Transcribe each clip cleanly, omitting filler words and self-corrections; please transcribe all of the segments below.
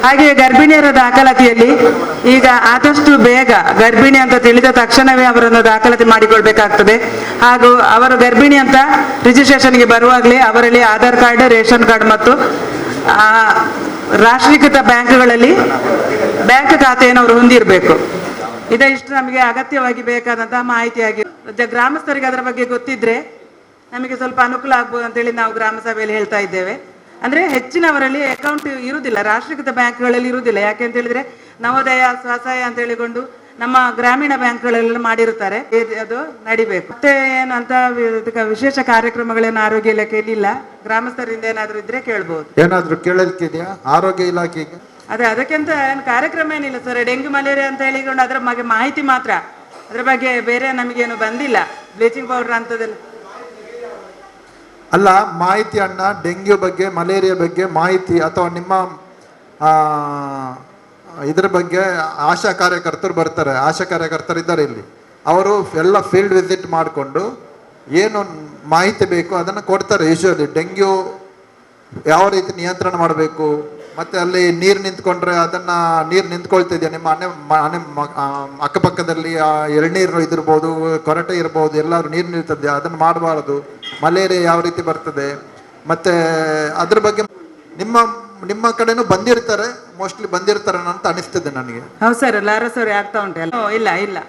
ಹಾಗೆಯೇ ಗರ್ಭಿಣಿಯರ ದಾಖಲಾತಿಯಲ್ಲಿ ಈಗ ಆದಷ್ಟು ಬೇಗ ಗರ್ಭಿಣಿ ಅಂತ ತಿಳಿದ ತಕ್ಷಣವೇ ಅವರನ್ನು ದಾಖಲಾತಿ ಮಾಡಿಕೊಳ್ಬೇಕಾಗ್ತದೆ. ಹಾಗೂ ಅವರು ಗರ್ಭಿಣಿ ಅಂತ ರಿಜಿಸ್ಟ್ರೇಷನ್ಗೆ ಬರುವಾಗಲೇ ಅವರಲ್ಲಿ ಆಧಾರ್ ಕಾರ್ಡ್, ರೇಷನ್ ಕಾರ್ಡ್ ಮತ್ತು ರಾಷ್ಟ್ರೀಕೃತ ಬ್ಯಾಂಕ್ಗಳಲ್ಲಿ ಬ್ಯಾಂಕ್ ಖಾತೆಯನ್ನು ಅವರು ಹೊಂದಿರಬೇಕು. ಇದಿಷ್ಟು ನಮಗೆ ಅಗತ್ಯವಾಗಿ ಬೇಕಾದಂತಹ ಮಾಹಿತಿಯಾಗಿ ಗ್ರಾಮಸ್ಥರಿಗೆ ಅದರ ಬಗ್ಗೆ ಗೊತ್ತಿದ್ರೆ ನಮಗೆ ಸ್ವಲ್ಪ ಅನುಕೂಲ ಆಗ್ಬೋದು ಅಂತೇಳಿ ನಾವು ಗ್ರಾಮ ಸಭೆಯಲ್ಲಿ ಹೇಳ್ತಾ ಇದ್ದೇವೆ. ಅಂದರೆ ಹೆಚ್ಚಿನವರಲ್ಲಿ ಅಕೌಂಟ್ ಇರುವುದಿಲ್ಲ, ರಾಷ್ಟ್ರೀಕೃತ ಬ್ಯಾಂಕ್ಗಳಲ್ಲಿ ಇರುವುದಿಲ್ಲ. ಯಾಕೆ ಅಂತ ಹೇಳಿದ್ರೆ ನವೋದಯ, ಸ್ವಸಹಾಯ ಅಂತ ಹೇಳಿಕೊಂಡು ನಮ್ಮ ಗ್ರಾಮೀಣ ಬ್ಯಾಂಕ್ಗಳೆಲ್ಲ ಮಾಡಿರುತ್ತಾರೆ. ಅದು ನಡಿಬೇಕು. ಮತ್ತೆ ಏನಂತ ವಿಶೇಷ ಕಾರ್ಯಕ್ರಮಗಳೇನು ಆರೋಗ್ಯ ಇಲಾಖೆಯಲ್ಲಿ ಇಲ್ಲ. ಗ್ರಾಮಸ್ಥರಿಂದ ಏನಾದರೂ ಇದ್ರೆ ಕೇಳ್ಬೋದು. ಏನಾದರೂ ಕೇಳಲಿಕ್ಕಿದೆಯಾ ಆರೋಗ್ಯ ಇಲಾಖೆಗೆ? ಅದೇ ಅದಕ್ಕಿಂತ ಏನು ಕಾರ್ಯಕ್ರಮ ಏನಿಲ್ಲ ಸರ್. ಡೆಂಗ್ಯೂ ಮಲೇರಿಯಾ ಅಂತ ಹೇಳಿಕೊಂಡು ಅದರ ಬಗ್ಗೆ ಮಾಹಿತಿ ಮಾತ್ರ, ಅದ್ರ ಬಗ್ಗೆ ಬೇರೆ ನಮಗೇನು ಬಂದಿಲ್ಲ. ಬ್ಲೀಚಿಂಗ್ ಪೌಡರ್ ಅಂತದೆಲ್ಲ ಅಲ್ಲ, ಮಾಹಿತಿ ಅಣ್ಣ, ಡೆಂಗ್ಯೂ ಬಗ್ಗೆ, ಮಲೇರಿಯಾ ಬಗ್ಗೆ ಮಾಹಿತಿ ಅಥವಾ ನಿಮ್ಮ ಇದ್ರ ಬಗ್ಗೆ ಆಶಾ ಕಾರ್ಯಕರ್ತರು ಬರ್ತಾರೆ. ಆಶಾ ಕಾರ್ಯಕರ್ತರು ಇದ್ದಾರೆ ಇಲ್ಲಿ, ಅವರು ಎಲ್ಲ ಫೀಲ್ಡ್ ವಿಸಿಟ್ ಮಾಡಿಕೊಂಡು ಏನು ಮಾಹಿತಿ ಬೇಕು ಅದನ್ನು ಕೊಡ್ತಾರೆ. ಯೂಶುವಲಿ ಡೆಂಗ್ಯೂ ಯಾವ ರೀತಿ ನಿಯಂತ್ರಣ ಮಾಡಬೇಕು, ಮತ್ತೆ ಅಲ್ಲಿ ನೀರು ನಿಂತ್ಕೊಂಡ್ರೆ ಅದನ್ನು ನೀರು ನಿಂತ್ಕೊಳ್ತಿದೆಯಾ ನಿಮ್ಮ ಮನೆ ಅಕ್ಕಪಕ್ಕದಲ್ಲಿ ಎಳ್ನೀರು ಇದಿರ್ಬೋದು, ಕೊರಟೆ ಇರ್ಬೋದು, ಎಲ್ಲರೂ ನೀರು ನಿಲ್ತದೆ, ಅದನ್ನು ಮಾಡಬಾರ್ದು. ಮಲೇರಿಯಾ ಯಾವ ರೀತಿ ಬರ್ತದೆ, ಮತ್ತೆ ಅದ್ರ ಬಗ್ಗೆ ನಿಮ್ಮ ಕಡೆನೂ ಬಂದಿರ್ತಾರೆ, ಮೋಸ್ಟ್ಲಿ ಬಂದಿರ್ತಾರೆ ಅಂತ ಅನಿಸ್ತದೆ ನನಗೆ. ಹೌದು ಸರ್, ಲಾರಸೋರಿ ಆಗ್ತಾ ಉಂಟು. ಇಲ್ಲ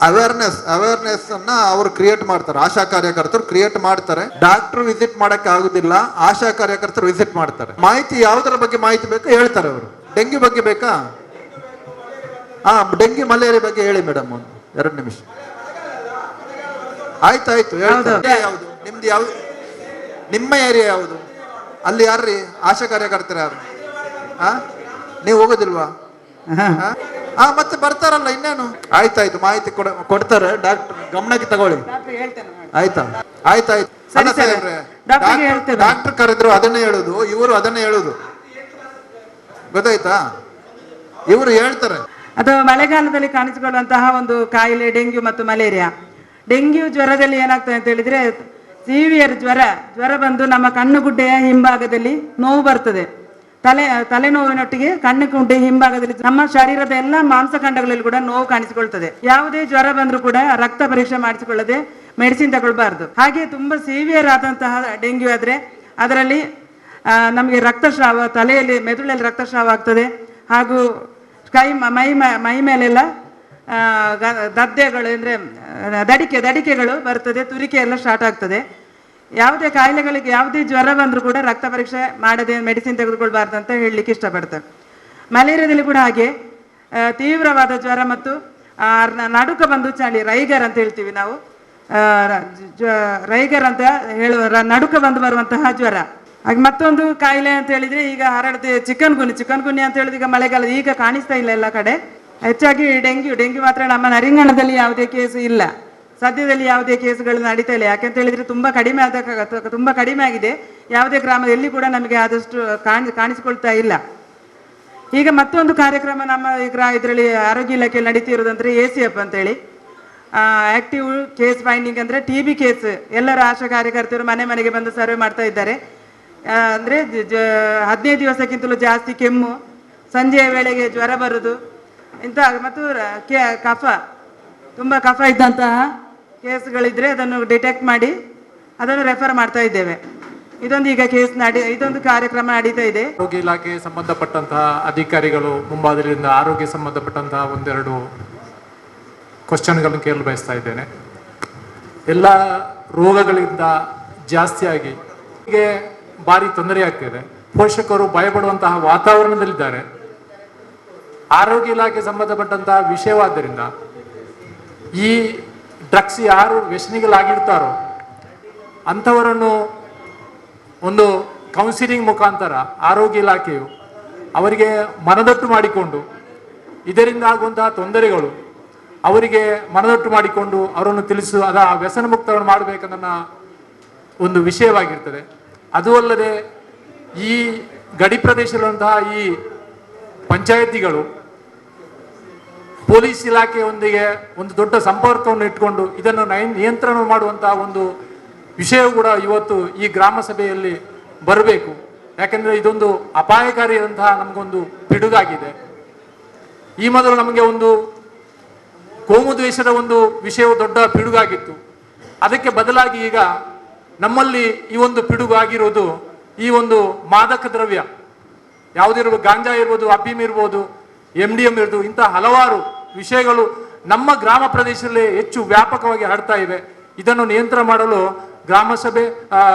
ಅವೇರ್ನೆಸ್ ಅನ್ನ ಅವರು ಕ್ರಿಯೇಟ್ ಮಾಡ್ತಾರೆ. ಆಶಾ ಕಾರ್ಯಕರ್ತರು ಕ್ರಿಯೇಟ್ ಮಾಡ್ತಾರೆ. ಡಾಕ್ಟರ್ ವಿಸಿಟ್ ಮಾಡಕ್ ಆಗುದಿಲ್ಲ, ಆಶಾ ಕಾರ್ಯಕರ್ತರು ವಿಸಿಟ್ ಮಾಡ್ತಾರೆ. ಮಾಹಿತಿ ಯಾವುದರ ಬಗ್ಗೆ ಮಾಹಿತಿ ಬೇಕು ಹೇಳ್ತಾರೆ ಅವರು. ಡೆಂಗ್ಯೂ ಬಗ್ಗೆ ಬೇಕಾ? ಡೆಂಗ್ಯೂ ಮಲೇರಿಯಾ ಬಗ್ಗೆ ಹೇಳಿ ಮೇಡಮ್, ಒಂದು 2 ನಿಮಿಷ. ಆಯ್ತಾಯ್ತು, ಯಾವುದು ನಿಮ್ದು? ಯಾವ್ದು ನಿಮ್ಮ ಏರಿಯಾ ಯಾವುದು? ಅಲ್ಲಿ ಯಾರ್ರೀ ಆಶಾ ಕಾರ್ಯಕರ್ತರು ಯಾರು? ನೀವು ಹೋಗೋದಿಲ್ವಾ? ಮತ್ತೆ ಬರ್ತಾರಲ್ಲ, ಇನ್ನೇನು. ಆಯ್ತಾಯ್ತು, ಮಾಹಿತಿ ಕೊಡ್ತಾರೆ. ಡಾಕ್ಟರ್ ಗಮನಕ್ಕೆ ತಗೊಳ್ಳಿ. ಆಯ್ತಾಯ್ತು. ಡಾಕ್ಟರ್ ಕರೆದ್ರು ಅದನ್ನೇ ಹೇಳುದು, ಇವರು ಅದನ್ನೇ ಹೇಳುದು, ಗೊತ್ತಾಯ್ತಾ? ಇವರು ಹೇಳ್ತಾರೆ. ಅದು ಮಳೆಗಾಲದಲ್ಲಿ ಕಾಣಿಸಿಕೊಳ್ಳುವಂತಹ ಒಂದು ಕಾಯಿಲೆ ಡೆಂಗ್ಯೂ ಮತ್ತು ಮಲೇರಿಯಾ. ಡೆಂಗ್ಯೂ ಜ್ವರದಲ್ಲಿ ಏನಾಗ್ತದೆ ಅಂತ ಹೇಳಿದ್ರೆ, ಸಿವಿಯರ್ ಜ್ವರ ಬಂದು ನಮ್ಮ ಕಣ್ಣುಗುಡ್ಡೆಯ ಹಿಂಭಾಗದಲ್ಲಿ ನೋವು ಬರ್ತದೆ. ತಲೆನೋವಿನೊಟ್ಟಿಗೆ ಕಣ್ಣುಗುಡ್ಡೆ ಹಿಂಭಾಗದಲ್ಲಿ ನಮ್ಮ ಶರೀರದ ಎಲ್ಲ ಮಾಂಸಖಂಡಗಳಲ್ಲಿ ಕೂಡ ನೋವು ಕಾಣಿಸಿಕೊಳ್ತದೆ. ಯಾವುದೇ ಜ್ವರ ಬಂದರೂ ಕೂಡ ರಕ್ತ ಪರೀಕ್ಷೆ ಮಾಡಿಸಿಕೊಳ್ಳದೆ ಮೆಡಿಸಿನ್ ತಗೊಳ್ಬಾರ್ದು. ಹಾಗೆ ತುಂಬಾ ಸಿವಿಯರ್ ಆದಂತಹ ಡೆಂಗ್ಯೂ ಆದ್ರೆ ಅದರಲ್ಲಿ ನಮಗೆ ರಕ್ತಸ್ರಾವ, ತಲೆಯಲ್ಲಿ ಮೆದುಳಲ್ಲಿ ರಕ್ತಸ್ರಾವ ಆಗ್ತದೆ. ಹಾಗೂ ಮೈ ಮೇಲೆಲ್ಲ ದದ್ದೆಗಳು ಅಂದರೆ ದಡಿಕೆಗಳು ಬರ್ತದೆ, ತುರಿಕೆ ಎಲ್ಲ ಸ್ಟಾರ್ಟ್ ಆಗ್ತದೆ. ಯಾವುದೇ ಕಾಯಿಲೆಗಳಿಗೆ ಯಾವುದೇ ಜ್ವರ ಬಂದರೂ ಕೂಡ ರಕ್ತ ಪರೀಕ್ಷೆ ಮಾಡದೆ ಮೆಡಿಸಿನ್ ತೆಗೆದುಕೊಳ್ಬಾರ್ದು ಅಂತ ಹೇಳಲಿಕ್ಕೆ ಇಷ್ಟಪಡ್ತೇವೆ. ಮಲೇರಿಯಾದಲ್ಲಿ ಕೂಡ ಹಾಗೆ ತೀವ್ರವಾದ ಜ್ವರ ಮತ್ತು ನಡುಕ ಬಂದು ಚಳಿ, ರೈಗರ್ ಅಂತ ಹೇಳ್ತೀವಿ ನಾವು, ರೈಗರ್ ಅಂತ ಹೇಳುವ ನಡುಕ ಬಂದು ಬರುವಂತಹ ಜ್ವರ. ಹಾಗೆ ಮತ್ತೊಂದು ಕಾಯಿಲೆ ಅಂತ ಹೇಳಿದ್ರೆ ಈಗ ಹರಡದೆ ಚಿಕನ್ ಗುನ್ಯ ಅಂತ ಹೇಳಿದ್ರೆ ಈಗ ಮಳೆಗಾಲದ ಈಗ ಕಾಣಿಸ್ತಾ ಇಲ್ಲ ಎಲ್ಲ ಕಡೆ. ಹೆಚ್ಚಾಗಿ ಡೆಂಗ್ಯೂ ಮಾತ್ರ ನಮ್ಮ ನರಿಂಗಣದಲ್ಲಿ ಯಾವುದೇ ಕೇಸು ಇಲ್ಲ, ಸದ್ಯದಲ್ಲಿ ಯಾವುದೇ ಕೇಸುಗಳು ನಡೀತಾ ಇಲ್ಲ. ಯಾಕೆಂತ ಹೇಳಿದ್ರೆ ತುಂಬಾ ಕಡಿಮೆ ಆಗಿದೆ. ಯಾವುದೇ ಗ್ರಾಮದಲ್ಲಿ ಕೂಡ ನಮಗೆ ಆದಷ್ಟು ಕಾಣಿಸಿಕೊಳ್ತಾ ಇಲ್ಲ. ಈಗ ಮತ್ತೊಂದು ಕಾರ್ಯಕ್ರಮ ನಮ್ಮ ಇದರಲ್ಲಿ ಆರೋಗ್ಯ ಇಲಾಖೆಯಲ್ಲಿ ನಡೀತಿರೋದಂದ್ರೆ ACF ಅಂತೇಳಿ, ಆಕ್ಟಿವ್ ಕೇಸ್ ಫೈಂಡಿಂಗ್. ಅಂದ್ರೆ TB ಕೇಸ್ ಎಲ್ಲರ ಆಶಾ ಕಾರ್ಯಕರ್ತರು ಮನೆಗೆ ಬಂದು ಸರ್ವೆ ಮಾಡ್ತಾ ಇದ್ದಾರೆ. ಅಂದ್ರೆ 15 ದಿವಸಕ್ಕಿಂತಲೂ ಜಾಸ್ತಿ ಕೆಮ್ಮು, ಸಂಜೆಯ ವೇಳೆಗೆ ಜ್ವರ ಬರುದು, ಇಂಥ ಮತ್ತು ತುಂಬ ಕಫ ಇದ್ದಂತಹ ಕೇಸ್ಗಳಿದ್ರೆ ಅದನ್ನು ಡಿಟೆಕ್ಟ್ ಮಾಡಿ ಅದನ್ನು ರೆಫರ್ ಮಾಡ್ತಾ ಇದ್ದೇವೆ. ಇದೊಂದು ಕಾರ್ಯಕ್ರಮ ನಡೀತಾ ಇದೆ. ಆರೋಗ್ಯ ಇಲಾಖೆ ಸಂಬಂಧಪಟ್ಟಂತಹ ಅಧಿಕಾರಿಗಳು ಮುಂಬಾದರಿಂದ ಆರೋಗ್ಯ ಸಂಬಂಧಪಟ್ಟಂತಹ ಒಂದೆರಡು ಕ್ವಶನ್ಗಳನ್ನು ಕೇಳಲು ಬಯಸ್ತಾ ಇದ್ದೇನೆ. ಎಲ್ಲ ರೋಗಗಳಿಂದ ಜಾಸ್ತಿಯಾಗಿ ಹೀಗೆ ಭಾರಿ ತೊಂದರೆ ಆಗ್ತಿದೆ. ಪೋಷಕರು ಭಯಪಡುವಂತಹ ವಾತಾವರಣದಲ್ಲಿದ್ದಾರೆ. ಆರೋಗ್ಯ ಇಲಾಖೆ ಸಂಬಂಧಪಟ್ಟಂತಹ ವಿಷಯವಾದ್ದರಿಂದ ಈ ಡ್ರಗ್ಸ್ ಯಾರು ವ್ಯಸನಿಗಳಾಗಿರ್ತಾರೋ ಅಂಥವರನ್ನು ಒಂದು ಕೌನ್ಸಿಲಿಂಗ್ ಮುಖಾಂತರ ಆರೋಗ್ಯ ಇಲಾಖೆಯು ಅವರಿಗೆ ಮನದಟ್ಟು ಮಾಡಿಕೊಂಡು ಇದರಿಂದ ಆಗುವಂತಹ ತೊಂದರೆಗಳು ಅವರಿಗೆ ಮನದಟ್ಟು ಮಾಡಿಕೊಂಡು ಅವರನ್ನು ತಿಳಿಸು ಅದ ವ್ಯಸನ ಮುಕ್ತವನ್ನು ಮಾಡಬೇಕನ್ನ ಒಂದು ವಿಷಯವಾಗಿರ್ತದೆ. ಅದು ಅಲ್ಲದೆ ಈ ಗಡಿ ಪ್ರದೇಶದಲ್ಲಿರುವಂತಹ ಈ ಪಂಚಾಯತಿಗಳು ಪೊಲೀಸ್ ಇಲಾಖೆಯೊಂದಿಗೆ ಒಂದು ದೊಡ್ಡ ಸಂಪರ್ಕವನ್ನು ಇಟ್ಕೊಂಡು ಇದನ್ನು ನಿಯಂತ್ರಣ ಮಾಡುವಂತಹ ಒಂದು ವಿಷಯ ಕೂಡ ಇವತ್ತು ಈ ಗ್ರಾಮ ಸಭೆಯಲ್ಲಿ ಬರಬೇಕು. ಯಾಕೆಂದ್ರೆ ಇದೊಂದು ಅಪಾಯಕಾರಿಯಾದಂತಹ ನಮಗೊಂದು ಪಿಡುಗಾಗಿದೆ. ಈ ಮೊದಲು ನಮಗೆ ಒಂದು ಕೋಮುದ್ವೇಷದ ಒಂದು ವಿಷಯವು ದೊಡ್ಡ ಪಿಡುಗಾಗಿತ್ತು. ಅದಕ್ಕೆ ಬದಲಾಗಿ ಈಗ ನಮ್ಮಲ್ಲಿ ಈ ಒಂದು ಪಿಡುಗು ಆಗಿರುವುದು ಈ ಒಂದು ಮಾದಕ ದ್ರವ್ಯ ಯಾವುದಿರ್ಬೋದು, ಗಾಂಜಾ ಇರ್ಬೋದು, ಅಫೀಮ್ ಇರ್ಬೋದು, MDM ಇರ್ಬೋದು, ಇಂತಹ ಹಲವಾರು ವಿಷಯಗಳು ನಮ್ಮ ಗ್ರಾಮ ಪ್ರದೇಶದಲ್ಲಿ ಹೆಚ್ಚು ವ್ಯಾಪಕವಾಗಿ ಹರಡ್ತಾ ಇವೆ. ಇದನ್ನು ನಿಯಂತ್ರಣ ಮಾಡಲು ಗ್ರಾಮ ಸಭೆ,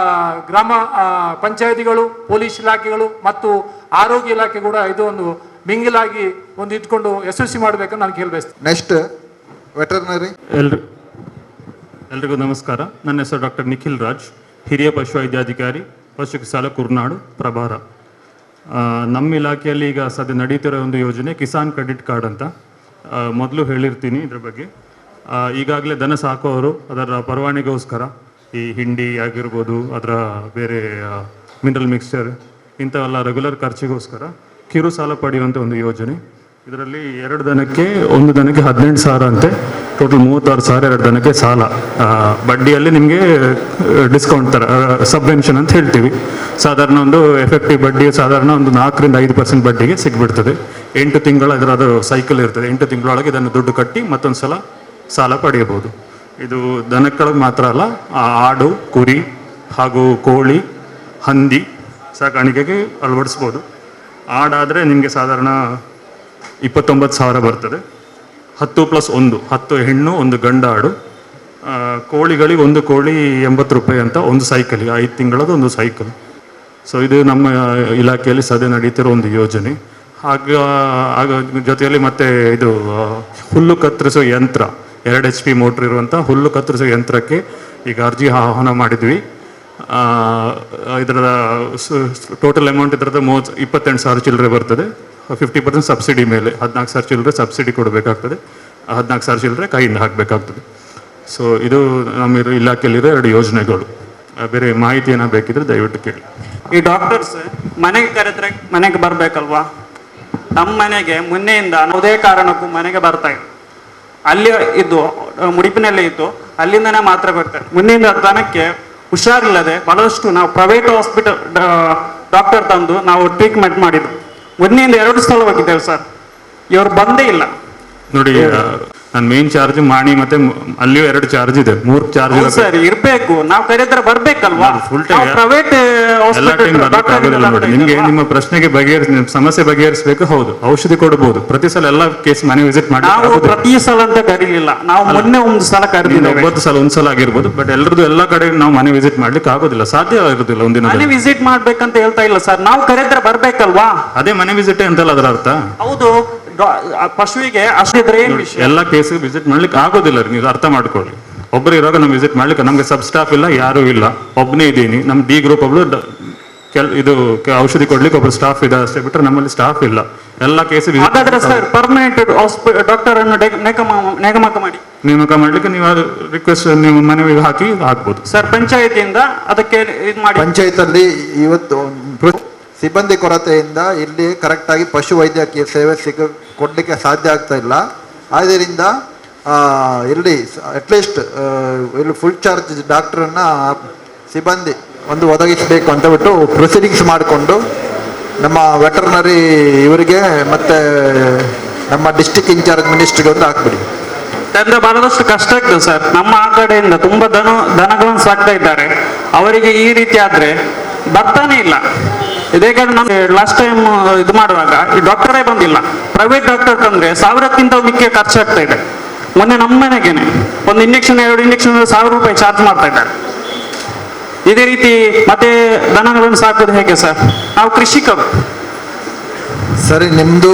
ಗ್ರಾಮ ಪಂಚಾಯತಿಗಳು, ಪೊಲೀಸ್ ಇಲಾಖೆಗಳು ಮತ್ತು ಆರೋಗ್ಯ ಇಲಾಖೆ ಕೂಡ ಇದು ಒಂದು ಮಿಂಗಿಲಾಗಿ ಒಂದು ಇಟ್ಕೊಂಡು ಯಶಸ್ವಿ ಮಾಡಬೇಕಂತ ನಾನು ಕೇಳಬಯಸ್ತೇನೆ. Next veterinary. ಎಲ್ರಿಗೂ ನಮಸ್ಕಾರ. ನನ್ನ ಹೆಸರು ಡಾಕ್ಟರ್ ನಿಖಿಲ್ ರಾಜ್, ಹಿರಿಯ ಪಶುವೈದ್ಯಾಧಿಕಾರಿ, ಪಶು ಚಿಕಿತ್ಸಾಲಯ ಕುರ್ನಾಡು ಪ್ರಭಾರ. ನಮ್ಮ ಇಲಾಖೆಯಲ್ಲಿ ಈಗ ಸದ್ಯ ನಡೀತಿರೋ ಒಂದು ಯೋಜನೆ ಕಿಸಾನ್ ಕ್ರೆಡಿಟ್ ಕಾರ್ಡ್ ಅಂತ. ಮೊದಲು ಹೇಳಿರ್ತೀನಿ ಇದ್ರ ಬಗ್ಗೆ. ಈಗಾಗಲೇ ದನ ಸಾಕೋರು ಅದರ ಪರವಾನಿಗೋಸ್ಕರ ಈ ಹಿಂಡಿ ಆಗಿರ್ಬೋದು, ಅದರ ಬೇರೆ ಮಿನರಲ್ ಮಿಕ್ಸ್ಚರ್ ಇಂಥವೆಲ್ಲ ರೆಗ್ಯುಲರ್ ಖರ್ಚಿಗೋಸ್ಕರ ಕಿರು ಸಾಲ ಪಡೆಯುವಂಥ ಒಂದು ಯೋಜನೆ. ಇದರಲ್ಲಿ 2 ದನಕ್ಕೆ 1 ದನಕ್ಕೆ 18,000 ಅಂತೆ, ಟೋಟಲ್ 36,000 2 ದನಕ್ಕೆ ಸಾಲ. ಬಡ್ಡಿಯಲ್ಲಿ ನಿಮಗೆ ಡಿಸ್ಕೌಂಟ್ ಥರ ಸಬ್ವೆನ್ಷನ್ ಅಂತ ಹೇಳ್ತೀವಿ. ಸಾಧಾರಣ ಒಂದು ಎಫೆಕ್ಟಿವ್ ಬಡ್ಡಿ ಸಾಧಾರಣ ಒಂದು 4ರಿಂದ 5% ಬಡ್ಡಿಗೆ ಸಿಗ್ಬಿಡ್ತದೆ. 8 ತಿಂಗಳ ಅದರ ಸೈಕಲ್ ಇರ್ತದೆ. 8 ತಿಂಗಳೊಳಗೆ ಇದನ್ನು ದುಡ್ಡು ಕಟ್ಟಿ ಮತ್ತೊಂದು ಸಲ ಸಾಲ ಪಡೆಯಬಹುದು. ಇದು ದನಗಳಿಗೆ ಮಾತ್ರ ಅಲ್ಲ, ಆಡು, ಕುರಿ ಹಾಗೂ ಕೋಳಿ, ಹಂದಿ ಸಾಕಾಣಿಕೆಗೆ ಅಳವಡಿಸ್ಬೋದು. ಆಡಾದರೆ ನಿಮಗೆ ಸಾಧಾರಣ 29,000 ಬರ್ತದೆ. 10+1, 10 ಹೆಣ್ಣು 1 ಗಂಡು ಆಡು. ಕೋಳಿಗಳಿಗೆ 1 ಕೋಳಿ 80 ರೂಪಾಯಿ ಅಂತ ಒಂದು ಸೈಕಲಿಗೆ, 5 ತಿಂಗಳದ್ದು ಒಂದು ಸೈಕಲ್. ಸೊ ಇದು ನಮ್ಮ ಇಲಾಖೆಯಲ್ಲಿ ಸದ್ಯ ನಡೀತಿರೋ ಒಂದು ಯೋಜನೆ. ಆಗ ಜೊತೆಯಲ್ಲಿ ಮತ್ತೆ ಇದು ಹುಲ್ಲು ಕತ್ತರಿಸೋ ಯಂತ್ರ, 2 HP ಮೋಟ್ರ್ ಇರುವಂಥ ಹುಲ್ಲು ಕತ್ತರಿಸೋ ಯಂತ್ರಕ್ಕೆ ಈಗ ಅರ್ಜಿ ಆಹ್ವಾನ ಮಾಡಿದ್ವಿ. ಇದರ ಟೋಟಲ್ ಅಮೌಂಟ್ ಇದರದ 28,000 ಚಿಲ್ಲರೆ ಬರ್ತದೆ. 50% ಸಬ್ಸಿಡಿ ಮೇಲೆ 14,000 ಚಿಲ್ಲರೆ ಸಬ್ಸಿಡಿ ಕೊಡಬೇಕಾಗ್ತದೆ. 14,000 ಚಿಲ್ಲರೆ ಕೈಯಿಂದ ಹಾಕಬೇಕಾಗ್ತದೆ. ಸೊ ಇದು ನಮ್ಮ ಇಲಾಖೆಯಲ್ಲಿರೋ 2 ಯೋಜನೆಗಳು. ಬೇರೆ ಮಾಹಿತಿ ಏನೋ ಬೇಕಿದ್ರೆ ದಯವಿಟ್ಟು ಕೇಳಿ. ಈ ಡಾಕ್ಟರ್ಸ್ ಮನೆಗೆ ಕರೆದ್ರೆ ಮನೆಗೆ ಬರಬೇಕಲ್ವಾ? ನಮ್ಮ ಮನೆಗೆ ಮೊನ್ನೆಯಿಂದ ಯಾವುದೇ ಕಾರಣಕ್ಕೂ ಮನೆಗೆ ಬರ್ತಾ ಇದ್ರು. ಅಲ್ಲಿ ಇದ್ದು ಮುಡಿಪಿನಲ್ಲೇ ಇದ್ದು ಅಲ್ಲಿಂದನೇ ಮಾತ್ರ ಬರ್ತಾರೆ. ಮುಂದಿನ ದನಕ್ಕೆ ಹುಷಾರಿಲ್ಲದೆ ಬಹಳಷ್ಟು ನಾವು ಪ್ರೈವೇಟ್ ಹಾಸ್ಪಿಟಲ್ ಡಾಕ್ಟರ್ ತಂದು ನಾವು ಟ್ರೀಟ್ಮೆಂಟ್ ಮಾಡಿದ್ದು. ಮೊನ್ನೆಯಿಂದ 2 ಸ್ಥಳ ಹೋಗಿದ್ದೇವೆ ಸರ್, ಇವರು ಬಂದೇ ಇಲ್ಲ. ನೋಡಿ, ನನ್ನ ಮೇನ್ ಚಾರ್ಜ್ ಮಾಣಿ ಮತ್ತೆ ಅಲ್ಲಿಯೂ 2 ಚಾರ್ಜ್ ಇದೆ, 3 ಚಾರ್ಜ್ ಸರ್ ಇರ್ಬೇಕು. ನಾವು ಕರೆದ್ರೆ ಬರ್ಬೇಕಲ್ವಾ? ಫುಲ್ ಟೈಮ್ ಪ್ರೈವೇಟ್ ಎಲ್ಲ ಟೈಮ್ ಬರಬೇಕಾಗೋದಿಲ್ಲ. ನೋಡಿ, ನಿಮ್ಗೆ ನಿಮ್ಮ ಪ್ರಶ್ನೆಗೆ ಸಮಸ್ಯೆ ಬಗೆಹರಿಸಬೇಕು. ಹೌದು, ಔಷಧಿ ಕೊಡಬಹುದು. ಪ್ರತಿ ಸಲ ಎಲ್ಲ ಕೇಸ್ ಮನೆ ವಿಸಿಟ್ ಮಾಡಿ ನಾವು ಪ್ರತಿ ಸಲ ಅಂತ ಕರೀಲಿಲ್ಲ. ನಾವು ಮೊನ್ನೆ 1 ಸಲ ಕರೆದಿದ್ದೇವೆ. 9 ಸಲ 1 ಸಲ ಆಗಿರ್ಬೋದು. ಬಟ್ ಎಲ್ಲರದ್ದು ಎಲ್ಲ ಕಡೆ ನಾವು ಮನೆ ವಿಸಿಟ್ ಮಾಡ್ಲಿಕ್ಕೆ ಆಗೋದಿಲ್ಲ, ಸಾಧ್ಯ ಇರೋದಿಲ್ಲ. ಒಂದಿನ ಮನೆ ವಿಸಿಟ್ ಮಾಡ್ಬೇಕಂತ ಹೇಳ್ತಾ ಇಲ್ಲ ಸರ್, ನಾವು ಕರೆದ್ರೆ ಬರ್ಬೇಕಲ್ವಾ? ಅದೇ ಮನೆ ವಿಸಿಟ್ ಅಂತಲ್ಲ ಅದರ ಅರ್ಥ. ಹೌದು, ಪಶುವಿಗೆ ಅಷ್ಟಿದ್ರೆ ಏನ್ ವಿಷಯ? ಎಲ್ಲ ಕೇಸಿಗೆ ವಿಸಿಟ್ ಮಾಡ್ಲಿಕ್ಕೆ ಆಗೋದಿಲ್ಲ. ನೀವು ಅರ್ಥ ಮಾಡ್ಕೊಳ್ಳಿ. ಒಬ್ಬರು ಇರುವಾಗ ನಾವು ವಿಸಿಟ್ ಮಾಡ್ಲಿಕ್ಕೆ, ನಮ್ಗೆ ಸಬ್ ಸ್ಟಾಫ್ ಇಲ್ಲ, ಯಾರು ಇಲ್ಲ, ಒಬ್ಬನೇ ಇದ್ದೀನಿ. ನಮ್ಮ ಡಿ ಗ್ರೂಪ್ ಒಬ್ಳು ಇದು ಔಷಧಿ ಕೊಡ್ಲಿಕ್ಕೆ ಒಬ್ರು ಸ್ಟಾಫ್ ಇದೆ ಅಷ್ಟೇ, ಬಿಟ್ಟರೆ ನಮ್ಮಲ್ಲಿ ಸ್ಟಾಫ್ ಇಲ್ಲ. ಎಲ್ಲ ಕೇಸಿಗೆ ಹಾಗಾದ್ರೆ ಸರ್ ಪರ್ಮನೆಂಟ್ ಡಾಕ್ಟರ್ ಅನ್ನು ನೇಮಕ ಮಾಡ್ಲಿಕ್ಕೆ ನೀವು ರಿಕ್ವೆಸ್ಟ್ ನೀವು ಮನವಿ ಹಾಕ್ಬೋದು ಸರ್. ಪಂಚಾಯತಿಯಿಂದ ಅದಕ್ಕೆ ಇದು ಮಾಡಿ. ಪಂಚಾಯತಲ್ಲಿ ಇವತ್ತು ಸಿಬ್ಬಂದಿ ಕೊರತೆಯಿಂದ ಇಲ್ಲಿ ಕರೆಕ್ಟಾಗಿ ಪಶು ವೈದ್ಯಕೀಯ ಸೇವೆ ಕೊಡಲಿಕ್ಕೆ ಸಾಧ್ಯ ಆಗ್ತಾ ಇಲ್ಲ. ಆದ್ದರಿಂದ ಇಲ್ಲಿ ಅಟ್ಲೀಸ್ಟ್ ಇಲ್ಲಿ ಫುಲ್ ಚಾರ್ಜ್ ಡಾಕ್ಟ್ರನ್ನ ಸಿಬ್ಬಂದಿ ಒಂದು ಒದಗಿಸಬೇಕು ಅಂತ ಬಿಟ್ಟು ಪ್ರೊಸೀಡಿಂಗ್ಸ್ ಮಾಡಿಕೊಂಡು ನಮ್ಮ ವೆಟರ್ನರಿ ಇವರಿಗೆ ಮತ್ತೆ ನಮ್ಮ ಡಿಸ್ಟಿಕ್ ಇನ್ಚಾರ್ಜ್ ಮಿನಿಸ್ಟ್ರಿಗೆ ಒಂದು ಹಾಕ್ಬಿಡಿ. ತಂದ್ರೆ ಬಹಳಷ್ಟು ಕಷ್ಟ ಆಗ್ತದೆ ಸರ್. ನಮ್ಮ ಆ ಕಡೆಯಿಂದ ತುಂಬಾ ದನಗಳನ್ನು ಸಾಕ್ತಾ ಇದ್ದಾರೆ. ಅವರಿಗೆ ಈ ರೀತಿ ಆದ್ರೆ ಬರ್ತಾನೆ ಇಲ್ಲ. ಇದೇ ಕಾರಣ ನಮ್ಗೆ ಲಾಸ್ಟ್ ಟೈಮ್ ಇದು ಮಾಡುವಾಗ ಈ ಡಾಕ್ಟರೇ ಬಂದಿಲ್ಲ. ಪ್ರೈವೇಟ್ ಡಾಕ್ಟರ್ ತಂದ್ರೆ 1000ಕ್ಕಿಂತ ಮಿಕ್ಕ ಖರ್ಚಾಗ್ತಾ ಇದೆ. ಮೊನ್ನೆ ನಮ್ಮ ಮನೆಗೇನೆ ಒಂದು ಇಂಜೆಕ್ಷನ್ 2 ಇಂಜೆಕ್ಷನ್ 1000 ರೂಪಾಯಿ ಚಾರ್ಜ್ ಮಾಡ್ತಾ ಇದ್ದಾರೆ. ಇದೇ ರೀತಿ ಮತ್ತೆ ದನಗಳನ್ನು ಸಾಕೋದು ಹೇಗೆ ಸರ್? ನಾವು ಕೃಷಿಕರು. ಸರಿ, ನಿಮ್ದು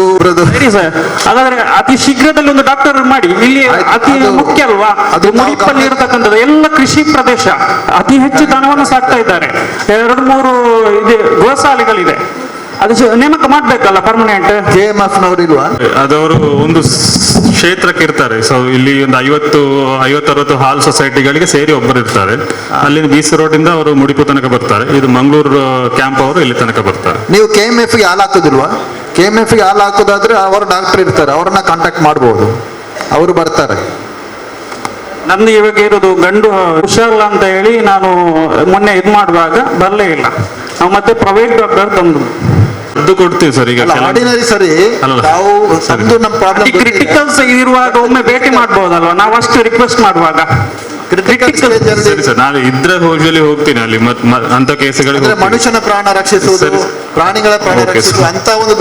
ಸರಿ ಸರ್, ಹಾಗಾದ್ರೆ ಅತಿ ಶೀಘ್ರದಲ್ಲಿ ಒಂದು ಡಾಕ್ಟರ್ ಮಾಡಿ. ಇಲ್ಲಿ ಅತಿ ಮುಖ್ಯ ಅಲ್ವಾ, ಮುಡಿಪಲ್ಲಿ ಇರತಕ್ಕಂಥದ್ದು ಎಲ್ಲ ಕೃಷಿ ಪ್ರದೇಶ. ಅತಿ ಹೆಚ್ಚು ದನವನ್ನು ಸಾಕ್ತಾ ಇದ್ದಾರೆ. 2-3 ಇದೆ ಗೋಶಾಲೆಗಳಿದೆ. ಅದು ನೇಮಕ ಮಾಡ್ಬೇಕಲ್ಲ ಪರ್ಮನೆಂಟ್. KMF ನವರು ಇಲ್ವಾ? ಅದವರು ಒಂದು ಕ್ಷೇತ್ರಕ್ಕೆ ಇರ್ತಾರೆ. ಸೊ ಇಲ್ಲಿ ಒಂದು 50-60 ಹಾಲ್ ಸೊಸೈಟಿಗಳಿಗೆ ಸೇರಿ ಒಬ್ಬರು ಇರ್ತಾರೆ. ಅಲ್ಲಿ BC ರೋಡ್ ಇಂದ ಅವರು ಮುಡಿಪು ತನಕ ಬರ್ತಾರೆ. ಇದು ಮಂಗಳೂರು ಕ್ಯಾಂಪ್ ಅವರು ಇಲ್ಲಿ ತನಕ ಬರ್ತಾರೆ. ನೀವು KMF ಗೆ ಹಾಲು ಹಾಕೋದಿಲ್ವಾ? KMF ಗೆ ಹಾಲು ಹಾಕೋದಾದ್ರೆ ಅವರು ಡಾಕ್ಟರ್ ಇರ್ತಾರೆ, ಅವ್ರನ್ನ ಕಾಂಟ್ಯಾಕ್ಟ್ ಮಾಡ್ಬೋದು, ಅವರು ಬರ್ತಾರೆ. ನಂದು ಇವಾಗ ಇರೋದು ಗಂಡು ಹುಷಾರಿಲ್ಲ ಅಂತ ಹೇಳಿ ನಾನು ಮೊನ್ನೆ ಇದು ಮಾಡುವಾಗ ಬರಲೇ ಇಲ್ಲ. ನಾವು ಮತ್ತೆ ಪ್ರೈವೇಟ್ ಡಾಕ್ಟರ್ ತಂದು ಅದು ಕೊಡ್ತೀವಿ ಸರ್. ಈಗ ಆರ್ಡಿನರಿ ಸರಿ ಅಲ್ಲ. ನಾವು ನಮ್ದು ನಮ್ಮ ಪ್ರಾಬ್ಲಮ್ ಕ್ರಿಟಿಕಲ್ಸ್ ಇರುವಾಗ ಒಮ್ಮೆ ಭೇಟಿ ಮಾಡ್ಬೋದಲ್ವಾ ನಾವು ಅಷ್ಟು ರಿಕ್ವೆಸ್ಟ್ ಮಾಡುವಾಗ? ಕ್ರಿಟಿಕಲ್ ಸ್ಟೇಜ್ ಅಲ್ಲಿ ಸರಿ ಸರ್, ನಾನು ಇದ್ರೆ ಯೂಶಲಿ ಹೋಗ್ತೀನಿ ಅಲ್ಲಿ ಅಂತ ಕೇಸ್ಗಳಿಗೆ ಅಂದ್ರೆ ಮನುಷ್ಯನ ಪ್ರಾಣ ರಕ್ಷಿಸುವುದು, ಸರಿ. ಪ್ರಾಣಿಗಳ ಪ್ರಾಣ Okay, ರಕ್ಷಿಸುವುದು ಅಂತ ಒಂದು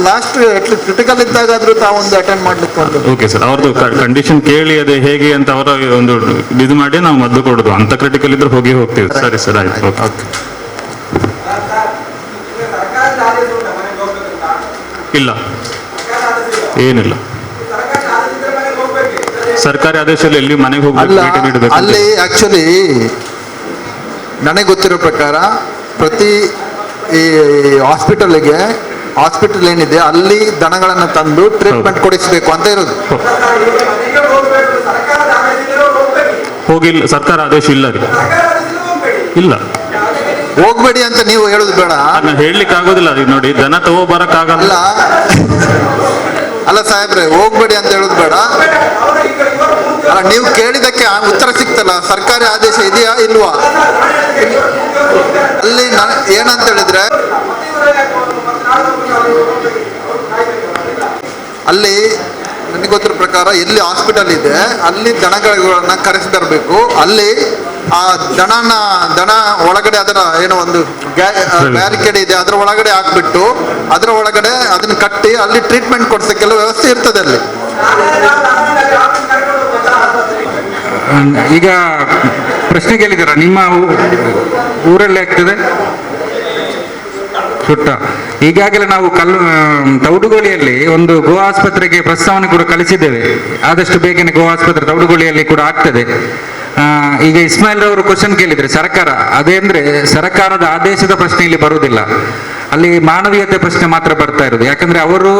ಲಾಸ್ಟ್ ಕ್ರಿಟಿಕಲ್ ಇದ್ದಾಗಾದ್ರೂ ತಾವೊಂದು ಅಟೆಂಡ್ ಮಾಡ್ಲಿಕ್ಕೆ ಒಂದು ಓಕೆ ಸರ್, ಅವ್ರದ್ದು ಕಂಡೀಷನ್ ಕೇಳಿ ಅದೇ ಹೇಗೆ ಅಂತ ಅವರ ಒಂದು ಇದು ಮಾಡಿ ನಾವು ಮದ್ದು ಕೊಡೋದು. ಅಂತ ಕ್ರಿಟಿಕಲ್ ಇದ್ರೆ ಹೋಗ್ತೀವಿ. ಸರಿ ಸರ್, ಆಯ್ತು. ಓಕೆ. ಓಕೆ. ಇಲ್ಲ, ಏನಿಲ್ಲ. ಸರ್ಕಾರಿ ಆದೇಶದಲ್ಲಿ ಎಲ್ಲಿ ಮನೆಗೆ ಹೋಗಿ ಅಲ್ಲ, ಭೇಟಿ ನೀಡಬೇಕು. ಅಲ್ಲಿ ಆಕ್ಚುಲಿ ನನಗೆ ಗೊತ್ತಿರೋ ಪ್ರಕಾರ ಪ್ರತಿ ಈ ಹಾಸ್ಪಿಟಲ್ ಏನಿದೆ ಅಲ್ಲಿ ದನಗಳನ್ನು ತಂದು ಟ್ರೀಟ್ಮೆಂಟ್ ಕೊಡಿಸಬೇಕು ಅಂತ ಇರೋದು. ಹೋಗಿಲ್ಲ, ಸರ್ಕಾರ ಆದೇಶ ಇಲ್ಲ ರೀ. ಇಲ್ಲ, ಹೋಗ್ಬೇಡಿ ಅಂತ ನೀವು ಹೇಳುದು ಬೇಡ. ನಾನು ಹೇಳಲಿಕ್ಕೆ ಆಗೋದಿಲ್ಲ ರೀ. ನೋಡಿ, ದನ ತಗೋಬರಕ್ ಆಗಲ್ಲ. ಅಲ್ಲ ಸಾಹೇಬ್ರೆ, ಹೋಗ್ಬೇಡಿ ಅಂತ ಹೇಳುದು ಬೇಡ. ಅಲ್ಲ, ನೀವು ಕೇಳಿದಕ್ಕೆ ಉತ್ತರ ಸಿಕ್ತಲ್ಲ, ಸರ್ಕಾರಿ ಆದೇಶ ಇದೆಯಾ ಇಲ್ವಾ? ಅಲ್ಲಿ ಏನಂತ ಹೇಳಿದ್ರೆ ಅಲ್ಲಿ ನನಗೆ ಗೊತ್ತಿರೋ ಪ್ರಕಾರ ಎಲ್ಲಿ ಹಾಸ್ಪಿಟಲ್ ಇದೆ ಅಲ್ಲಿ ದನಗಳನ್ನ ಕರೆಸಿ ತರಬೇಕು. ಅಲ್ಲಿ ಆ ದನ ಒಳಗಡೆ ಅದರ ಏನೋ ಒಂದು ಬ್ಯಾರಿಕೇಡ್ ಇದೆ, ಅದರ ಒಳಗಡೆ ಹಾಕ್ಬಿಟ್ಟು ಅದರ ಒಳಗಡೆ ಅದನ್ನ ಕಟ್ಟಿ ಅಲ್ಲಿ ಟ್ರೀಟ್ಮೆಂಟ್ ಕೊಡ್ಸಕ್ಕೆಲ್ಲ ವ್ಯವಸ್ಥೆ ಇರ್ತದೆ ಅಲ್ಲಿ. ಈಗ ಪ್ರಶ್ನೆ ಕೇಳಿದಾರ, ನಿಮ್ಮ ಊರಲ್ಲಿ ಆಗ್ತದೆ ಸುಟ್ಟ. ಈಗಾಗಲೇ ನಾವು ತೌಡುಗೋಳಿಯಲ್ಲಿ ಒಂದು ಗೋ ಆಸ್ಪತ್ರೆಗೆ ಪ್ರಸ್ತಾವನೆ ಕೂಡ ಕಳಿಸಿದ್ದೇವೆ. ಆದಷ್ಟು ಬೇಗನೆ ಗೋ ಆಸ್ಪತ್ರೆ ತೌಡುಗೋಳಿಯಲ್ಲಿ ಕೂಡ ಆಗ್ತದೆ. ಈಗ ಇಸ್ಮಾಯಿಲ್ ಅವರು ಕ್ವಶನ್ ಕೇಳಿದ್ರೆ ಸರ್ಕಾರ ಅದೇ ಅಂದ್ರೆ ಸರ್ಕಾರದ ಆದೇಶದ ಪ್ರಶ್ನೆ ಇಲ್ಲಿ ಬರುವುದಿಲ್ಲ, ಅಲ್ಲಿ ಮಾನವೀಯತೆ ಪ್ರಶ್ನೆ ಮಾತ್ರ ಬರ್ತಾ ಇರೋದು. ಯಾಕಂದ್ರೆ ಅವರು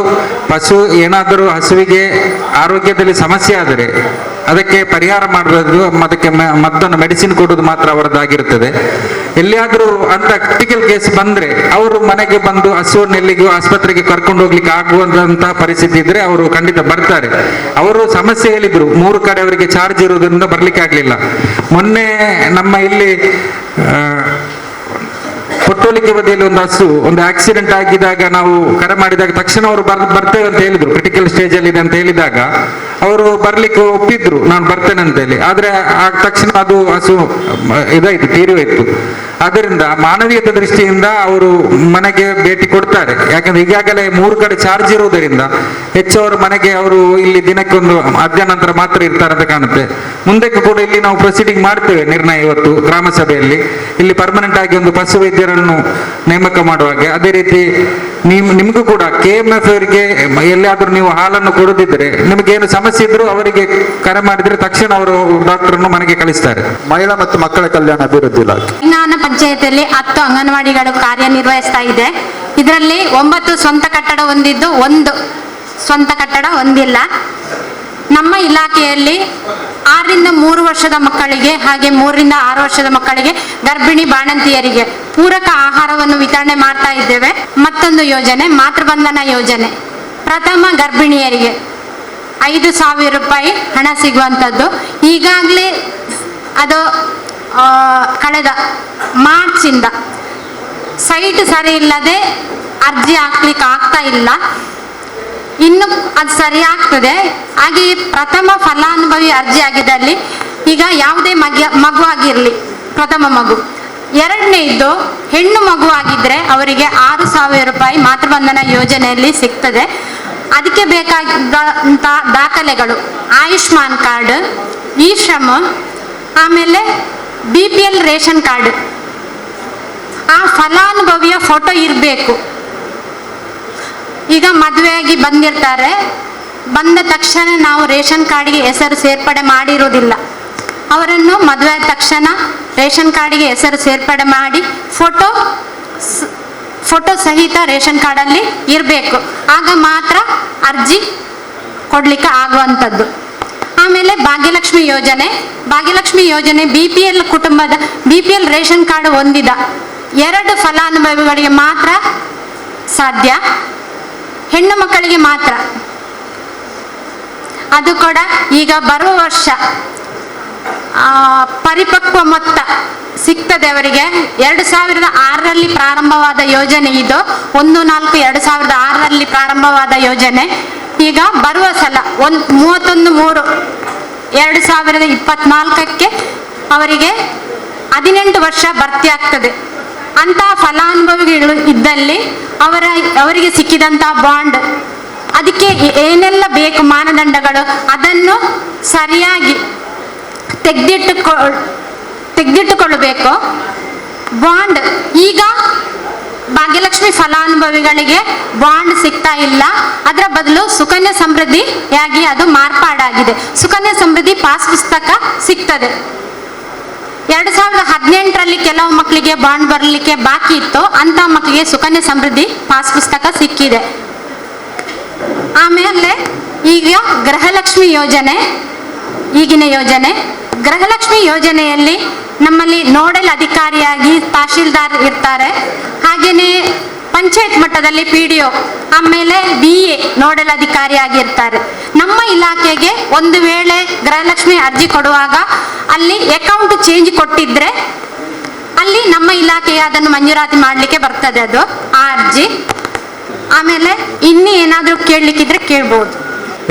ಏನಾದರೂ ಹಸುವಿಗೆ ಆರೋಗ್ಯದಲ್ಲಿ ಸಮಸ್ಯೆ ಆದರೆ ಅದಕ್ಕೆ ಪರಿಹಾರ ಮಾಡೋದು, ಅದಕ್ಕೆ ಮತ್ತೊಂದು ಮೆಡಿಸಿನ್ ಕೊಡೋದು ಮಾತ್ರ ಅವರದ್ದಾಗಿರುತ್ತದೆ. ಎಲ್ಲಿಯಾದರೂ ಅಂತ ಕ್ರಿಟಿಕಲ್ ಕೇಸ್ ಬಂದ್ರೆ ಅವರು ಮನೆಗೆ ಬಂದು ಹಸುವನ್ನು ಎಲ್ಲಿಗೂ ಆಸ್ಪತ್ರೆಗೆ ಕರ್ಕೊಂಡು ಹೋಗ್ಲಿಕ್ಕೆ ಆಗುವಂತಹ ಪರಿಸ್ಥಿತಿ ಇದ್ರೆ ಅವರು ಖಂಡಿತ ಬರ್ತಾರೆ. ಅವರು ಸಮಸ್ಯೆ ಹೇಳಿದ್ರು, 3 ಕಡೆ ಅವರಿಗೆ ಚಾರ್ಜ್ ಇರುವುದರಿಂದ ಬರ್ಲಿಕ್ಕೆ ಆಗ್ಲಿಲ್ಲ. ಮೊನ್ನೆ ನಮ್ಮ ಇಲ್ಲಿ ಕೊಟ್ಟೋಲಿಕೆ ಬದಿಯಲ್ಲಿ ಒಂದು ಆಕ್ಸಿಡೆಂಟ್ ಆಗಿದಾಗ ನಾವು ಕರೆ ಮಾಡಿದಾಗ ತಕ್ಷಣ ಅವರು ಬರ್ತೇವೆ ಅಂತ ಹೇಳಿದ್ರು. ಕ್ರಿಟಿಕಲ್ ಸ್ಟೇಜ್ ಅಲ್ಲಿ ಇದೆ ಅಂತ ಹೇಳಿದಾಗ ಅವರು ಬರ್ಲಿಕ್ಕೆ ಒಪ್ಪಿದ್ರು, ನಾನು ಬರ್ತೇನೆ ಅಂತ ಹೇಳಿ. ಆದ್ರೆ ಆ ತಕ್ಷಣ ಅದು ಹಸು ಇದಾಯ್ತು, ತೀರಿಹೋಯ್ತು. ಆದ್ದರಿಂದ ಮಾನವೀಯತೆ ದೃಷ್ಟಿಯಿಂದ ಅವರು ಮನೆಗೆ ಭೇಟಿ ಕೊಡ್ತಾರೆ. ಯಾಕಂದ್ರೆ ಈಗಾಗಲೇ 3 ಕಡೆ ಚಾರ್ಜ್ ಇರುವುದರಿಂದ ಹೆಚ್ಚು ಅವರು ಮನೆಗೆ ಅವರು ಇಲ್ಲಿ ದಿನಕ್ಕೆ ಒಂದು ಮಧ್ಯಾಹ್ನ ನಂತರ ಮಾತ್ರ ಇರ್ತಾರೆ ಅಂತ ಕಾಣುತ್ತೆ. ಮುಂದಕ್ಕೆ ಕೂಡ ಇಲ್ಲಿ ನಾವು ಪ್ರೊಸೀಡಿಂಗ್ ಮಾಡ್ತೇವೆ. ನಿರ್ಣಯ ಇವತ್ತು ಗ್ರಾಮ ಸಭೆಯಲ್ಲಿ ಇಲ್ಲಿ ಪರ್ಮನೆಂಟ್ ಆಗಿ ಒಂದು ಪಶು ವೈದ್ಯರನ್ನು ನೇಮಕ ಮಾಡುವಾಗೆ, ಅದೇ ರೀತಿ ನಿಮಗೂ ಕೂಡ KMF ಅವರಿಗೆ ಎಲ್ಲಿಯಾದ್ರೂ ನೀವು ಹಾಲನ್ನು ಕೊಡದಿದ್ರೆ ನಿಮಗೇನು ಸಮಸ್ಯೆ ಇದ್ರು ಅವರಿಗೆ ಕರೆ ಮಾಡಿದ್ರೆ ತಕ್ಷಣ ಅವರು ಡಾಕ್ಟರ್ನ್ನು ಮನೆಗೆ ಕಳಿಸ್ತಾರೆ. ಮಹಿಳಾ ಮತ್ತು ಮಕ್ಕಳ ಕಲ್ಯಾಣ ಅಭಿವೃದ್ಧಿ ಇಲಾಖೆ ಜ್ಞಾನ ಪಂಚಾಯತಿಯಲ್ಲಿ 10 ಅಂಗನವಾಡಿಗಳು ಕಾರ್ಯನಿರ್ವಹಿಸ್ತಾ ಇದೆ. ಇದರಲ್ಲಿ 9 ಸ್ವಂತ ಕಟ್ಟಡ ಹೊಂದಿದ್ದು 1 ಸ್ವಂತ ಕಟ್ಟಡ ಹೊಂದಿಲ್ಲ. ನಮ್ಮ ಇಲಾಖೆಯಲ್ಲಿ 6 ರಿಂದ 3 ವರ್ಷದ ಮಕ್ಕಳಿಗೆ ಹಾಗೆ 3 ರಿಂದ 6 ವರ್ಷದ ಮಕ್ಕಳಿಗೆ ಗರ್ಭಿಣಿ ಬಾಣಂತಿಯರಿಗೆ ಪೂರಕ ಆಹಾರವನ್ನು ವಿತರಣೆ ಮಾಡ್ತಾ ಇದ್ದೇವೆ. ಮತ್ತೊಂದು ಯೋಜನೆ ಮಾತೃಬಂಧನ ಯೋಜನೆ. ಪ್ರಥಮ ಗರ್ಭಿಣಿಯರಿಗೆ 5,000 ರೂಪಾಯಿ ಹಣ ಸಿಗುವಂಥದ್ದು. ಈಗಾಗಲೇ ಅದು ಕಳೆದ ಮಾರ್ಚಿಂದ ಸೈಟ್ ಸರಿ ಇಲ್ಲದೆ ಅರ್ಜಿ ಹಾಕ್ಲಿಕ್ಕೆ ಆಗ್ತಾ ಇಲ್ಲ. ಇನ್ನು ಅದು ಸರಿ ಆಗ್ತದೆ. ಹಾಗೆ ಪ್ರಥಮ ಫಲಾನುಭವಿ ಅರ್ಜಿ ಆಗಿದ್ದಲ್ಲಿ ಈಗ ಯಾವುದೇ ಮಗು ಆಗಿರಲಿ, ಪ್ರಥಮ ಮಗು. ಎರಡನೇದ್ದು ಹೆಣ್ಣು ಮಗು ಆಗಿದ್ರೆ ಅವರಿಗೆ 6,000 ರೂಪಾಯಿ ಮಾತೃಬಂಧನ ಯೋಜನೆಯಲ್ಲಿ ಸಿಗ್ತದೆ. ಅದಕ್ಕೆ ಬೇಕಾದಂಥ ದಾಖಲೆಗಳು ಆಯುಷ್ಮಾನ್ ಕಾರ್ಡ್, ಇ ಶ್ರಮ್, ಆಮೇಲೆ BPL ರೇಷನ್ ಕಾರ್ಡ್. ಆ ಫಲಾನುಭವಿಯ ಫೋಟೋ ಇರಬೇಕು. ಈಗ ಮದುವೆಯಾಗಿ ಬಂದಿರ್ತಾರೆ, ಬಂದ ತಕ್ಷಣ ನಾವು ರೇಷನ್ ಕಾರ್ಡ್ಗೆ ಹೆಸರು ಸೇರ್ಪಡೆ ಮಾಡಿರುವುದಿಲ್ಲ. ಅವರನ್ನು ಮದುವೆ ಆದ ತಕ್ಷಣ ರೇಷನ್ ಕಾರ್ಡ್ಗೆ ಹೆಸರು ಸೇರ್ಪಡೆ ಮಾಡಿ ಫೋಟೋ ಸಹಿತ ರೇಷನ್ ಕಾರ್ಡಲ್ಲಿ ಇರಬೇಕು. ಆಗ ಮಾತ್ರ ಅರ್ಜಿ ಕೊಡಲಿಕ್ಕೆ ಆಗುವಂಥದ್ದು. ಆಮೇಲೆ ಭಾಗ್ಯಲಕ್ಷ್ಮಿ ಯೋಜನೆ BPL ಕುಟುಂಬದ BPL ರೇಷನ್ ಕಾರ್ಡ್ ಹೊಂದಿದ 2 ಫಲಾನುಭವಿಗಳಿಗೆ ಮಾತ್ರ ಸಾಧ್ಯ, ಹೆಣ್ಣು ಮಕ್ಕಳಿಗೆ ಮಾತ್ರ. ಅದು ಕೂಡ ಈಗ ಬರುವ ವರ್ಷ ಪರಿಪಕ್ವ ಮೊತ್ತ ಸಿಗ್ತದೆ ಅವರಿಗೆ. 2006ರಲ್ಲಿ ಪ್ರಾರಂಭವಾದ ಯೋಜನೆ ಇದು. 1/4/2006ರಲ್ಲಿ ಪ್ರಾರಂಭವಾದ ಯೋಜನೆ. ಈಗ ಬರುವ ಸಲ 31/3/2024ಕ್ಕೆ ಅವರಿಗೆ 18 ವರ್ಷ ಭರ್ತಿ ಆಗ್ತದೆ. ಅಂತಹ ಫಲಾನುಭವಿಗಳು ಇದ್ದಲ್ಲಿ ಅವರಿಗೆ ಸಿಕ್ಕಿದಂತಹ ಬಾಂಡ್, ಅದಕ್ಕೆ ಏನೆಲ್ಲ ಬೇಕು ಮಾನದಂಡಗಳು, ಅದನ್ನು ಸರಿಯಾಗಿ ತೆಗೆದಿಟ್ಟುಕೊಳ್ಳಬೇಕು. ಬಾಂಡ್ ಈಗ ಭಾಗ್ಯಲಕ್ಷ್ಮಿ ಫಲಾನುಭವಿಗಳಿಗೆ ಬಾಂಡ್ ಸಿಗ್ತಾ ಇಲ್ಲ. ಅದರ ಬದಲು ಸುಕನ್ಯಾ ಸಮೃದ್ಧಿಯಾಗಿ ಅದು ಮಾರ್ಪಾಡಾಗಿದೆ. ಸುಕನ್ಯಾ ಸಮೃದ್ಧಿ ಪಾಸ್ ಪುಸ್ತಕ ಸಿಗ್ತದೆ. 2018ರಲ್ಲಿ ಕೆಲವು ಮಕ್ಕಳಿಗೆ ಬಾಂಡ್ ಬರಲಿಕ್ಕೆ ಬಾಕಿ ಇತ್ತು, ಅಂತ ಮಕ್ಕಳಿಗೆ ಸುಕನ್ಯಾ ಸಮೃದ್ಧಿ ಪಾಸ್ ಪುಸ್ತಕ ಸಿಕ್ಕಿದೆ. ಆಮೇಲೆ ಈಗ ಗೃಹಲಕ್ಷ್ಮಿ ಯೋಜನೆ, ಈಗಿನ ಯೋಜನೆ ಗೃಹಲಕ್ಷ್ಮಿ ಯೋಜನೆಯಲ್ಲಿ ನಮ್ಮಲ್ಲಿ ನೋಡಲ್ ಅಧಿಕಾರಿಯಾಗಿ ತಹಶೀಲ್ದಾರ್ ಇರ್ತಾರೆ. ಹಾಗೆಯೇ ಪಂಚಾಯತ್ ಮಟ್ಟದಲ್ಲಿ PDO, ಆಮೇಲೆ BA ನೋಡಲ್ ಅಧಿಕಾರಿಯಾಗಿರ್ತಾರೆ. ನಮ್ಮ ಇಲಾಖೆಗೆ ಒಂದು ವೇಳೆ ಗೃಹಲಕ್ಷ್ಮಿ ಅರ್ಜಿ ಕೊಡುವಾಗ ಅಲ್ಲಿ ಅಕೌಂಟ್ ಚೇಂಜ್ ಕೊಟ್ಟಿದ್ರೆ ಅಲ್ಲಿ ನಮ್ಮ ಇಲಾಖೆಗೆ ಅದನ್ನು ಮಂಜೂರಾತಿ ಮಾಡಲಿಕ್ಕೆ ಬರ್ತದೆ ಅದು ಆ ಅರ್ಜಿ. ಆಮೇಲೆ ಇನ್ನೂ ಏನಾದರೂ ಕೇಳಲಿಕ್ಕಿದ್ರೆ ಕೇಳ್ಬೋದು.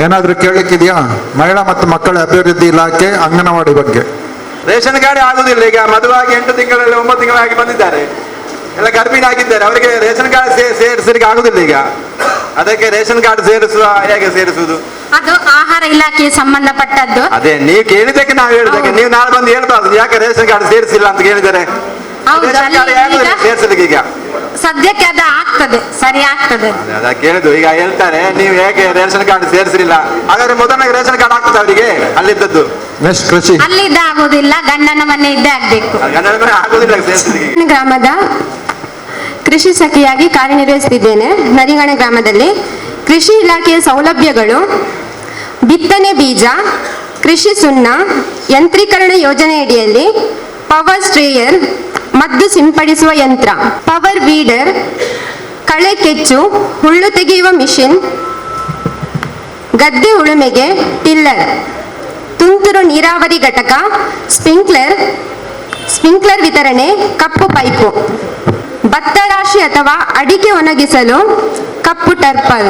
ಏನಾದರೂ ಕೇಳಲಿಕ್ಕಿದೆಯಾ? ಮಹಿಳಾ ಮತ್ತು ಮಕ್ಕಳ ಅಭಿವೃದ್ಧಿ ಇಲಾಖೆ ಅಂಗನವಾಡಿ ಬಗ್ಗೆ. ರೇಷನ್ ಕಾರ್ಡ್ ಆಗುದಿಲ್ಲ. ಈಗ ಮದುವಾಗಿ 8 ತಿಂಗಳಲ್ಲಿ 9 ತಿಂಗಳಾಗಿ ಬಂದಿದ್ದಾರೆ, ಎಲ್ಲ ಗರ್ಭಿಣಿ ಆಗಿದ್ದಾರೆ. ಅವರಿಗೆ ರೇಷನ್ ಕಾರ್ಡ್ ಸೇರಿಸಲಿಕ್ಕೆ ಆಗುದಿಲ್ಲ. ಈಗ ಅದಕ್ಕೆ ರೇಷನ್ ಕಾರ್ಡ್ ಸೇರಿಸುವ, ಹೇಗೆ ಸೇರಿಸುವುದು? ಅದು ಆಹಾರ ಇಲಾಖೆಗೆ ಸಂಬಂಧಪಟ್ಟದ್ದು. ಅದೇ ನೀವು ಕೇಳಿದಕ್ಕೆ ನಾವು ಹೇಳಿದಕ್ಕೆ ನೀವು ನಾಳೆ ಬಂದು ಹೇಳ್ಬಾರ್ದು ಯಾಕೆ ರೇಷನ್ ಕಾರ್ಡ್ ಸೇರಿಸಿಲ್ಲ ಅಂತ ಕೇಳಿದರೆ. ರೇಷನ್ ಕಾರ್ಡ್ ಆಗುದಿಲ್ಲ ಸೇರಿಸಲಿಕ್ಕೆ. ಈಗ ಸದ್ಯಕ್ಕೆ ಅದು ಆಗ್ತದೆ, ಸರಿ ಆಗ್ತದೆ. ಅದ ಕೇಳಿದ್ದು. ಈಗ ಹೇಳ್ತಾರೆ ನೀವು ಹೇಗೆ ರೇಷನ್ ಕಾರ್ಡ್ ಸೇರಿಸಲಿಲ್ಲ, ಹಾಗಾದ್ರೆ ಮೊದಲನೇ ರೇಷನ್ ಕಾರ್ಡ್ ಆಗ್ತದೆ ಅವರಿಗೆ ಅಲ್ಲಿದ್ದದ್ದು. ನೆಕ್ಸ್ಟ್ ಕೃಷಿ. ಅಲ್ಲಿದ್ದ ಆಗುದಿಲ್ಲ, ಗಂಡನ ಮನೆ ಇದ್ದೇ ಆಗ್ಬೇಕು. ಆಗುದಿಲ್ಲ ಸೇರಿಸಲಿಕ್ಕೆ. ಗ್ರಾಮದ ಕೃಷಿ ಸಖಿಯಾಗಿ ಕಾರ್ಯನಿರ್ವಹಿಸುತ್ತಿದ್ದೇನೆ. ನರಿಗಣೆ ಗ್ರಾಮದಲ್ಲಿ ಕೃಷಿ ಇಲಾಖೆಯ ಸೌಲಭ್ಯಗಳು: ಬಿತ್ತನೆ ಬೀಜ, ಕೃಷಿ ಸುಣ್ಣ, ಯಂತ್ರೀಕರಣ ಯೋಜನೆಯಡಿಯಲ್ಲಿ ಪವರ್ ಸ್ಪ್ರೇಯರ್, ಮದ್ದು ಸಿಂಪಡಿಸುವ ಯಂತ್ರ, ಪವರ್ ವೀಡರ್, ಕಳೆ ಕೆಚ್ಚು, ಹುಲ್ಲು ತೆಗೆಯುವ ಮಿಷಿನ್, ಗದ್ದೆ ಉಳುಮೆಗೆ ಟಿಲ್ಲರ್, ತುಂತುರು ನೀರಾವರಿ ಘಟಕ, ಸ್ಪ್ರಿಂಕ್ಲರ್ ವಿತರಣೆ, ಕಪ್ಪು ಪೈಪು, ಭತ್ತ ರಾಶಿ ಅಥವಾ ಅಡಿಕೆ ಒಣಗಿಸಲು ಕಪ್ಪು ಟರ್ಪಲ್,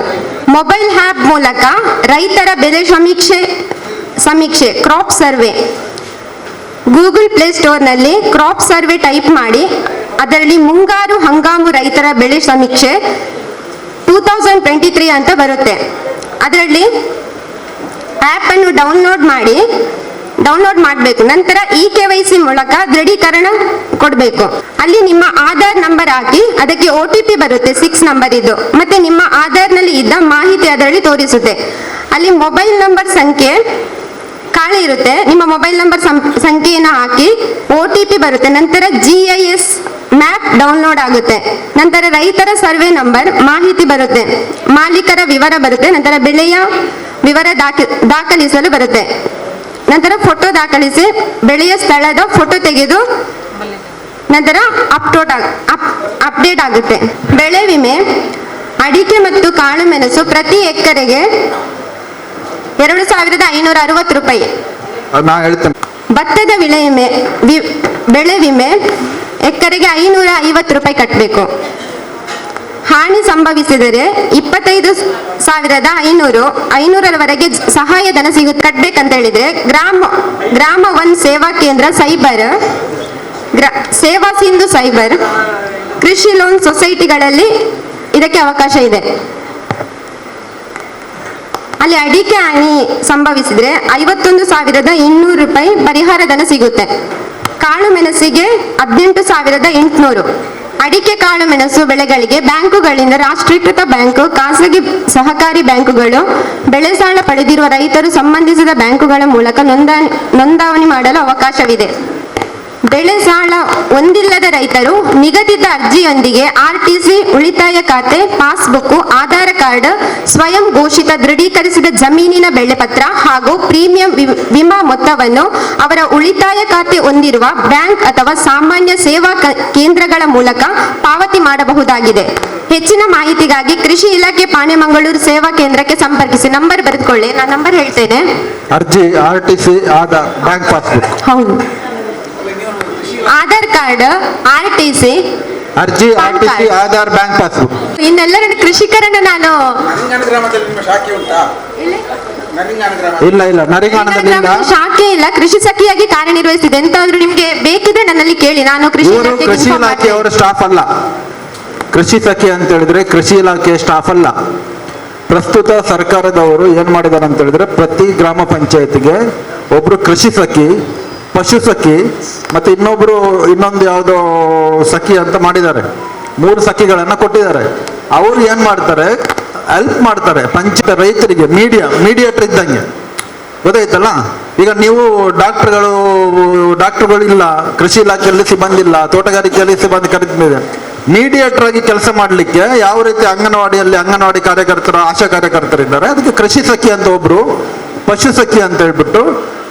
ಮೊಬೈಲ್ ಆ್ಯಪ್ ಮೂಲಕ ರೈತರ ಬೆಲೆ ಸಮೀಕ್ಷೆ ಕ್ರಾಪ್ ಸರ್ವೆ, ಗೂಗಲ್ ಪ್ಲೇಸ್ಟೋರ್ನಲ್ಲಿ ಕ್ರಾಪ್ ಸರ್ವೆ ಟೈಪ್ ಮಾಡಿ ಅದರಲ್ಲಿ ಮುಂಗಾರು ಹಂಗಾಮು ರೈತರ ಬೆಳೆ ಸಮೀಕ್ಷೆ 2023 ಅಂತ ಬರುತ್ತೆ. ಅದರಲ್ಲಿ ಆ್ಯಪನ್ನು ಡೌನ್ಲೋಡ್ ಮಾಡಬೇಕು. ನಂತರ KYC ಮೂಲಕ ದೃಢೀಕರಣ ಕೊಡಬೇಕು. ಅಲ್ಲಿ ನಿಮ್ಮ ಆಧಾರ್ ನಂಬರ್ ಹಾಕಿ ಅದಕ್ಕೆ OTP ಬರುತ್ತೆ, 6 ನಂಬರ್ ಇದು. ಮತ್ತೆ ನಿಮ್ಮ ಆಧಾರ್ನಲ್ಲಿ ಇದ್ದ ಮಾಹಿತಿ ಅದರಲ್ಲಿ ತೋರಿಸುತ್ತೆ. ಅಲ್ಲಿ ಮೊಬೈಲ್ ನಂಬರ್ ಸಂಖ್ಯೆ ಖಾಲಿ ಇರುತ್ತೆ. ನಿಮ್ಮ ಮೊಬೈಲ್ ನಂಬರ್ ಸಂಖ್ಯೆಯನ್ನು ಹಾಕಿ OTP ಬರುತ್ತೆ. ನಂತರ GIS ಮ್ಯಾಪ್ ಡೌನ್ಲೋಡ್ ಆಗುತ್ತೆ. ನಂತರ ರೈತರ ಸರ್ವೆ ನಂಬರ್ ಮಾಹಿತಿ ಬರುತ್ತೆ, ಮಾಲೀಕರ ವಿವರ ಬರುತ್ತೆ. ನಂತರ ಬೆಳೆಯ ವಿವರ ದಾಖಲಿಸಲು ಬರುತ್ತೆ. ನಂತರ ಫೋಟೋ ದಾಖಲಿಸಿ ಬೆಳೆಯ ಸ್ಥಳದ ಫೋಟೋ ತೆಗೆದು ನಂತರ ಅಪ್ಡೇಟ್ ಆಗುತ್ತೆ. ಬೆಳೆ ವಿಮೆ: ಅಡಿಕೆ ಮತ್ತು ಕಾಳು ಮೆಣಸು ಪ್ರತಿ ಎಕರೆಗೆ 2,560 ರೂಪಾಯಿ. ಭತ್ತದ ಬೆಳೆ ವಿಮೆ ಎಕರೆಗೆ 550 ರೂಪಾಯಿ ಕಟ್ಟಬೇಕು. ಹಾನಿ ಸಂಭವಿಸಿದರೆ 25,500ರವರೆಗೆ ಸಹಾಯಧನ ಕಟ್ಟಬೇಕಂತ ಹೇಳಿದ್ರೆ ಗ್ರಾಮ 1 ಸೇವಾ ಕೇಂದ್ರ, ಸೈಬರ್, ಸೇವಾ ಸಿಂಧು ಸೈಬರ್, ಕೃಷಿ ಲೋನ್ ಸೊಸೈಟಿಗಳಲ್ಲಿ ಇದಕ್ಕೆ ಅವಕಾಶ ಇದೆ. ಅಲ್ಲಿ ಅಡಿಕೆ ಹಾನಿ ಸಂಭವಿಸಿದ್ರೆ 51,200 ರೂಪಾಯಿ ಪರಿಹಾರ ಧನ ಸಿಗುತ್ತೆ. ಕಾಳು ಮೆಣಸಿಗೆ 18,800. ಅಡಿಕೆ ಕಾಳು ಮೆಣಸು ಬೆಳೆಗಳಿಗೆ ಬ್ಯಾಂಕುಗಳಿಂದ ರಾಷ್ಟ್ರೀಕೃತ ಬ್ಯಾಂಕು, ಖಾಸಗಿ ಸಹಕಾರಿ ಬ್ಯಾಂಕುಗಳು, ಬೆಳೆ ಸಾಲ ಪಡೆದಿರುವ ರೈತರು ಸಂಬಂಧಿಸಿದ ಬ್ಯಾಂಕುಗಳ ಮೂಲಕ ನೋಂದಣಿ ಮಾಡಲು ಅವಕಾಶವಿದೆ. ಬೆಳೆ ಸಾಲ ಹೊಂದಿಲ್ಲದ ರೈತರು ನಿಗದಿತ ಅರ್ಜಿಯೊಂದಿಗೆ RTC, ಉಳಿತಾಯ ಖಾತೆ, ಪಾಸ್ಬುಕ್, ಆಧಾರ್ ಕಾರ್ಡ್, ಸ್ವಯಂ ಘೋಷಿತ ದೃಢೀಕರಿಸಿದ ಜಮೀನಿನ ಬೆಳೆ ಪತ್ರ ಹಾಗೂ ಪ್ರೀಮಿಯಂ ವಿಮಾ ಮೊತ್ತವನ್ನು ಅವರ ಉಳಿತಾಯ ಖಾತೆ ಹೊಂದಿರುವ ಬ್ಯಾಂಕ್ ಅಥವಾ ಸಾಮಾನ್ಯ ಸೇವಾ ಕೇಂದ್ರಗಳ ಮೂಲಕ ಪಾವತಿ ಮಾಡಬಹುದಾಗಿದೆ. ಹೆಚ್ಚಿನ ಮಾಹಿತಿಗಾಗಿ ಕೃಷಿ ಇಲಾಖೆ ಪಾಣೆಮಂಗಳೂರು ಸೇವಾ ಕೇಂದ್ರಕ್ಕೆ ಸಂಪರ್ಕಿಸಿ. ನಂಬರ್ ಬರೆದುಕೊಳ್ಳಿ, ನಾನು ನಂಬರ್ ಹೇಳ್ತೇನೆ. ಅರ್ಜಿ RTC ಆಧಾರ್ ಬ್ಯಾಂಕ್ ಪಾಸ್ಬುಕ್. ಹೌದು, ಆಧಾರ್ ಕಾರ್ಡ್, RTC, ಅರ್ಜಿ RTC ಆಧಾರ್ ಬ್ಯಾಂಕ್ ಪಾಸ್ಬುಕ್. ಇನ್ನೆಲ್ಲರ ಕೃಷಿಕರನ್ನ ನಾನು ಗ್ರಾಮದಲ್ಲಿ ನಿಮ್ಮ ಶಾಖೆ ಉಂಟಾ? ಇಲ್ಲ ನರಿಗಾಣದಲ್ಲಿ ಇಲ್ಲ. ಶಾಖೆ ಇಲ್ಲ, ಕೃಷಿ ಸಖಿಯಾಗಿ ಕಾರ್ಯನಿರ್ವಹಿಸಿದೆ. ಎಂತಾದ್ರೂ ನಿಮ್ಗೆ ಬೇಕಿದ್ರೆ ನನ್ನಲ್ಲಿ ಕೇಳಿ, ನಾನು ಕೃಷಿ ಇವರು ಕೃಷಿ ಇಲಾಖೆಯವರ ಸ್ಟಾಫ್ ಅಲ್ಲ. ಕೃಷಿ ಸಖಿ ಅಂತ ಹೇಳಿದ್ರೆ ಕೃಷಿ ಇಲಾಖೆಯ ಸ್ಟಾಫ್ ಅಲ್ಲ. ಪ್ರಸ್ತುತ ಸರ್ಕಾರದವರು ಏನ್ ಮಾಡಿದ್ದಾರೆ ಅಂತ ಹೇಳಿದ್ರೆ, ಪ್ರತಿ ಗ್ರಾಮ ಪಂಚಾಯತಿಗೆ ಒಬ್ರು ಕೃಷಿ ಸಖಿ, ಪಶು ಸಖಿ ಮತ್ತೆ ಇನ್ನೊಂದು ಯಾವುದೋ ಸಖಿ ಅಂತ ಮಾಡಿದ್ದಾರೆ. 3 ಸಖಿಗಳನ್ನ ಕೊಟ್ಟಿದ್ದಾರೆ. ಅವರು ಏನ್ ಮಾಡ್ತಾರೆ, ಹೆಲ್ಪ್ ಮಾಡ್ತಾರೆ ಪಂಚಾಯತ್ ರೈತರಿಗೆ, ಮೀಡಿಯೇಟರ್ ಇದ್ದಂಗೆ. ಗೊತ್ತಾಯ್ತಲ್ಲ? ಈಗ ನೀವು ಡಾಕ್ಟರ್ಗಳು ಇಲ್ಲ, ಕೃಷಿ ಇಲಾಖೆಯಲ್ಲಿ ಸಿಬ್ಬಂದಿ ಇಲ್ಲ, ತೋಟಗಾರಿಕೆಯಲ್ಲಿ ಸಿಬ್ಬಂದಿ ಕಡಿಮೆ ಇದೆ. ಮೀಡಿಯೇಟರ್ ಆಗಿ ಕೆಲಸ ಮಾಡಲಿಕ್ಕೆ ಯಾವ ರೀತಿ ಅಂಗನವಾಡಿ ಕಾರ್ಯಕರ್ತರು, ಆಶಾ ಕಾರ್ಯಕರ್ತರಿದ್ದಾರೆ, ಅದಕ್ಕೆ ಕೃಷಿ ಸಖಿ ಅಂತ ಒಬ್ರು, ಪಶು ಸಖಿ ಅಂತ ಹೇಳ್ಬಿಟ್ಟು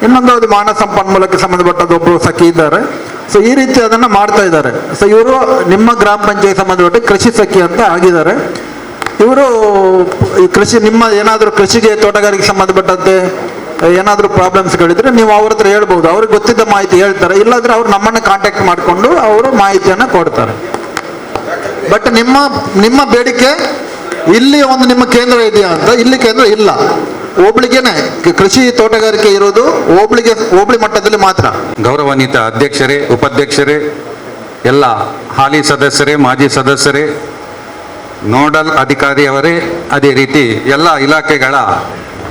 ಇನ್ನೊಂದು ಮಾನವ ಸಂಪನ್ಮೂಲಕ್ಕೆ ಸಂಬಂಧಪಟ್ಟದ್ದು ಒಬ್ರು ಸಖಿ ಇದ್ದಾರೆ. ಸೊ ಈ ರೀತಿ ಅದನ್ನ ಮಾಡ್ತಾ ಇದ್ದಾರೆ. ಸೊ ಇವರು ನಿಮ್ಮ ಗ್ರಾಮ ಪಂಚಾಯತ್ ಸಂಬಂಧಪಟ್ಟ ಕೃಷಿ ಸಖಿ ಅಂತ ಆಗಿದ್ದಾರೆ. ಇವರು ಈ ನಿಮ್ಮ ಏನಾದರೂ ಕೃಷಿಗೆ, ತೋಟಗಾರಿಕೆ ಸಂಬಂಧಪಟ್ಟಂತೆ ಏನಾದರೂ ಪ್ರಾಬ್ಲಮ್ಸ್ಗಳಿದ್ರೆ ನೀವು ಅವ್ರ ಹತ್ರ ಹೇಳ್ಬೋದು. ಅವ್ರಿಗೆ ಗೊತ್ತಿದ್ದ ಮಾಹಿತಿ ಹೇಳ್ತಾರೆ. ಇಲ್ಲಾಂದ್ರೆ ಅವ್ರು ನಮ್ಮನ್ನ ಕಾಂಟ್ಯಾಕ್ಟ್ ಮಾಡಿಕೊಂಡು ಅವರು ಮಾಹಿತಿಯನ್ನ ಕೊಡ್ತಾರೆ. ಬಟ್ ನಿಮ್ಮ ಬೇಡಿಕೆ ಇಲ್ಲಿ ನಿಮ್ಮ ಕೇಂದ್ರ ಇದೆಯಾ ಅಂತ, ಇಲ್ಲಿ ಕೇಂದ್ರ ಇಲ್ಲ. ಹೋಬಳಿಗೆನೆ ಕೃಷಿ ತೋಟಗಾರಿಕೆ ಇರೋದು ಹೋಬಳಿ ಮಟ್ಟದಲ್ಲಿ ಮಾತ್ರ. ಗೌರವಾನ್ವಿತ ಅಧ್ಯಕ್ಷರೇ, ಉಪಾಧ್ಯಕ್ಷರೇ, ಎಲ್ಲ ಹಾಲಿ ಸದಸ್ಯರೇ, ಮಾಜಿ ಸದಸ್ಯರೇ, ನೋಡಲ್ ಅಧಿಕಾರಿಯವರೇ, ಅದೇ ರೀತಿ ಎಲ್ಲ ಇಲಾಖೆಗಳ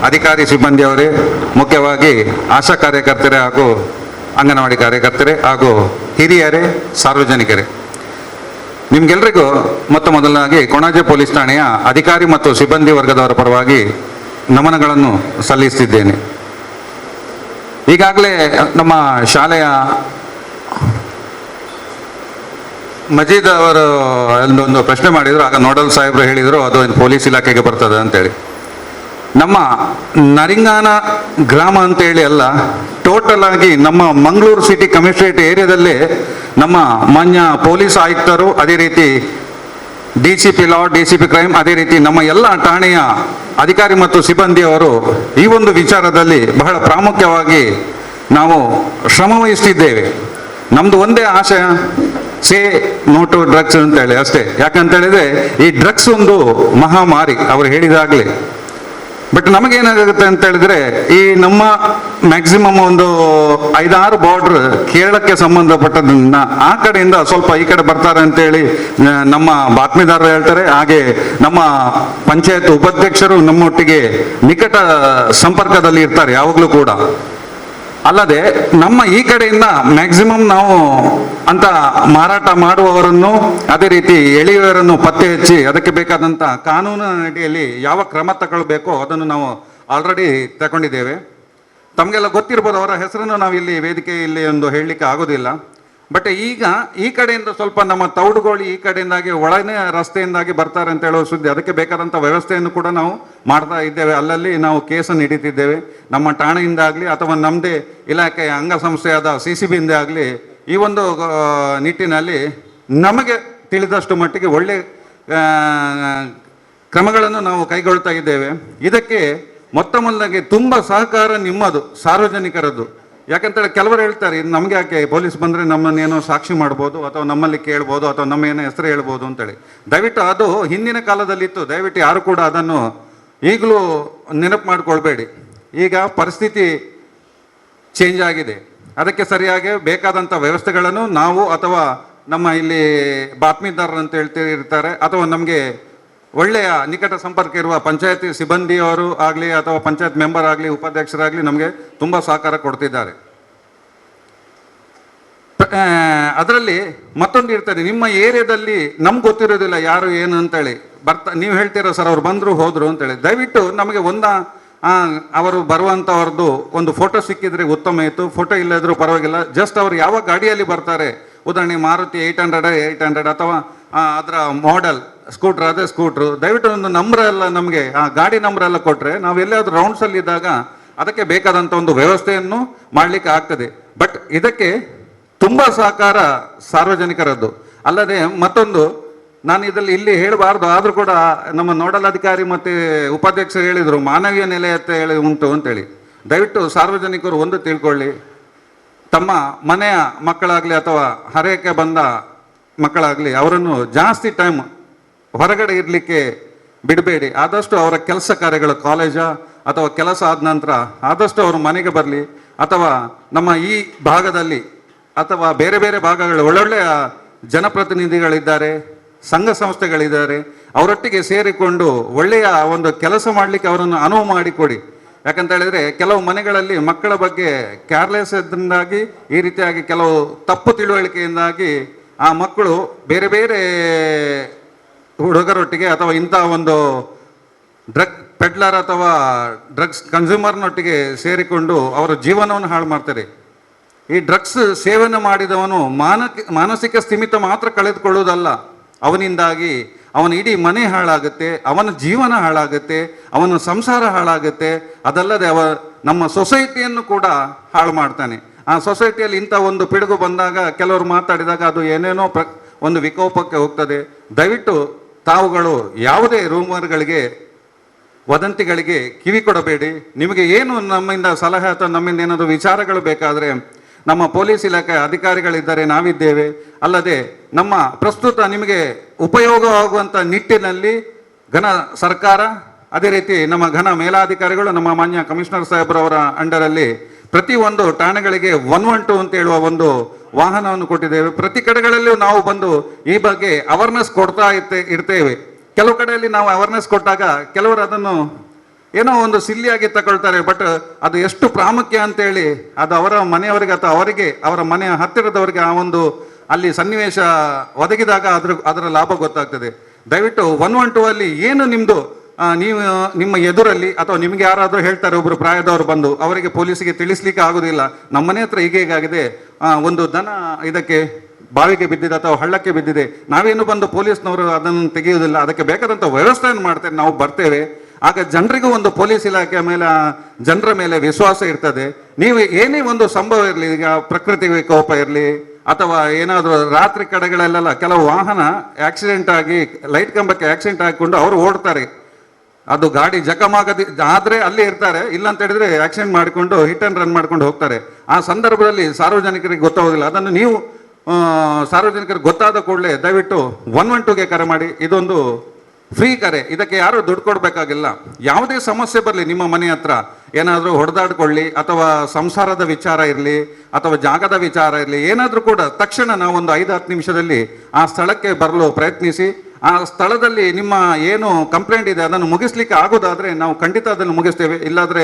ಅಧಿಕಾರಿ ಸಿಬ್ಬಂದಿಯವರೇ, ಮುಖ್ಯವಾಗಿ ಆಶಾ ಕಾರ್ಯಕರ್ತರೇ ಹಾಗೂ ಅಂಗನವಾಡಿ ಕಾರ್ಯಕರ್ತರೇ ಹಾಗೂ ಹಿರಿಯರೇ, ಸಾರ್ವಜನಿಕರೇ, ನಿಮ್ಗೆಲ್ರಿಗೂ ಮೊದಲನಾಗಿ ಕೊಣಾಜೆ ಪೊಲೀಸ್ ಠಾಣೆಯ ಅಧಿಕಾರಿ ಮತ್ತು ಸಿಬ್ಬಂದಿ ವರ್ಗದವರ ಪರವಾಗಿ ನಮನಗಳನ್ನು ಸಲ್ಲಿಸುತ್ತಿದ್ದೇನೆ. ಈಗಾಗಲೇ ನಮ್ಮ ಶಾಲೆಯ ಮಜೀದ್ ಅವರು ಒಂದು ಪ್ರಶ್ನೆ ಮಾಡಿದರು. ಆಗ ನೋಡಲ್ ಸಾಹೇಬರು ಹೇಳಿದರು ಅದು ಪೊಲೀಸ್ ಇಲಾಖೆಗೆ ಬರ್ತದೆ ಅಂತೇಳಿ. ನಮ್ಮ ನರಿಂಗಾನ ಗ್ರಾಮ ಅಂತೇಳಿ ಅಲ್ಲ, ಟೋಟಲ್ ಆಗಿ ನಮ್ಮ ಮಂಗಳೂರು ಸಿಟಿ ಕಮಿಷನರೇಟ್ ಏರಿಯಾದಲ್ಲೇ ನಮ್ಮ ಮಾನ್ಯ ಪೊಲೀಸ್ ಆಯುಕ್ತರು, ಅದೇ ರೀತಿ DCP ಲಾ, DCP ಕ್ರೈಮ್, ಅದೇ ರೀತಿ ನಮ್ಮ ಎಲ್ಲ ಠಾಣೆಯ ಅಧಿಕಾರಿ ಮತ್ತು ಸಿಬ್ಬಂದಿಯವರು ಈ ಒಂದು ವಿಚಾರದಲ್ಲಿ ಬಹಳ ಪ್ರಾಮುಖ್ಯವಾಗಿ ನಾವು ಶ್ರಮ ವಹಿಸ್ತಿದ್ದೇವೆ. ನಮ್ಮದು ಒಂದೇ ಆಶಯ, ಸೇ ನೋ ಟು ಡ್ರಗ್ಸ್ ಅಂತೇಳಿ ಅಷ್ಟೇ. ಯಾಕಂತೇಳಿದ್ರೆ ಈ ಡ್ರಗ್ಸ್ ಒಂದು ಮಹಾಮಾರಿ ಅವರು ಹೇಳಿದಾಗಲೇ. ಬಟ್ ನಮಗೇನಾಗುತ್ತೆ ಅಂತ ಹೇಳಿದ್ರೆ, ಈ ನಮ್ಮ ಮ್ಯಾಕ್ಸಿಮಮ್ ಒಂದು 5-6 ಬಾರ್ಡರ್ ಕೇರಳಕ್ಕೆ ಸಂಬಂಧಪಟ್ಟದನ್ನ ಆ ಕಡೆಯಿಂದ ಸ್ವಲ್ಪ ಈ ಕಡೆ ಬರ್ತಾರೆ ಅಂತೇಳಿ ನಮ್ಮ ಬಾತ್ಮೀದಾರರು ಹೇಳ್ತಾರೆ. ಹಾಗೆ ನಮ್ಮ ಪಂಚಾಯತ್ ಉಪಾಧ್ಯಕ್ಷರು ನಮ್ಮೊಟ್ಟಿಗೆ ನಿಕಟ ಸಂಪರ್ಕದಲ್ಲಿ ಇರ್ತಾರೆ ಯಾವಾಗಲೂ ಕೂಡ. ಅಲ್ಲದೆ ನಮ್ಮ ಈ ಕಡೆಯಿಂದ ಮ್ಯಾಕ್ಸಿಮಮ್ ನಾವು ಅಂತ ಮಾರಾಟ ಮಾಡುವವರನ್ನು, ಅದೇ ರೀತಿ ಎಳೆಯುವವರನ್ನು ಪತ್ತೆ ಹಚ್ಚಿ ಅದಕ್ಕೆ ಬೇಕಾದಂಥ ಕಾನೂನು ಅಡಿಯಲ್ಲಿ ಯಾವ ಕ್ರಮ ತಗೊಳ್ಬೇಕೋ ಅದನ್ನು ನಾವು ಆಲ್ರೆಡಿ ತಗೊಂಡಿದ್ದೇವೆ. ತಮಗೆಲ್ಲ ಗೊತ್ತಿರ್ಬೋದು, ಅವರ ಹೆಸರನ್ನು ನಾವು ಇಲ್ಲಿ ವೇದಿಕೆಯಲ್ಲಿ ಒಂದು ಹೇಳಲಿಕ್ಕೆ ಆಗೋದಿಲ್ಲ. ಬಟ್ ಈಗ ಈ ಕಡೆಯಿಂದ ಸ್ವಲ್ಪ ನಮ್ಮ ತೌಡುಗೋಳಿ ಈ ಕಡೆಯಿಂದಾಗಿ ಒಳನೇ ರಸ್ತೆಯಿಂದಾಗಿ ಬರ್ತಾರೆ ಅಂತ ಹೇಳೋ ಸುದ್ದಿ. ಅದಕ್ಕೆ ಬೇಕಾದಂಥ ವ್ಯವಸ್ಥೆಯನ್ನು ಕೂಡ ನಾವು ಮಾಡ್ತಾ ಇದ್ದೇವೆ. ಅಲ್ಲಲ್ಲಿ ನಾವು ಕೇಸನ್ನು ಹಿಡಿತಿದ್ದೇವೆ. ನಮ್ಮ ಠಾಣೆಯಿಂದ ಆಗಲಿ ಅಥವಾ ನಮ್ಮದೇ ಇಲಾಖೆಯ ಅಂಗಸಂಸ್ಥೆಯಾದ CCBಯಿಂದ ಆಗಲಿ ಈ ಒಂದು ನಿಟ್ಟಿನಲ್ಲಿ ನಮಗೆ ತಿಳಿದಷ್ಟು ಮಟ್ಟಿಗೆ ಒಳ್ಳೆ ಕ್ರಮಗಳನ್ನು ನಾವು ಕೈಗೊಳ್ತಾ ಇದ್ದೇವೆ. ಇದಕ್ಕೆ ಮೊದಲಾಗಿ ತುಂಬ ಸಹಕಾರ ನಿಮ್ಮದು, ಸಾರ್ವಜನಿಕರದ್ದು. ಯಾಕಂತೇಳಿ ಕೆಲವರು ಹೇಳ್ತಾರೆ, ಇದು ನಮಗೆ ಯಾಕೆ, ಪೊಲೀಸ್ ಬಂದರೆ ನಮ್ಮನ್ನೇನೋ ಸಾಕ್ಷಿ ಮಾಡ್ಬೋದು ಅಥವಾ ನಮ್ಮಲ್ಲಿ ಕೇಳ್ಬೋದು ಅಥವಾ ನಮ್ಮ ಏನೋ ಹೆಸರು ಹೇಳ್ಬೋದು ಅಂತೇಳಿ. ದಯವಿಟ್ಟು ಅದು ಹಿಂದಿನ ಕಾಲದಲ್ಲಿತ್ತು. ದಯವಿಟ್ಟು ಯಾರು ಕೂಡ ಅದನ್ನು ಈಗಲೂ ನೆನಪು ಮಾಡ್ಕೊಳ್ಬೇಡಿ. ಈಗ ಪರಿಸ್ಥಿತಿ ಚೇಂಜ್ ಆಗಿದೆ. ಅದಕ್ಕೆ ಸರಿಯಾಗಿ ಬೇಕಾದಂಥ ವ್ಯವಸ್ಥೆಗಳನ್ನು ನಾವು ಅಥವಾ ನಮ್ಮ ಇಲ್ಲಿ ಬಾತ್ಮೀದಾರರು ಅಂತ ಇರ್ತಾರೆ ಅಥವಾ ನಮಗೆ ಒಳ್ಳೆಯ ನಿಕಟ ಸಂಪರ್ಕ ಇರುವ ಪಂಚಾಯತಿ ಸಿಬ್ಬಂದಿಯವರು ಆಗಲಿ ಅಥವಾ ಪಂಚಾಯತ್ ಮೆಂಬರ್ ಆಗಲಿ, ಉಪಾಧ್ಯಕ್ಷರಾಗಲಿ ನಮಗೆ ತುಂಬ ಸಹಕಾರ ಕೊಡ್ತಿದ್ದಾರೆ. ಅದರಲ್ಲಿ ಮತ್ತೊಂದು ಇರ್ತದೆ, ನಿಮ್ಮ ಏರಿಯಾದಲ್ಲಿ ನಮ್ಗೆ ಗೊತ್ತಿರೋದಿಲ್ಲ ಯಾರು ಏನು ಅಂತೇಳಿ. ನೀವು ಹೇಳ್ತೀರಾ ಸರ್ ಅವ್ರು ಬಂದರು ಹೋದರು ಅಂತೇಳಿ. ದಯವಿಟ್ಟು ನಮಗೆ ಅವರು ಬರುವಂಥವ್ರದ್ದು ಒಂದು ಫೋಟೋ ಸಿಕ್ಕಿದ್ರೆ ಉತ್ತಮ ಇತ್ತು. ಫೋಟೋ ಇಲ್ಲದ್ರೂ ಪರವಾಗಿಲ್ಲ. ಜಸ್ಟ್ ಅವ್ರು ಯಾವ ಗಾಡಿಯಲ್ಲಿ ಬರ್ತಾರೆ, ಉದಾಹರಣೆ ಮಾರುತಿ 800 ಅಥವಾ ಅದರ ಮಾಡೆಲ್ ಸ್ಕೂಟ್ರ್ ಅದೇ ಸ್ಕೂಟ್ರು, ದಯವಿಟ್ಟು ಒಂದು ನಂಬರ್ ಎಲ್ಲ ನಮಗೆ ಆ ಗಾಡಿ ನಂಬರ್ ಎಲ್ಲ ಕೊಟ್ಟರೆ ನಾವು ಎಲ್ಲಾದ್ರೂ ರೌಂಡ್ಸಲ್ಲಿ ಇದ್ದಾಗ ಅದಕ್ಕೆ ಬೇಕಾದಂಥ ಒಂದು ವ್ಯವಸ್ಥೆಯನ್ನು ಮಾಡಲಿಕ್ಕೆ ಆಗ್ತದೆ. ಬಟ್ ಇದಕ್ಕೆ ತುಂಬ ಸಹಕಾರ ಸಾರ್ವಜನಿಕರದ್ದು. ಅಲ್ಲದೆ ಮತ್ತೊಂದು, ನಾನು ಇದರಲ್ಲಿ ಇಲ್ಲಿ ಹೇಳಬಾರ್ದು, ಆದರೂ ಕೂಡ ನಮ್ಮ ನೋಡಲ್ ಅಧಿಕಾರಿ ಮತ್ತು ಉಪಾಧ್ಯಕ್ಷರು ಹೇಳಿದರು ಮಾನವೀಯ ನೆಲೆಯತ್ತೆ ಹೇಳಿ ಉಂಟು ಅಂತೇಳಿ. ದಯವಿಟ್ಟು ಸಾರ್ವಜನಿಕರು ಒಂದು ತಿಳ್ಕೊಳ್ಳಿ, ತಮ್ಮ ಮನೆಯ ಮಕ್ಕಳಾಗಲಿ ಅಥವಾ ಹರೆಯಕ್ಕೆ ಬಂದ ಮಕ್ಕಳಾಗಲಿ ಅವರನ್ನು ಜಾಸ್ತಿ ಟೈಮ್ ಹೊರಗಡೆ ಇರಲಿಕ್ಕೆ ಬಿಡಬೇಡಿ. ಆದಷ್ಟು ಅವರ ಕೆಲಸ ಕಾರ್ಯಗಳು, ಕಾಲೇಜ ಅಥವಾ ಕೆಲಸ ಆದ ನಂತರ ಆದಷ್ಟು ಅವರು ಮನೆಗೆ ಬರಲಿ. ಅಥವಾ ನಮ್ಮ ಈ ಭಾಗದಲ್ಲಿ ಅಥವಾ ಬೇರೆ ಬೇರೆ ಭಾಗಗಳು ಒಳ್ಳೊಳ್ಳೆಯ ಜನಪ್ರತಿನಿಧಿಗಳಿದ್ದಾರೆ, ಸಂಘ ಸಂಸ್ಥೆಗಳಿದ್ದಾರೆ, ಅವರೊಟ್ಟಿಗೆ ಸೇರಿಕೊಂಡು ಒಳ್ಳೆಯ ಒಂದು ಕೆಲಸ ಮಾಡಲಿಕ್ಕೆ ಅವರನ್ನು ಅನುವು ಮಾಡಿಕೊಡಿ. ಯಾಕಂತ ಹೇಳಿದ್ರೆ ಕೆಲವು ಮನೆಗಳಲ್ಲಿ ಮಕ್ಕಳ ಬಗ್ಗೆ ಕೇರ್ಲೆಸ್ ಇದ್ರಿಂದಾಗಿ ಈ ರೀತಿಯಾಗಿ ಕೆಲವು ತಪ್ಪು ತಿಳುವಳಿಕೆಯಿಂದಾಗಿ ಆ ಮಕ್ಕಳು ಬೇರೆ ಬೇರೆ ಹುಡುಗರೊಟ್ಟಿಗೆ ಅಥವಾ ಇಂಥ ಒಂದು ಡ್ರಗ್ ಪೆಡ್ಲರ್ ಅಥವಾ ಡ್ರಗ್ಸ್ ಕನ್ಸ್ಯೂಮರ್ನೊಟ್ಟಿಗೆ ಸೇರಿಕೊಂಡು ಅವರ ಜೀವನವನ್ನು ಹಾಳು ಮಾಡ್ತಾರೆ. ಈ ಡ್ರಗ್ಸ್ ಸೇವನೆ ಮಾಡಿದವನು ಮಾನಸಿಕ ಸ್ಥಿಮಿತ ಮಾತ್ರ ಕಳೆದುಕೊಳ್ಳುವುದಲ್ಲ, ಅವನಿಂದಾಗಿ ಅವನ ಇಡೀ ಮನೆ ಹಾಳಾಗುತ್ತೆ, ಅವನ ಜೀವನ ಹಾಳಾಗುತ್ತೆ, ಅವನ ಸಂಸಾರ ಹಾಳಾಗುತ್ತೆ. ಅದಲ್ಲದೆ ನಮ್ಮ ಸೊಸೈಟಿಯನ್ನು ಕೂಡ ಹಾಳು ಮಾಡ್ತಾನೆ. ಆ ಸೊಸೈಟಿಯಲ್ಲಿ ಇಂಥ ಒಂದು ಪಿಡುಗು ಬಂದಾಗ ಕೆಲವರು ಮಾತಾಡಿದಾಗ ಅದು ಏನೇನೋ ಒಂದು ವಿಕೋಪಕ್ಕೆ ಹೋಗ್ತದೆ. ದಯವಿಟ್ಟು ತಾವುಗಳು ಯಾವುದೇ ರೂಮರ್ಗಳಿಗೆ, ವದಂತಿಗಳಿಗೆ ಕಿವಿ ಕೊಡಬೇಡಿ. ನಿಮಗೆ ಏನು ನಮ್ಮಿಂದ ಸಲಹೆ ಅಥವಾ ನಮ್ಮಿಂದ ಏನಾದರೂ ವಿಚಾರಗಳು ಬೇಕಾದರೆ ನಮ್ಮ ಪೊಲೀಸ್ ಇಲಾಖೆ ಅಧಿಕಾರಿಗಳಿದ್ದಾರೆ, ನಾವಿದ್ದೇವೆ. ಅಲ್ಲದೆ ನಮ್ಮ ಪ್ರಸ್ತುತ ನಿಮಗೆ ಉಪಯೋಗವಾಗುವಂಥ ನಿಟ್ಟಿನಲ್ಲಿ ಘನ ಸರ್ಕಾರ, ಅದೇ ರೀತಿ ನಮ್ಮ ಘನ ಮೇಲಾಧಿಕಾರಿಗಳು, ನಮ್ಮ ಮಾನ್ಯ ಕಮಿಷನರ್ ಸಾಹೇಬ್ರವರ ಅಂಡರಲ್ಲಿ ಪ್ರತಿಯೊಂದು ಠಾಣೆಗಳಿಗೆ 112 ಅಂತ ಹೇಳುವ ಒಂದು ವಾಹನವನ್ನು ಕೊಟ್ಟಿದ್ದೇವೆ. ಪ್ರತಿ ಕಡೆಗಳಲ್ಲೂ ನಾವು ಬಂದು ಈ ಬಗ್ಗೆ ಅವೇರ್ನೆಸ್ ಕೊಡ್ತಾ ಇರ್ತೇವೆ. ಕೆಲವು ಕಡೆಯಲ್ಲಿ ನಾವು ಅವೇರ್ನೆಸ್ ಕೊಟ್ಟಾಗ ಕೆಲವರು ಅದನ್ನು ಏನೋ ಒಂದು ಸಿಲ್ಲಿಯಾಗಿ ತಗೊಳ್ತಾರೆ. ಬಟ್ ಅದು ಎಷ್ಟು ಪ್ರಾಮುಖ್ಯ ಅಂತೇಳಿ ಅದು ಅವರ ಮನೆಯವರಿಗೆ ಅಥವಾ ಅವರಿಗೆ ಅವರ ಮನೆಯ ಹತ್ತಿರದವರಿಗೆ ಆ ಒಂದು ಅಲ್ಲಿ ಸನ್ನಿವೇಶ ಒದಗಿದಾಗ ಅದರ ಲಾಭ ಗೊತ್ತಾಗ್ತದೆ. ದಯವಿಟ್ಟು 112 ಅಲ್ಲಿ ಏನು ನಿಮ್ಮದು ನೀವು ನಿಮ್ಮ ಎದುರಲ್ಲಿ ಅಥವಾ ನಿಮಗೆ ಯಾರಾದರೂ ಹೇಳ್ತಾರೆ, ಒಬ್ಬರು ಪ್ರಾಯದವರು ಬಂದು ಅವರಿಗೆ ಪೊಲೀಸಿಗೆ ತಿಳಿಸ್ಲಿಕ್ಕೆ ಆಗೋದಿಲ್ಲ, ನಮ್ಮ ಮನೆ ಹತ್ರ ಹೀಗೇಗಾಗಿದೆ, ಒಂದು ದನ ಇದಕ್ಕೆ ಬಾವಿಗೆ ಬಿದ್ದಿದೆ ಅಥವಾ ಹಳ್ಳಕ್ಕೆ ಬಿದ್ದಿದೆ, ನಾವೇನು ಬಂದು ಪೊಲೀಸ್ನವರು ಅದನ್ನು ತೆಗೆಯುವುದಿಲ್ಲ, ಅದಕ್ಕೆ ಬೇಕಾದಂಥ ವ್ಯವಸ್ಥೆಯನ್ನು ಮಾಡ್ತೇವೆ, ನಾವು ಬರ್ತೇವೆ. ಆಗ ಜನರಿಗೂ ಒಂದು ಪೊಲೀಸ್ ಇಲಾಖೆಯ ಮೇಲೆ, ಜನರ ಮೇಲೆ ವಿಶ್ವಾಸ ಇರ್ತದೆ. ನೀವು ಏನೇ ಒಂದು ಸಂಭವ ಇರಲಿ, ಈಗ ಪ್ರಕೃತಿ ವಿಕೋಪ ಇರಲಿ ಅಥವಾ ಏನಾದರೂ ರಾತ್ರಿ ಕಡೆಗಳಲ್ಲೆಲ್ಲ ಕೆಲವು ವಾಹನ ಆಕ್ಸಿಡೆಂಟ್ ಆಗಿ ಲೈಟ್ ಕಂಬಕ್ಕೆ ಆಕ್ಸಿಡೆಂಟ್ ಆಗಿಕೊಂಡು ಅವರು ಓಡ್ತಾರೆ. ಅದು ಗಾಡಿ ಜಖಮಾಗದಿ ಆದರೆ ಅಲ್ಲೇ ಇರ್ತಾರೆ, ಇಲ್ಲ ಅಂತ ಹೇಳಿದ್ರೆ ಆಕ್ಸಿಡೆಂಟ್ ಮಾಡಿಕೊಂಡು ಹಿಟ್ ಆ್ಯಂಡ್ ರನ್ ಮಾಡ್ಕೊಂಡು ಹೋಗ್ತಾರೆ. ಆ ಸಂದರ್ಭದಲ್ಲಿ ಸಾರ್ವಜನಿಕರಿಗೆ ಗೊತ್ತಾಗೋದಿಲ್ಲ. ಅದನ್ನು ನೀವು ಸಾರ್ವಜನಿಕರಿಗೆ ಗೊತ್ತಾದ ಕೂಡಲೇ ದಯವಿಟ್ಟು 112ಗೆ ಕರೆ ಮಾಡಿ. ಇದೊಂದು ಫ್ರೀ ಕರೆ, ಇದಕ್ಕೆ ಯಾರು ದುಡ್ಡು ಕೊಡಬೇಕಾಗಿಲ್ಲ. ಯಾವುದೇ ಸಮಸ್ಯೆ ಬರಲಿ, ನಿಮ್ಮ ಮನೆ ಹತ್ರ ಏನಾದರೂ ಹೊಡೆದಾಡ್ಕೊಳ್ಳಿ ಅಥವಾ ಸಂಸಾರದ ವಿಚಾರ ಇರಲಿ ಅಥವಾ ಜಾಗದ ವಿಚಾರ ಇರಲಿ, ಏನಾದರೂ ಕೂಡ ತಕ್ಷಣ ನಾವೊಂದು 5-10 ನಿಮಿಷದಲ್ಲಿ ಆ ಸ್ಥಳಕ್ಕೆ ಬರಲು ಪ್ರಯತ್ನಿಸಿ. ಆ ಸ್ಥಳದಲ್ಲಿ ನಿಮ್ಮ ಏನು ಕಂಪ್ಲೇಂಟ್ ಇದೆ ಅದನ್ನು ಮುಗಿಸ್ಲಿಕ್ಕೆ ಆಗೋದಾದರೆ ನಾವು ಖಂಡಿತ ಅದನ್ನು ಮುಗಿಸ್ತೇವೆ. ಇಲ್ಲಾದರೆ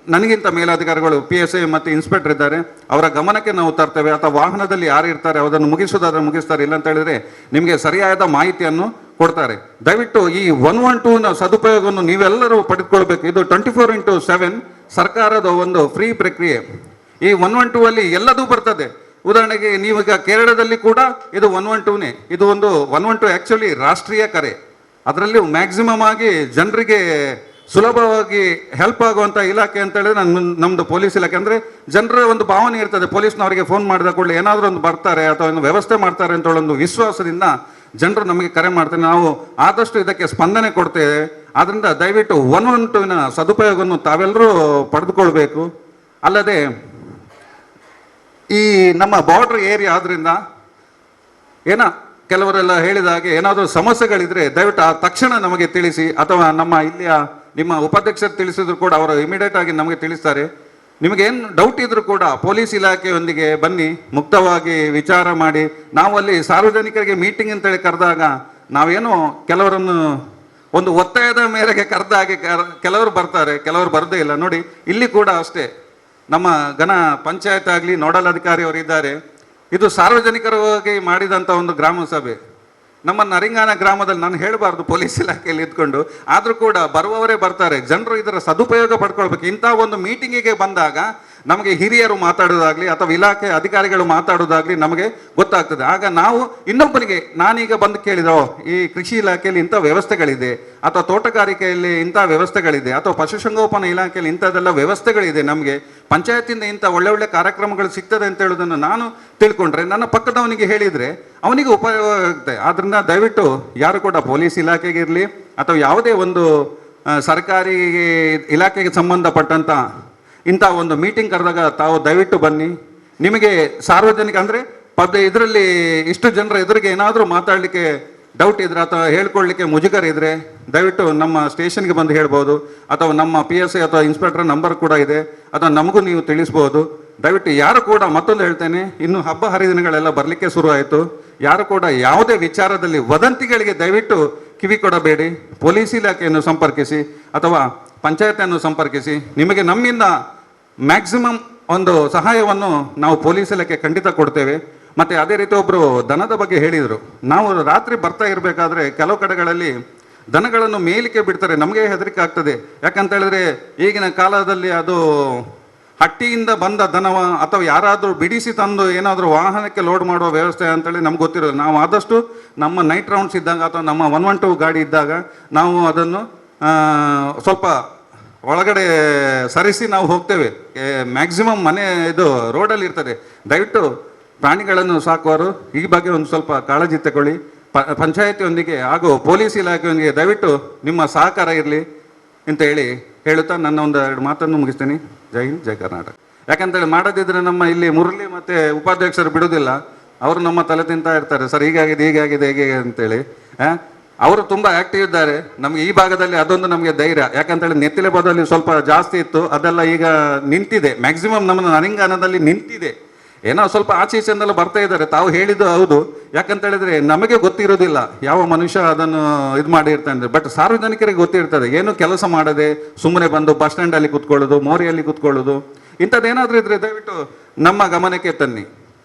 ನನಗಿಂತ ಮೇಲಾಧಿಕಾರಿಗಳು PSI ಮತ್ತು ಇನ್ಸ್ಪೆಕ್ಟರ್ ಇದ್ದಾರೆ, ಅವರ ಗಮನಕ್ಕೆ ನಾವು ತರ್ತೇವೆ. ಅಥವಾ ವಾಹನದಲ್ಲಿ ಯಾರು ಇರ್ತಾರೆ ಅದನ್ನು ಮುಗಿಸೋದಾದ್ರೆ ಮುಗಿಸ್ತಾರೆ, ಇಲ್ಲ ಅಂತ ಹೇಳಿದ್ರೆ ನಿಮಗೆ ಸರಿಯಾದ ಮಾಹಿತಿಯನ್ನು ಕೊಡ್ತಾರೆ. ದಯವಿಟ್ಟು ಈ 112ನ ಸದುಪಯೋಗವನ್ನು ನೀವೆಲ್ಲರೂ ಪಡೆದುಕೊಳ್ಬೇಕು. ಇದು 24/7 ಸರ್ಕಾರದ ಒಂದು ಫ್ರೀ ಪ್ರಕ್ರಿಯೆ. ಈ 112 ಅಲ್ಲಿ ಎಲ್ಲದೂ ಬರ್ತದೆ. ಉದಾಹರಣೆಗೆ ನೀವೀಗ ಕೇರಳದಲ್ಲಿ ಕೂಡ ಇದು 112ನೇ. ಇದು ಒಂದು 112 ಆ್ಯಕ್ಚುಲಿ ರಾಷ್ಟ್ರೀಯ ಕರೆ. ಅದರಲ್ಲೂ ಮ್ಯಾಕ್ಸಿಮಮ್ ಆಗಿ ಜನರಿಗೆ ಸುಲಭವಾಗಿ ಹೆಲ್ಪ್ ಆಗುವಂಥ ಇಲಾಖೆ ಅಂತ ಹೇಳಿದ್ರೆ ನಮ್ಮದು ಪೊಲೀಸ್ ಇಲಾಖೆ. ಅಂದರೆ ಜನರ ಒಂದು ಭಾವನೆ ಇರ್ತದೆ, ಪೊಲೀಸ್ನವರಿಗೆ ಫೋನ್ ಮಾಡಿದ ಕೂಡಲೇ ಏನಾದರೂ ಒಂದು ಬರ್ತಾರೆ ಅಥವಾ ಒಂದು ವ್ಯವಸ್ಥೆ ಮಾಡ್ತಾರೆ ಅಂತ ಒಂದು ವಿಶ್ವಾಸದಿಂದ ಜನರು ನಮಗೆ ಕರೆ ಮಾಡ್ತಾರೆ. ನಾವು ಆದಷ್ಟು ಇದಕ್ಕೆ ಸ್ಪಂದನೆ ಕೊಡ್ತೇವೆ. ಆದ್ದರಿಂದ ದಯವಿಟ್ಟು 112ನ ಸದುಪಯೋಗವನ್ನು ತಾವೆಲ್ಲರೂ ಪಡೆದುಕೊಳ್ಬೇಕು. ಅಲ್ಲದೆ ಈ ನಮ್ಮ ಬಾರ್ಡರ್ ಏರಿಯಾ ಆದ್ರಿಂದ ಕೆಲವರೆಲ್ಲ ಹೇಳಿದ ಹಾಗೆ ಏನಾದರೂ ಸಮಸ್ಯೆಗಳಿದ್ರೆ ದಯವಿಟ್ಟು ತಕ್ಷಣ ನಮಗೆ ತಿಳಿಸಿ, ಅಥವಾ ನಮ್ಮ ಇಲ್ಲಿಯ ನಿಮ್ಮ ಉಪಾಧ್ಯಕ್ಷರು ತಿಳಿಸಿದ್ರು ಕೂಡ ಅವರು ಇಮಿಡಿಯೇಟ್ ಆಗಿ ನಮಗೆ ತಿಳಿಸ್ತಾರೆ. ನಿಮಗೇನು ಡೌಟ್ ಇದ್ರೂ ಕೂಡ ಪೊಲೀಸ್ ಇಲಾಖೆಯೊಂದಿಗೆ ಬನ್ನಿ, ಮುಕ್ತವಾಗಿ ವಿಚಾರ ಮಾಡಿ. ನಾವು ಅಲ್ಲಿ ಸಾರ್ವಜನಿಕರಿಗೆ ಮೀಟಿಂಗ್ ಅಂತೇಳಿ ಕರೆದಾಗ ನಾವೇನು ಕೆಲವರನ್ನು ಒಂದು ಒತ್ತಾಯದ ಮೇರೆಗೆ ಕರೆದ ಹಾಗೆ ಕೆಲವರು ಬರ್ತಾರೆ, ಕೆಲವರು ಬರದೇ ಇಲ್ಲ. ನೋಡಿ ಇಲ್ಲಿ ಕೂಡ ಅಷ್ಟೇ, ನಮ್ಮ ಘನ ಪಂಚಾಯತ್ ಆಗಲಿ ನೋಡಲ್ ಅಧಿಕಾರಿ ಅವರು ಇದ್ದಾರೆ. ಇದು ಸಾರ್ವಜನಿಕರಾಗಿ ಮಾಡಿದಂಥ ಒಂದು ಗ್ರಾಮ ಸಭೆ. ನಮ್ಮ ನರಿಂಗಾನ ಗ್ರಾಮದಲ್ಲಿ ನಾನು ಹೇಳಬಾರ್ದು ಪೊಲೀಸ್ ಇಲಾಖೆಯಲ್ಲಿ ಇದ್ಕೊಂಡು, ಆದರೂ ಕೂಡ ಬರುವವರೇ ಬರ್ತಾರೆ. ಜನರು ಇದರ ಸದುಪಯೋಗ ಪಡ್ಕೊಳ್ಬೇಕು. ಇಂಥ ಒಂದು ಮೀಟಿಂಗಿಗೆ ಬಂದಾಗ ನಮಗೆ ಹಿರಿಯರು ಮಾತಾಡೋದಾಗ್ಲಿ ಅಥವಾ ಇಲಾಖೆ ಅಧಿಕಾರಿಗಳು ಮಾತಾಡೋದಾಗ್ಲಿ ನಮಗೆ ಗೊತ್ತಾಗ್ತದೆ. ಆಗ ನಾವು ಇನ್ನೊಬ್ಬರಿಗೆ, ನಾನೀಗ ಬಂದು ಕೇಳಿದೋ ಈ ಕೃಷಿ ಇಲಾಖೆಯಲ್ಲಿ ಇಂಥ ವ್ಯವಸ್ಥೆಗಳಿದೆ, ಅಥವಾ ತೋಟಗಾರಿಕೆಯಲ್ಲಿ ಇಂಥ ವ್ಯವಸ್ಥೆಗಳಿದೆ, ಅಥವಾ ಪಶುಸಂಗೋಪನಾ ಇಲಾಖೆಯಲ್ಲಿ ಇಂಥದ್ದೆಲ್ಲ ವ್ಯವಸ್ಥೆಗಳಿದೆ, ನಮಗೆ ಪಂಚಾಯತಿಂದ ಇಂಥ ಒಳ್ಳೆ ಕಾರ್ಯಕ್ರಮಗಳು ಸಿಗ್ತದೆ ಅಂತ ಹೇಳೋದನ್ನು ನಾನು ತಿಳ್ಕೊಂಡ್ರೆ ನನ್ನ ಪಕ್ಕದವನಿಗೆ ಹೇಳಿದರೆ ಅವನಿಗೆ ಉಪಯೋಗ ಆಗುತ್ತೆ. ಆದ್ರಿಂದ ದಯವಿಟ್ಟು ಯಾರು ಕೂಡ ಪೊಲೀಸ್ ಇಲಾಖೆಗಿರಲಿ ಅಥವಾ ಯಾವುದೇ ಒಂದು ಸರ್ಕಾರಿ ಇಲಾಖೆಗೆ ಸಂಬಂಧಪಟ್ಟಂಥ ಇಂಥ ಒಂದು ಮೀಟಿಂಗ್ ಕರೆದಾಗ ತಾವು ದಯವಿಟ್ಟು ಬನ್ನಿ. ನಿಮಗೆ ಸಾರ್ವಜನಿಕ ಅಂದರೆ ಇದರಲ್ಲಿ ಇಷ್ಟು ಜನರ ಎದುರಿಗೆ ಏನಾದರೂ ಮಾತಾಡಲಿಕ್ಕೆ ಡೌಟ್ ಇದ್ರೆ ಅಥವಾ ಹೇಳ್ಕೊಳ್ಳಿಕ್ಕೆ ಮುಜುಗರ ಇದ್ದರೆ ದಯವಿಟ್ಟು ನಮ್ಮ ಸ್ಟೇಷನ್ಗೆ ಬಂದು ಹೇಳ್ಬೋದು, ಅಥವಾ ನಮ್ಮ PSI ಅಥವಾ ಇನ್ಸ್ಪೆಕ್ಟರ್ ನಂಬರ್ ಕೂಡ ಇದೆ, ಅಥವಾ ನಮಗೂ ನೀವು ತಿಳಿಸ್ಬೋದು. ದಯವಿಟ್ಟು ಯಾರು ಕೂಡ, ಮತ್ತೊಂದು ಹೇಳ್ತೇನೆ, ಇನ್ನು ಹಬ್ಬ ಹರಿದಿನಗಳೆಲ್ಲ ಬರಲಿಕ್ಕೆ ಶುರು ಆಯಿತು, ಯಾರು ಕೂಡ ಯಾವುದೇ ವಿಚಾರದಲ್ಲಿ ವದಂತಿಗಳಿಗೆ ದಯವಿಟ್ಟು ಕಿವಿ ಕೊಡಬೇಡಿ. ಪೊಲೀಸ್ ಇಲಾಖೆಯನ್ನು ಸಂಪರ್ಕಿಸಿ ಅಥವಾ ಪಂಚಾಯತನ್ನು ಸಂಪರ್ಕಿಸಿ. ನಿಮಗೆ ನಮ್ಮಿಂದ ಮ್ಯಾಕ್ಸಿಮಮ್ ಒಂದು ಸಹಾಯವನ್ನು ನಾವು ಪೊಲೀಸ್ ಇಲಾಖೆ ಖಂಡಿತ ಕೊಡ್ತೇವೆ. ಮತ್ತು ಅದೇ ರೀತಿ ಒಬ್ಬರು ದನದ ಬಗ್ಗೆ ಹೇಳಿದರು. ನಾವು ರಾತ್ರಿ ಬರ್ತಾ ಇರಬೇಕಾದ್ರೆ ಕೆಲವು ಕಡೆಗಳಲ್ಲಿ ದನಗಳನ್ನು ಮೇಲಿಕ್ಕೆ ಬಿಡ್ತಾರೆ, ನಮಗೆ ಹೆದರಿಕೆ ಆಗ್ತದೆ. ಯಾಕಂತ ಹೇಳಿದ್ರೆ ಈಗಿನ ಕಾಲದಲ್ಲಿ ಅದು ಹಟ್ಟಿಯಿಂದ ಬಂದ ದನವ ಅಥವಾ ಯಾರಾದರೂ ಬಿಡಿಸಿ ತಂದು ಏನಾದರೂ ವಾಹನಕ್ಕೆ ಲೋಡ್ ಮಾಡುವ ವ್ಯವಸ್ಥೆ ಅಂತೇಳಿ ನಮ್ಗೆ ಗೊತ್ತಿರೋದು. ನಾವು ಆದಷ್ಟು ನಮ್ಮ ನೈಟ್ ರೌಂಡ್ಸ್ ಇದ್ದಾಗ ಅಥವಾ ನಮ್ಮ 112 ಗಾಡಿ ಇದ್ದಾಗ ನಾವು ಅದನ್ನು ಸ್ವಲ್ಪ ಒಳಗಡೆ ಸರಿಸಿ ನಾವು ಹೋಗ್ತೇವೆ. ಮ್ಯಾಕ್ಸಿಮಮ್ ಮನೆ ಇದು ರೋಡಲ್ಲಿ ಇರ್ತದೆ. ದಯವಿಟ್ಟು ಪ್ರಾಣಿಗಳನ್ನು ಸಾಕುವರು ಈ ಬಗ್ಗೆ ಒಂದು ಸ್ವಲ್ಪ ಕಾಳಜಿ ತಗೊಳ್ಳಿ. ಪಂಚಾಯತಿಯೊಂದಿಗೆ ಹಾಗೂ ಪೊಲೀಸ್ ಇಲಾಖೆಯೊಂದಿಗೆ ದಯವಿಟ್ಟು ನಿಮ್ಮ ಸಹಕಾರ ಇರಲಿ ಅಂತ ಹೇಳುತ್ತಾ ನನ್ನ ಒಂದು 2 ಮಾತನ್ನು ಮುಗಿಸ್ತೀನಿ. ಜೈ ಹಿಂದ್, ಜೈ ಕರ್ನಾಟಕ. ಯಾಕಂತೇಳಿ ಮಾಡದಿದ್ರೆ ನಮ್ಮ ಇಲ್ಲಿ ಮುರಳಿ ಮತ್ತು ಉಪಾಧ್ಯಕ್ಷರು ಬಿಡೋದಿಲ್ಲ. ಅವರು ನಮ್ಮ ತಲೆ ತಿಂತಾ ಇರ್ತಾರೆ, ಸರ್ ಹೀಗಾಗಿದೆ ಹೇಗೆ ಅಂತೇಳಿ. ಅವರು ತುಂಬ ಆ್ಯಕ್ಟಿವ್ ಇದ್ದಾರೆ. ನಮಗೆ ಈ ಭಾಗದಲ್ಲಿ ಅದೊಂದು ನಮಗೆ ಧೈರ್ಯ. ಯಾಕಂತೇಳಿ ನೆತ್ತಿಲೆ ಬದಲಿ ಸ್ವಲ್ಪ ಜಾಸ್ತಿ ಇತ್ತು, ಅದೆಲ್ಲ ಈಗ ನಿಂತಿದೆ. ಮ್ಯಾಕ್ಸಿಮಮ್ ನಮ್ಮ ನರಿಂಗಾನದಲ್ಲಿ ನಿಂತಿದೆ. ಏನೋ ಸ್ವಲ್ಪ ಆಚೆ ಈಚೆಂದೆಲ್ಲ ಬರ್ತಾ ಇದ್ದಾರೆ. ತಾವು ಹೇಳಿದ್ದು ಹೌದು. ಯಾಕಂತ ಹೇಳಿದ್ರೆ ನಮಗೆ ಗೊತ್ತಿರೋದಿಲ್ಲ ಯಾವ ಮನುಷ್ಯ ಅದನ್ನು ಇದು ಮಾಡಿರ್ತಾನೆ. ಬಟ್ ಸಾರ್ವಜನಿಕರಿಗೆ ಗೊತ್ತಿರ್ತದೆ. ಏನು ಕೆಲಸ ಮಾಡದೆ ಸುಮ್ಮನೆ ಬಂದು ಬಸ್ ಸ್ಟ್ಯಾಂಡಲ್ಲಿ ಕೂತ್ಕೊಳ್ಳೋದು, ಮೋರಿಯಲ್ಲಿ ಕೂತ್ಕೊಳ್ಳೋದು, ಇಂಥದ್ದೇನಾದರೂ ಇದ್ರೆ ದಯವಿಟ್ಟು ನಮ್ಮ ಗಮನಕ್ಕೆ ತನ್ನಿ.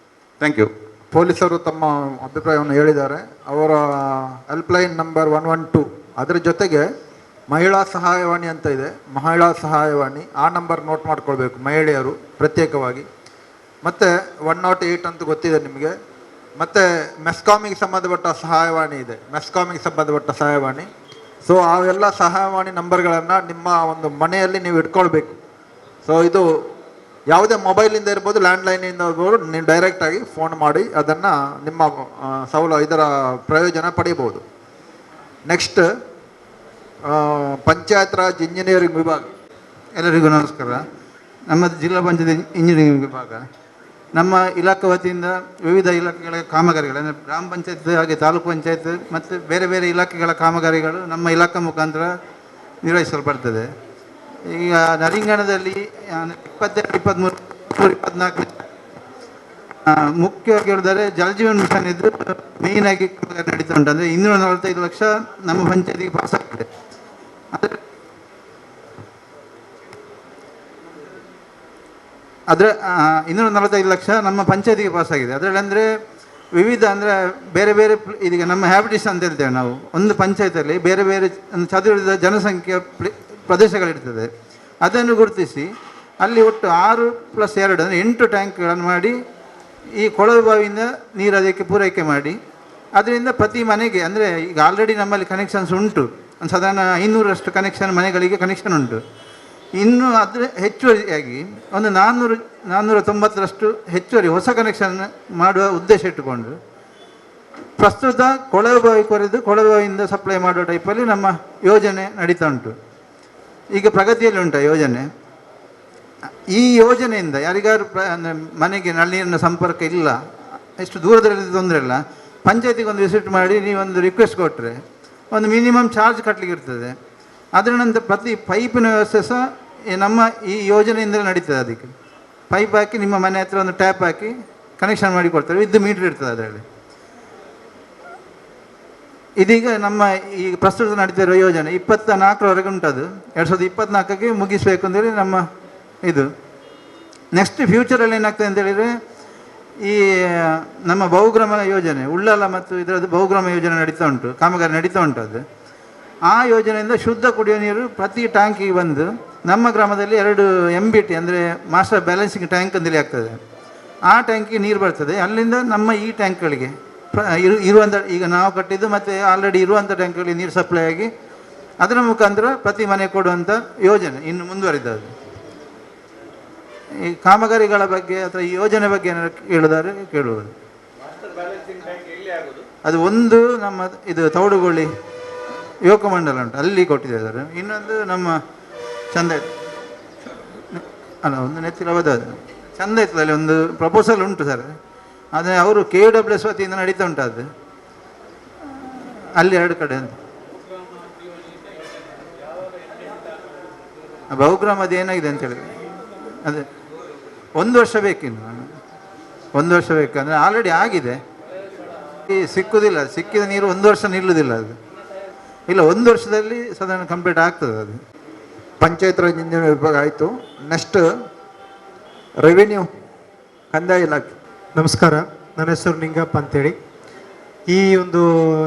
Thank you. ಪೊಲೀಸರು ತಮ್ಮ ಅಭಿಪ್ರಾಯವನ್ನು ಹೇಳಿದ್ದಾರೆ. ಅವರ ಹೆಲ್ಪ್ಲೈನ್ ನಂಬರ್ 112, ಅದರ ಜೊತೆಗೆ ಮಹಿಳಾ ಸಹಾಯವಾಣಿ ಅಂತ ಇದೆ, ಮಹಿಳಾ ಸಹಾಯವಾಣಿ, ಆ ನಂಬರ್ ನೋಟ್ ಮಾಡ್ಕೊಳ್ಬೇಕು ಮಹಿಳೆಯರು ಪ್ರತ್ಯೇಕವಾಗಿ. ಮತ್ತು 108 ಅಂತ ಗೊತ್ತಿದೆ ನಿಮಗೆ. ಮತ್ತು ಮೆಸ್ಕಾಮಿಗೆ ಸಂಬಂಧಪಟ್ಟ ಸಹಾಯವಾಣಿ ಇದೆ, ಮೆಸ್ಕಾಮಿಗೆ ಸಂಬಂಧಪಟ್ಟ ಸಹಾಯವಾಣಿ. ಸೊ ಅವೆಲ್ಲ ಸಹಾಯವಾಣಿ ನಂಬರ್ಗಳನ್ನು ನಿಮ್ಮ ಒಂದು ಮನೆಯಲ್ಲಿ ನೀವು ಇಟ್ಕೊಳ್ಬೇಕು. ಸೊ ಇದು ಯಾವುದೇ ಮೊಬೈಲಿಂದ ಇರ್ಬೋದು, ಲ್ಯಾಂಡ್ಲೈನಿಂದ ಇರ್ಬೋದು, ನೀವು ಡೈರೆಕ್ಟಾಗಿ ಫೋನ್ ಮಾಡಿ ಅದನ್ನು ನಿಮ್ಮ ಇದರ ಪ್ರಯೋಜನ ಪಡೆಯಬಹುದು. ನೆಕ್ಸ್ಟ್ ಪಂಚಾಯತ್ ರಾಜ್ ಇಂಜಿನಿಯರಿಂಗ್ ವಿಭಾಗ. ಎಲ್ಲರಿಗೂ ನಮಸ್ಕಾರ. ನಮ್ಮ ಜಿಲ್ಲಾ ಪಂಚಾಯತ್ ಇಂಜಿನಿಯರಿಂಗ್ ವಿಭಾಗ ನಮ್ಮ ಇಲಾಖೆ ವತಿಯಿಂದ ವಿವಿಧ ಇಲಾಖೆಗಳ ಕಾಮಗಾರಿಗಳು, ಅಂದರೆ ಗ್ರಾಮ ಪಂಚಾಯತ್ ಹಾಗೆ ತಾಲೂಕು ಪಂಚಾಯತ್ ಮತ್ತು ಬೇರೆ ಬೇರೆ ಇಲಾಖೆಗಳ ಕಾಮಗಾರಿಗಳು ನಮ್ಮ ಇಲಾಖೆ ಮುಖಾಂತರ ನಿರ್ವಹಿಸಲ್ಪಡ್ತದೆ. ಈಗ ನರಿಂಗಣದಲ್ಲಿ 22, 23, 24 ಮುಖ್ಯವಾಗಿ ಹೇಳಿದರೆ ಜಲಜೀವನ್ ಮಿಷನ್ ಇದ್ದು ಮೇಯ್ನಾಗಿ ನಡೀತಾ ಉಂಟು. ಅಂದರೆ 245 ಲಕ್ಷ ನಮ್ಮ ಪಂಚಾಯತಿಗೆ ಪಾಸ್ ಆಗಿದೆ. ಆದರೆ 245 ಲಕ್ಷ ನಮ್ಮ ಪಂಚಾಯತಿಗೆ ಪಾಸಾಗಿದೆ. ಅದರಲ್ಲಿ ಅಂದರೆ ವಿವಿಧ, ಅಂದರೆ ಬೇರೆ ಬೇರೆ ಇದೀಗ ನಮ್ಮ ಹ್ಯಾಬಿಟೇಷನ್ ಅಂತ ಹೇಳ್ತೇವೆ ನಾವು. ಒಂದು ಪಂಚಾಯತಲ್ಲಿ ಬೇರೆ ಬೇರೆ ಚದುರಿದ ಜನಸಂಖ್ಯೆಯ ಪ್ರದೇಶಗಳಿರ್ತದೆ. ಅದನ್ನು ಗುರುತಿಸಿ ಅಲ್ಲಿ ಒಟ್ಟು 6+2 ಅಂದರೆ 8 ಟ್ಯಾಂಕ್ಗಳನ್ನು ಮಾಡಿ ಈ ಕೊಳವೆ ಬಾವಿಯಿಂದ ನೀರು ಅದಕ್ಕೆ ಪೂರೈಕೆ ಮಾಡಿ ಅದರಿಂದ ಪ್ರತಿ ಮನೆಗೆ, ಅಂದರೆ ಈಗ ಆಲ್ರೆಡಿ ನಮ್ಮಲ್ಲಿ ಕನೆಕ್ಷನ್ಸ್ ಉಂಟು, ಒಂದು ಸಾಧಾರಣ 500ರಷ್ಟು ಕನೆಕ್ಷನ್ ಮನೆಗಳಿಗೆ ಕನೆಕ್ಷನ್ ಉಂಟು. ಇನ್ನು ಅದರ ಹೆಚ್ಚುವರಿಯಾಗಿ ಒಂದು 490ರಷ್ಟು ಹೆಚ್ಚುವರಿ ಹೊಸ ಕನೆಕ್ಷನ್ ಮಾಡುವ ಉದ್ದೇಶ ಇಟ್ಟುಕೊಂಡು ಪ್ರಸ್ತುತ ಕೊಳವೆ ಬಾವಿ ಕೊರೆದು ಕೊಳವೆ ಬಾವಿಯಿಂದ ಸಪ್ಲೈ ಮಾಡುವ ಟೈಪಲ್ಲಿ ನಮ್ಮ ಯೋಜನೆ ನಡೀತಾ ಉಂಟು. ಈಗ ಪ್ರಗತಿಯಲ್ಲಿ ಉಂಟು ಯೋಜನೆ. ಈ ಯೋಜನೆಯಿಂದ ಯಾರಿಗಾರು ಮನೆಗೆ ನೀರಿನ ಸಂಪರ್ಕ ಇಲ್ಲ, ಎಷ್ಟು ದೂರದಲ್ಲಿ ತೊಂದರೆ ಇಲ್ಲ, ಪಂಚಾಯತಿಗೆ ಒಂದು ವಿಸಿಟ್ ಮಾಡಿ ನೀವೊಂದು ರಿಕ್ವೆಸ್ಟ್ ಕೊಟ್ಟರೆ ಒಂದು ಮಿನಿಮಮ್ ಚಾರ್ಜ್ ಕಟ್ಟಲಿಕ್ಕೆ ಇರ್ತದೆ. ಅದರ ನಂತರ ಪ್ರತಿ ಪೈಪಿನ ವ್ಯವಸ್ಥೆ ಸಹ ನಮ್ಮ ಈ ಯೋಜನೆಯಿಂದಲೇ ನಡೀತದೆ. ಅದಕ್ಕೆ ಪೈಪ್ ಹಾಕಿ ನಿಮ್ಮ ಮನೆ ಹತ್ರ ಒಂದು ಟ್ಯಾಪ್ ಹಾಕಿ ಕನೆಕ್ಷನ್ ಮಾಡಿ ಕೊಡ್ತಾರೆ, ವಿದ್ ಮೀಟ್ರ್ ಇರ್ತದೆ ಅದರಲ್ಲಿ. ಇದೀಗ ನಮ್ಮ ಈ ಪ್ರಸ್ತುತ ನಡೀತಿರೋ ಯೋಜನೆ 24ರವರೆಗೆ ಉಂಟದು. 2024ಕ್ಕೆ ಮುಗಿಸಬೇಕು ಅಂತೇಳಿ ನಮ್ಮ ಇದು. ನೆಕ್ಸ್ಟ್ ಫ್ಯೂಚರಲ್ಲಿ ಏನಾಗ್ತದೆ ಅಂತೇಳಿದರೆ ಈ ನಮ್ಮ ಬಹುಗ್ರಾಮ ಯೋಜನೆ, ಉಳ್ಳಾಲ ಮತ್ತು ಇದರದ್ದು ಬಹುಗ್ರಾಮ ಯೋಜನೆ ನಡೀತಾ ಉಂಟು, ಕಾಮಗಾರಿ ನಡೀತಾ ಉಂಟು. ಅದು ಆ ಯೋಜನೆಯಿಂದ ಶುದ್ಧ ಕುಡಿಯುವ ನೀರು ಪ್ರತಿ ಟ್ಯಾಂಕಿಗೆ ಬಂದು ನಮ್ಮ ಗ್ರಾಮದಲ್ಲಿ 2 MBT ಅಂದರೆ ಮಾಸ್ಟರ್ ಬ್ಯಾಲೆನ್ಸಿಂಗ್ ಟ್ಯಾಂಕ್ ಅಂತೇಳಿ ಆಗ್ತದೆ. ಆ ಟ್ಯಾಂಕಿಗೆ ನೀರು ಬರ್ತದೆ. ಅಲ್ಲಿಂದ ನಮ್ಮ ಈ ಟ್ಯಾಂಕ್ಗಳಿಗೆ ಇರುವಂಥ ಈಗ ನಾವು ಕಟ್ಟಿದ್ದು ಮತ್ತು ಆಲ್ರೆಡಿ ಇರುವಂಥ ಟ್ಯಾಂಕ್ಗಳಿಗೆ ನೀರು ಸಪ್ಲೈ ಆಗಿ ಅದರ ಮುಖಾಂತರ ಪ್ರತಿ ಮನೆ ಕೊಡುವಂಥ ಯೋಜನೆ ಇನ್ನು ಮುಂದುವರಿದದ್ದು. ಈ ಕಾಮಗಾರಿಗಳ ಬಗ್ಗೆ ಅಥವಾ ಈ ಯೋಜನೆ ಬಗ್ಗೆ ಏನಾದ್ರು ಕೇಳಿದರೆ ಕೇಳುವುದು. ಅದು ಒಂದು ನಮ್ಮ ಇದು ತೌಡುಗೊಳ್ಳಿ ಯುವಕ ಮಂಡಲ ಉಂಟು, ಅಲ್ಲಿ ಕೊಟ್ಟಿದ್ದಾರೆ. ಇನ್ನೊಂದು ನಮ್ಮ ಚಂದ ಅಲ್ಲ, ಒಂದು ನೆತ್ತಿಲವದ ಚಂದ ಇತ್ತಲ್ಲಿ ಒಂದು ಪ್ರಪೋಸಲ್ ಉಂಟು ಸರ್. ಆದರೆ ಅವರು KWS ವತಿಯಿಂದ ನಡೀತಾ ಉಂಟು ಅದು, ಅಲ್ಲಿ 2 ಕಡೆ ಅಂತ. ಬಹುಗ್ರಾಮ ಅದು ಏನಾಗಿದೆ ಅಂತ ಹೇಳಿದ್ರೆ ಅದೇ 1 ವರ್ಷ ಬೇಕಿನ್ನು, 1 ವರ್ಷ ಬೇಕಂದರೆ ಆಲ್ರೆಡಿ ಆಗಿದೆ. ಸಿಕ್ಕುವುದಿಲ್ಲ, ಸಿಕ್ಕಿದ ನೀರು 1 ವರ್ಷ ನಿಲ್ಲುವುದಿಲ್ಲ. ಅದು ಇಲ್ಲ, 1 ವರ್ಷದಲ್ಲಿ ಸಾಧಾರಣ ಕಂಪ್ಲೀಟ್ ಆಗ್ತದೆ ಅದು. ಪಂಚಾಯತ್ ರಾಜ್ ಇಂಜಿನಿಯರ್ ವಿಭಾಗ ಆಯಿತು. ನೆಕ್ಸ್ಟ್ ರೆವಿನ್ಯೂ ಕಂದಾಯ ಇಲಾಖೆ. ನಮಸ್ಕಾರ, ನನ್ನ ಹೆಸರು ನಿಂಗಪ್ಪ ಅಂತೇಳಿ. ಈ ಒಂದು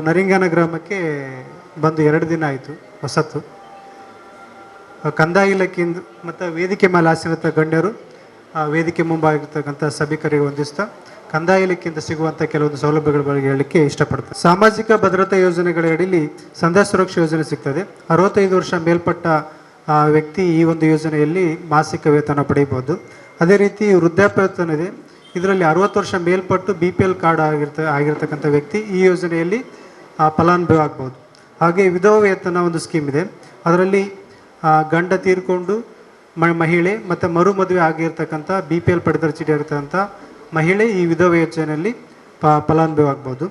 ನರಿಂಗಾನ ಗ್ರಾಮಕ್ಕೆ ಬಂದು 2 ದಿನ ಆಯಿತು ಹೊಸತು. ಕಂದಾಯ ಇಲಾಖೆಯಿಂದ ಮತ್ತು ವೇದಿಕೆ ಮೇಲೆ ಆಸೀನತ ಗಣ್ಯರು, ವೇದಿಕೆ ಮುಂಭಾಗಿರ್ತಕ್ಕಂಥ ಸಭಿಕರಿಗೆ ವಂದಿಸ್ತಾ ಕಂದಾಯ ಇಲಾಖೆಯಿಂದ ಸಿಗುವಂಥ ಕೆಲವೊಂದು ಸೌಲಭ್ಯಗಳ ಬಗ್ಗೆ ಹೇಳಲಿಕ್ಕೆ ಇಷ್ಟಪಡ್ತಾರೆ. ಸಾಮಾಜಿಕ ಭದ್ರತಾ ಯೋಜನೆಗಳ ಅಡಿಯಲ್ಲಿ ಸಂಧ್ಯಾ ಸುರಕ್ಷಾ ಯೋಜನೆ ಸಿಗ್ತದೆ. 65 ವರ್ಷ ಮೇಲ್ಪಟ್ಟ ವ್ಯಕ್ತಿ ಈ ಒಂದು ಯೋಜನೆಯಲ್ಲಿ ಮಾಸಿಕ ವೇತನ ಪಡೆಯಬಹುದು. ಅದೇ ರೀತಿ ವೃದ್ಧಾಪ್ಯ ವೇತನ ಇದೆ. ಇದರಲ್ಲಿ 60 ವರ್ಷ ಮೇಲ್ಪಟ್ಟು BPL ಕಾರ್ಡ್ ಆಗಿರ್ತಕ್ಕಂಥ ವ್ಯಕ್ತಿ ಈ ಯೋಜನೆಯಲ್ಲಿ ಫಲಾನುಭವಿ ಆಗ್ಬೋದು. ಹಾಗೆ ವಿಧವಾ ವೇತನ ಒಂದು ಸ್ಕೀಮ್ ಇದೆ. ಅದರಲ್ಲಿ ಗಂಡ ತೀರ್ಕೊಂಡು ಮಹಿಳೆ ಮತ್ತು ಮರು ಮದುವೆ ಆಗಿರ್ತಕ್ಕಂಥ BPL ಪಡಿತರ ಚೀಟಿ ಇರ್ತಕ್ಕಂಥ ಮಹಿಳೆ ಈ ವಿಧವಾ ಯೋಜನೆಯಲ್ಲಿ ಫಲಾನುಭವಿ ಆಗ್ಬೋದು.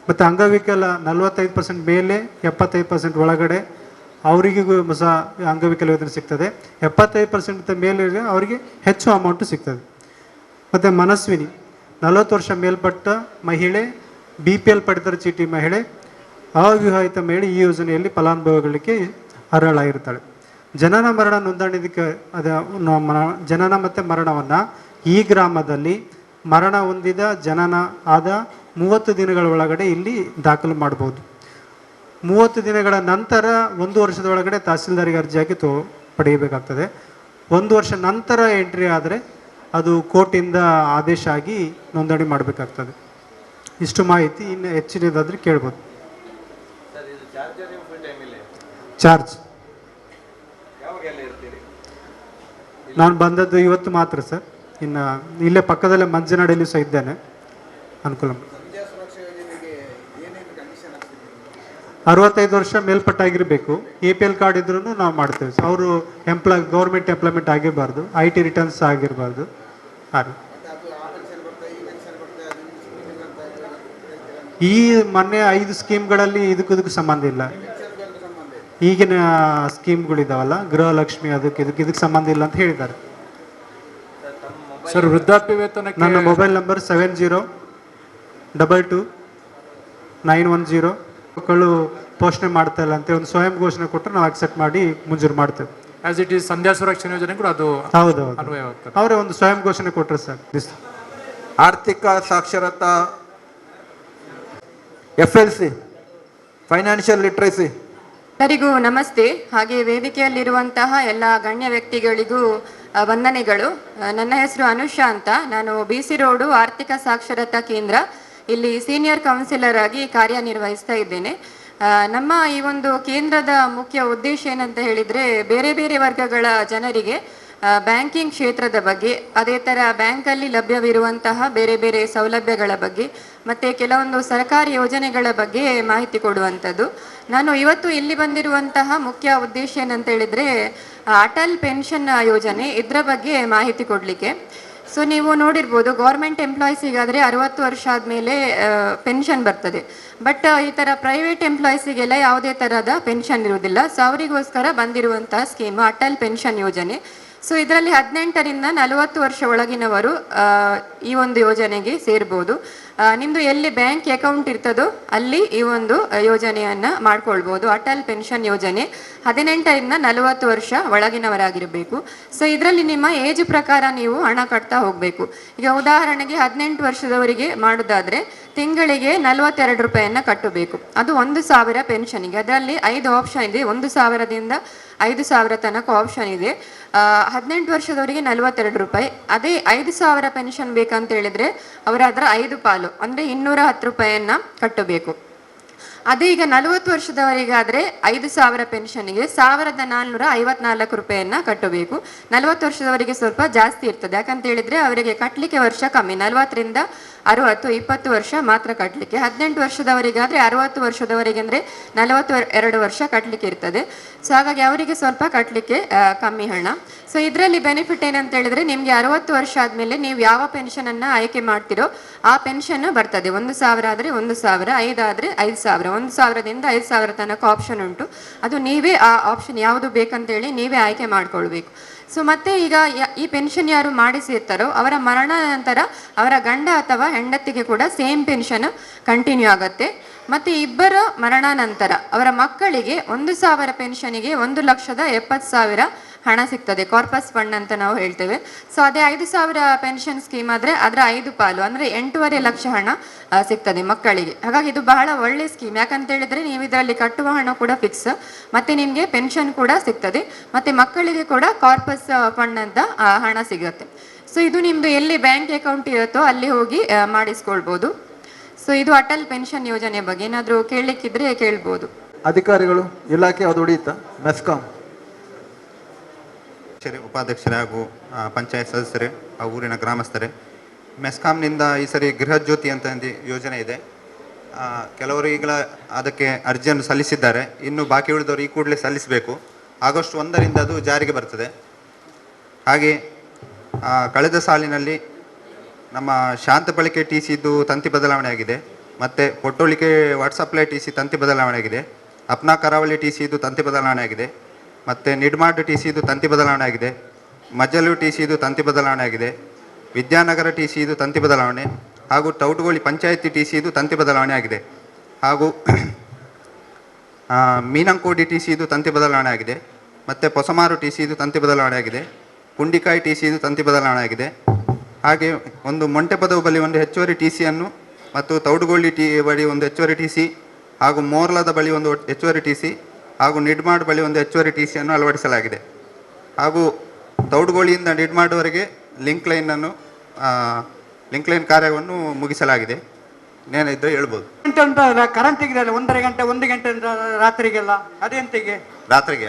ಮತ್ತು ಅಂಗವಿಕಲ 45% ಮೇಲೆ 75% ಒಳಗಡೆ ಅವರಿಗೂ ಸಹ ಅಂಗವಿಕಲ ಯೋಜನೆ ಸಿಗ್ತದೆ. 75% ಮೇಲೆ ಅವರಿಗೆ ಹೆಚ್ಚು ಅಮೌಂಟು ಸಿಗ್ತದೆ. ಮತ್ತು ಮನಸ್ವಿನಿ 40 ವರ್ಷ ಮೇಲ್ಪಟ್ಟ ಮಹಿಳೆ, BPL ಪಡಿತರ ಚೀಟಿ ಮಹಿಳೆ, ಅವಿವಾಹಿತ ಮಹಿಳೆ ಈ ಯೋಜನೆಯಲ್ಲಿ ಫಲಾನುಭವಿಗಳಿಗೆ ಅರ್ಹಳಾಗಿರ್ತಾಳೆ. ಜನನ ಮರಣ ನೋಂದಣಿಗೆ ಜನನ ಮತ್ತು ಮರಣವನ್ನು ಈ ಗ್ರಾಮದಲ್ಲಿ ಮರಣ ಹೊಂದಿದ ಜನನ ಆದ 30 ದಿನಗಳ ಒಳಗಡೆ ಇಲ್ಲಿ ದಾಖಲು ಮಾಡ್ಬೋದು. 30 ದಿನಗಳ ನಂತರ 1 ವರ್ಷದ ಒಳಗಡೆ ತಹಸೀಲ್ದಾರಿಗೆ ಅರ್ಜಿಯಾಗಿ ಪಡೆಯಬೇಕಾಗ್ತದೆ. 1 ವರ್ಷ ನಂತರ ಎಂಟ್ರಿ ಆದರೆ ಅದು ಕೋರ್ಟಿಂದ ಆದೇಶ ಆಗಿ ನೋಂದಣಿ ಮಾಡಬೇಕಾಗ್ತದೆ. ಇಷ್ಟು ಮಾಹಿತಿ. ಇನ್ನು ಹೆಚ್ಚಿನದಾದರೆ ಕೇಳ್ಬೋದು. ಚಾರ್ಜ್ ನಾನು ಬಂದದ್ದು ಇವತ್ತು ಮಾತ್ರ ಸರ್. ಇನ್ನು ಇಲ್ಲೇ ಪಕ್ಕದಲ್ಲೇ ಮಂಜನಾಡಲ್ಲಿ ಸಹ ಇದ್ದೇನೆ. ಅನುಕೂಲ. 65 ವರ್ಷ ಮೇಲ್ಪಟ್ಟಾಗಿರಬೇಕು. APL ಕಾರ್ಡ್ ಇದ್ರೂ ನಾವು ಮಾಡ್ತೇವೆ. ಅವರು ಗೌರ್ಮೆಂಟ್ ಎಂಪ್ಲಾಯ್ಮೆಂಟ್ ಆಗಿರಬಾರ್ದು, IT ರಿಟರ್ನ್ಸ್ ಆಗಿರಬಾರ್ದು. ಹಾಂ, ಈ ಮೊನ್ನೆ 5 ಸ್ಕೀಮ್ಗಳಲ್ಲಿ ಇದಕ್ಕೂ ಸಂಬಂಧ ಇಲ್ಲ. ಈಗಿನ ಸ್ಕೀಮ್ಗಳಿದಾವಲ್ಲ, ಗೃಹಲಕ್ಷ್ಮಿ, ಇದಕ್ಕೆ ಸಂಬಂಧ ಇಲ್ಲ ಅಂತ ಹೇಳಿದ್ದಾರೆ ಸರ್. ವೃದ್ಧಾಪ್ಯ ವೇತನ ನನ್ನ ಮೊಬೈಲ್ ನಂಬರ್ 7022229110. ಮಕ್ಕಳು ಪೋಷಣೆ ಮಾಡ್ತಾ ಇಲ್ಲ ಅಂತ ಒಂದು ಸ್ವಯಂ ಘೋಷಣೆ ಕೊಟ್ಟರೆ ನಾವು ಅಕ್ಸೆಪ್ಟ್ ಮಾಡಿ ಮಂಜೂರು ಮಾಡ್ತೇವೆ. As it is Sandhya Suraksha ಯೋಜನೆ ಕೂಡ ಅದು ಹೌದು, ಅವರೇ ಒಂದು ಸ್ವಯಂ ಘೋಷಣೆ ಕೊಟ್ಟರೆ ಸರ್. ಆರ್ಥಿಕ ಸಾಕ್ಷರತಾ, FLC, ಫೈನಾನ್ಷಿಯಲ್ ಲಿಟ್ರಸಿ. ಎಲ್ಲರಿಗೂ ನಮಸ್ತೆ. ಹಾಗೆ ವೇದಿಕೆಯಲ್ಲಿರುವಂತಹ ಎಲ್ಲ ಗಣ್ಯ ವ್ಯಕ್ತಿಗಳಿಗೂ ವಂದನೆಗಳು. ನನ್ನ ಹೆಸರು ಅನುಷಾ ಅಂತ. ನಾನು BC ರೋಡು ಆರ್ಥಿಕ ಸಾಕ್ಷರತಾ ಕೇಂದ್ರ ಇಲ್ಲಿ ಸೀನಿಯರ್ ಕೌನ್ಸಿಲರ್ ಆಗಿ ಕಾರ್ಯನಿರ್ವಹಿಸ್ತಾ ಇದ್ದೇನೆ. ನಮ್ಮ ಈ ಒಂದು ಕೇಂದ್ರದ ಮುಖ್ಯ ಉದ್ದೇಶ ಏನಂತ ಹೇಳಿದರೆ, ಬೇರೆ ಬೇರೆ ವರ್ಗಗಳ ಜನರಿಗೆ ಬ್ಯಾಂಕಿಂಗ್ ಕ್ಷೇತ್ರದ ಬಗ್ಗೆ, ಅದೇ ಥರ ಬ್ಯಾಂಕಲ್ಲಿ ಲಭ್ಯವಿರುವಂತಹ ಬೇರೆ ಬೇರೆ ಸೌಲಭ್ಯಗಳ ಬಗ್ಗೆ ಮತ್ತು ಕೆಲವೊಂದು ಸರ್ಕಾರಿ ಯೋಜನೆಗಳ ಬಗ್ಗೆ ಮಾಹಿತಿ ಕೊಡುವಂಥದ್ದು. ನಾನು ಇವತ್ತು ಇಲ್ಲಿ ಬಂದಿರುವಂತಹ ಮುಖ್ಯ ಉದ್ದೇಶ ಏನಂತ ಹೇಳಿದರೆ, ಅಟಲ್ ಪೆನ್ಷನ್ ಯೋಜನೆ, ಇದರ ಬಗ್ಗೆ ಮಾಹಿತಿ ಕೊಡಲಿಕ್ಕೆ. ಸೊ ನೀವು ನೋಡಿರ್ಬೋದು, ಗೌರ್ಮೆಂಟ್ ಎಂಪ್ಲಾಯೀಸಿಗಾದರೆ 60 ವರ್ಷ ಆದಮೇಲೆ ಪೆನ್ಷನ್ ಬರ್ತದೆ. ಬಟ್ ಈ ಥರ ಪ್ರೈವೇಟ್ ಎಂಪ್ಲಾಯೀಸಿಗೆಲ್ಲ ಯಾವುದೇ ಥರದ ಪೆನ್ಷನ್ ಇರುವುದಿಲ್ಲ. ಸೊ ಅವರಿಗೋಸ್ಕರ ಬಂದಿರುವಂತಹ ಸ್ಕೀಮ್ ಅಟಲ್ ಪೆನ್ಷನ್ ಯೋಜನೆ. ಸೊ ಇದರಲ್ಲಿ 18ರಿಂದ 40 ವರ್ಷ ಒಳಗಿನವರು ಈ ಒಂದು ಯೋಜನೆಗೆ ಸೇರ್ಬೋದು. ನಿಮ್ಮದು ಎಲ್ಲಿ ಬ್ಯಾಂಕ್ ಅಕೌಂಟ್ ಇರ್ತದೋ ಅಲ್ಲಿ ಈ ಒಂದು ಯೋಜನೆಯನ್ನು ಮಾಡ್ಕೊಳ್ಬೋದು. ಅಟಲ್ ಪೆನ್ಷನ್ ಯೋಜನೆ 18ರಿಂದ 40 ವರ್ಷ ಒಳಗಿನವರಾಗಿರಬೇಕು. ಸೊ ಇದರಲ್ಲಿ ನಿಮ್ಮ ಏಜ್ ಪ್ರಕಾರ ನೀವು ಹಣ ಕಟ್ತಾ ಹೋಗಬೇಕು. ಈಗ ಉದಾಹರಣೆಗೆ 18 ವರ್ಷದವರಿಗೆ ಮಾಡೋದಾದರೆ ತಿಂಗಳಿಗೆ 42 ರೂಪಾಯಿಯನ್ನು ಕಟ್ಟಬೇಕು. ಅದು 1,000 ಪೆನ್ಷನ್ಗೆ. ಅದರಲ್ಲಿ 5 ಆಪ್ಷನ್ ಇದೆ. 1,000ದಿಂದ 5,000 ತನಕ ಆಪ್ಷನ್ ಇದೆ. 18 ವರ್ಷದವರಿಗೆ 42 ರೂಪಾಯಿ. ಅದೇ 5,000 ಪೆನ್ಷನ್ ಬೇಕಂತ ಹೇಳಿದ್ರೆ ಅವರ ಅದರ 5 ಪಾಲು ಅಂದರೆ 210 ರೂಪಾಯಿಯನ್ನು ಕಟ್ಟಬೇಕು. ಅದೇ ಈಗ 40 ವರ್ಷದವರಿಗಾದರೆ 5,000 ಪೆನ್ಷನ್ಗೆ 1,454 ರೂಪಾಯಿಯನ್ನು ಕಟ್ಟಬೇಕು. 40 ವರ್ಷದವರಿಗೆ ಸ್ವಲ್ಪ ಜಾಸ್ತಿ ಇರ್ತದೆ. ಯಾಕಂತ ಹೇಳಿದ್ರೆ ಅವರಿಗೆ ಕಟ್ಟಲಿಕ್ಕೆ ವರ್ಷ ಕಮ್ಮಿ, 40ರಿಂದ 60, 20 ವರ್ಷ ಮಾತ್ರ ಕಟ್ಟಲಿಕ್ಕೆ. 18 ವರ್ಷದವರಿಗಾದರೆ 60 ವರ್ಷದವರಿಗೆ ಅಂದರೆ 42 ವರ್ಷ ಕಟ್ಟಲಿಕ್ಕೆ ಇರ್ತದೆ. ಸೊ ಹಾಗಾಗಿ ಅವರಿಗೆ ಸ್ವಲ್ಪ ಕಟ್ಟಲಿಕ್ಕೆ ಕಮ್ಮಿ ಹಣ. ಸೊ ಇದರಲ್ಲಿ ಬೆನಿಫಿಟ್ ಏನಂತ ಹೇಳಿದ್ರೆ ನಿಮಗೆ 60 ವರ್ಷ ಆದಮೇಲೆ ನೀವು ಯಾವ ಪೆನ್ಷನನ್ನು ಆಯ್ಕೆ ಮಾಡ್ತಿರೋ ಆ ಪೆನ್ಷನ್ ಬರ್ತದೆ. 1,000 ಆದರೆ 1,000, 5 ಆದರೆ 5,000, 1,000ದಿಂದ 5,000 ತನಕ ಆಪ್ಷನ್ ಉಂಟು. ಅದು ನೀವೇ ಆ ಆಪ್ಷನ್ ಯಾವುದು ಬೇಕಂತೇಳಿ ನೀವೇ ಆಯ್ಕೆ ಮಾಡ್ಕೊಳ್ಬೇಕು. ಸೊ ಮತ್ತೆ ಈಗ ಈ ಪೆನ್ಷನ್ ಯಾರು ಮಾಡಿಸಿರ್ತಾರೋ ಅವರ ಮರಣ ನಂತರ ಅವರ ಗಂಡ ಅಥವಾ ಹೆಂಡತಿಗೆ ಕೂಡ ಸೇಮ್ ಪೆನ್ಷನ್ ಕಂಟಿನ್ಯೂ ಆಗುತ್ತೆ. ಮತ್ತು ಇಬ್ಬರ ಮರಣ ನಂತರ ಅವರ ಮಕ್ಕಳಿಗೆ 1,000 ಪೆನ್ಷನಿಗೆ 1,70,000 ಹಣ ಸಿಗ್ತದೆ. ಕಾರ್ಪಸ್ ಫಂಡ್ ಅಂತ ನಾವು ಹೇಳ್ತೇವೆ. ಸೊ ಅದೇ 5,000 ಪೆನ್ಷನ್ ಸ್ಕೀಮ್ ಆದರೆ ಅದರ 5 ಪಾಲು ಅಂದರೆ 8.5 ಲಕ್ಷ ಹಣ ಸಿಗ್ತದೆ ಮಕ್ಕಳಿಗೆ. ಹಾಗಾಗಿ ಇದು ಬಹಳ ಒಳ್ಳೆ ಸ್ಕೀಮ್. ಯಾಕಂತ ಹೇಳಿದ್ರೆ ನೀವು ಇದರಲ್ಲಿ ಕಟ್ಟುವ ಹಣ ಕೂಡ ಫಿಕ್ಸ್, ಮತ್ತು ನಿಮಗೆ ಪೆನ್ಷನ್ ಕೂಡ ಸಿಗ್ತದೆ, ಮತ್ತು ಮಕ್ಕಳಿಗೆ ಕೂಡ ಕಾರ್ಪಸ್ ಫಂಡ್ ಅಂತ ಹಣ ಸಿಗುತ್ತೆ. ಸೊ ಇದು ನಿಮ್ಮದು ಎಲ್ಲಿ ಬ್ಯಾಂಕ್ ಅಕೌಂಟ್ ಇರುತ್ತೋ ಅಲ್ಲಿ ಹೋಗಿ ಮಾಡಿಸ್ಕೊಳ್ಬೋದು. ಸೊ ಇದು ಅಟಲ್ ಪೆನ್ಷನ್ ಯೋಜನೆ ಬಗ್ಗೆ ಏನಾದರೂ ಕೇಳಲಿಕ್ಕಿದ್ರೆ ಕೇಳ್ಬೋದು. ಅಧಿಕಾರಿಗಳು ಇಲಾಖೆ ಅದು ಉಳಿಯುತ್ತಾ? ಮೆಸ್ಕಾಂ ಉಪಾಧ್ಯಕ್ಷರೇ ಹಾಗೂ ಪಂಚಾಯತ್ ಸದಸ್ಯರೇ ಆ ಊರಿನ ಗ್ರಾಮಸ್ಥರೇ, ಮೆಸ್ಕಾಂನಿಂದ ಈ ಸರಿ ಗೃಹ ಜ್ಯೋತಿ ಅಂತ ಒಂದು ಯೋಜನೆ ಇದೆ. ಕೆಲವರು ಈಗಲ ಅದಕ್ಕೆ ಅರ್ಜಿಯನ್ನು ಸಲ್ಲಿಸಿದ್ದಾರೆ. ಇನ್ನು ಬಾಕಿ ಉಳಿದವರು ಈ ಕೂಡಲೇ ಸಲ್ಲಿಸಬೇಕು. ಆಗಸ್ಟ್ 1ರಿಂದ ಅದು ಜಾರಿಗೆ ಬರ್ತದೆ. ಹಾಗೆ ಕಳೆದ ಸಾಲಿನಲ್ಲಿ ನಮ್ಮ ಶಾಂತಬಳಿಕೆ ಟಿ ಸಿದು ತಂತಿ ಬದಲಾವಣೆ ಆಗಿದೆ, ಮತ್ತು ಪೊಟ್ಟೊಳಿಕೆ ವಾಟ್ಸಪ್ಲೈ ಟಿ ಸಿ ತಂತಿ ಬದಲಾವಣೆ ಆಗಿದೆ, ಅಪ್ನಾ ಕರಾವಳಿ ಟಿ ಸಿದು ತಂತಿ ಬದಲಾವಣೆ ಆಗಿದೆ, ಮತ್ತು ನಿಡ್ಮಾಡ್ ಟಿ ಸಿದು ತಂತಿ ಬದಲಾವಣೆ ಆಗಿದೆ, ಮಜ್ಜಲು ಟಿ ಸಿದು ತಂತಿ ಬದಲಾವಣೆ ಆಗಿದೆ, ವಿದ್ಯಾನಗರ ಟಿ ಸಿದು ತಂತಿ ಬದಲಾವಣೆ, ಹಾಗೂ ಟೌಟುಗೋಳಿ ಪಂಚಾಯತಿ ಟಿ ಸಿದು ತಂತಿ ಬದಲಾವಣೆ ಆಗಿದೆ, ಹಾಗೂ ಮೀನಂಕೋಡಿ ಟಿ ಸಿದು ತಂತಿ ಬದಲಾವಣೆ ಆಗಿದೆ, ಮತ್ತು ಹೊಸಮಾರು ಟಿ ಸಿದು ತಂತಿ ಬದಲಾವಣೆ ಆಗಿದೆ, ಪುಂಡಿಕಾಯಿ ಟಿ ಸಿದು ತಂತಿ ಬದಲಾವಣೆ ಆಗಿದೆ. ಹಾಗೆ ಒಂದು ಮೊಂಟೆಪದವು ಬಳಿ ಒಂದು ಹೆಚ್ಚುವರಿ ಟಿ ಸಿಯನ್ನು ಮತ್ತು ತೌಡುಗೋಳಿ ಬಳಿ ಒಂದು ಹೆಚ್ಚುವರಿ ಟಿ ಸಿ ಹಾಗೂ ಮೋರ್ಲದ ಬಳಿ ಒಂದು ಹೆಚ್ಚುವರಿ ಟಿ ಸಿ ಹಾಗೂ ನಿಡ್ಮಾಡ್ ಬಳಿ ಒಂದು ಹೆಚ್ಚುವರಿ ಟಿ ಸಿಯನ್ನು ಅಳವಡಿಸಲಾಗಿದೆ. ಹಾಗೂ ತೌಡುಗೋಳಿಯಿಂದ ನಿಡ್ಮಾಡ್ವರೆಗೆ ಲಿಂಕ್ ಲೈನ್ ಕಾರ್ಯವನ್ನು ಮುಗಿಸಲಾಗಿದೆ. ಏನಿದ್ರೆ ಹೇಳ್ಬೋದು. ಕರೆಂಟ್ ತೆಗೆದಲ್ಲ 1.5 ಗಂಟೆ 1 ಗಂಟೆ ರಾತ್ರಿಗೆಲ್ಲ ಅದೆಂತಿಗೆ ರಾತ್ರಿಗೆ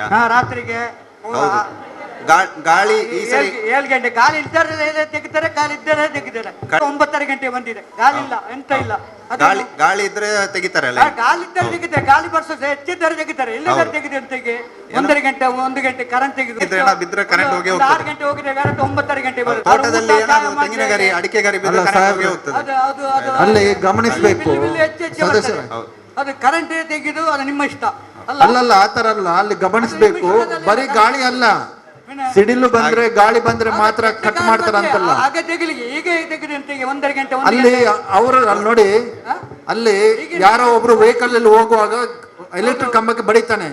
ಗಾಳಿ ಈ ಸರಿ 7 ಗಂಟೆ ಗಾಳಿ ಇದ್ದಾರೆ ತೆಗಿತಾರೆ, ಗಾಳಿ ಇದ್ದಾರೆ ತೆಗಿತಾರೆ. 9:30 ಗಂಟೆ ಬಂದಿದೆ, ಗಾಳಿ ಇಲ್ಲ, ಎಂತ ಇಲ್ಲ. ಗಾಳಿ ಇದ್ರೆ ತೆಗಿತಾರೆ, ಗಾಳಿ ಇದ್ದಾರೆ ತೆಗಿತಾರೆ, ಗಾಳಿ ಬರ್ಸೋದು ಹೆಚ್ಚಿದ್ದಾರೆ ತೆಗಿತಾರೆ. ಇಲ್ಲಿದ್ದಾರೆ ತೆಗಿದೆ ಅಂತೆಗೆ 1 ಗಂಟೆ 1 ಗಂಟೆ ಕರೆಂಟ್ ತೆಗೆದ್ರೆ 6 ಗಂಟೆ ಹೋಗಿದೆ, 9:30 ಗಂಟೆ ಬರುತ್ತೆ. ಅಡಿಕೆ ಗರಿ ಅಲ್ಲಿ ಗಮನಿಸಬೇಕು ಸದಸ್ಯರ. ಅದು ಕರೆಂಟ್ ತೆಗೆದು ಅದು ನಿಮ್ಮ ಇಷ್ಟ ಅಲ್ಲಲ್ಲ, ಆತರ ಅಲ್ಲ. ಅಲ್ಲಿ ಗಮನಿಸಬೇಕು, ಬರೀ ಗಾಳಿ ಅಲ್ಲ, ಸಿಡಿಲು ಬಂದ್ರೆ ಗಾಳಿ ಬಂದ್ರೆ ಮಾತ್ರ ಕಟ್ ಮಾಡ್ತಾರ ಅಂತಲ್ಲ. ಆಗ ತೆಗಿಲಿ, ಈಗ ತೆಗೆದು 1 ಗಂಟೆ ಅಲ್ಲಿ ಅವರು ಅಲ್ಲಿ ನೋಡಿ, ಅಲ್ಲಿ ಯಾರೋ ಒಬ್ರು ವೆಹಿಕಲ್ ಅಲ್ಲಿ ಹೋಗುವಾಗ ಎಲೆಕ್ಟ್ರಿಕ್ ಕಂಬಕ್ಕೆ ಬಡಿತಾನೆ,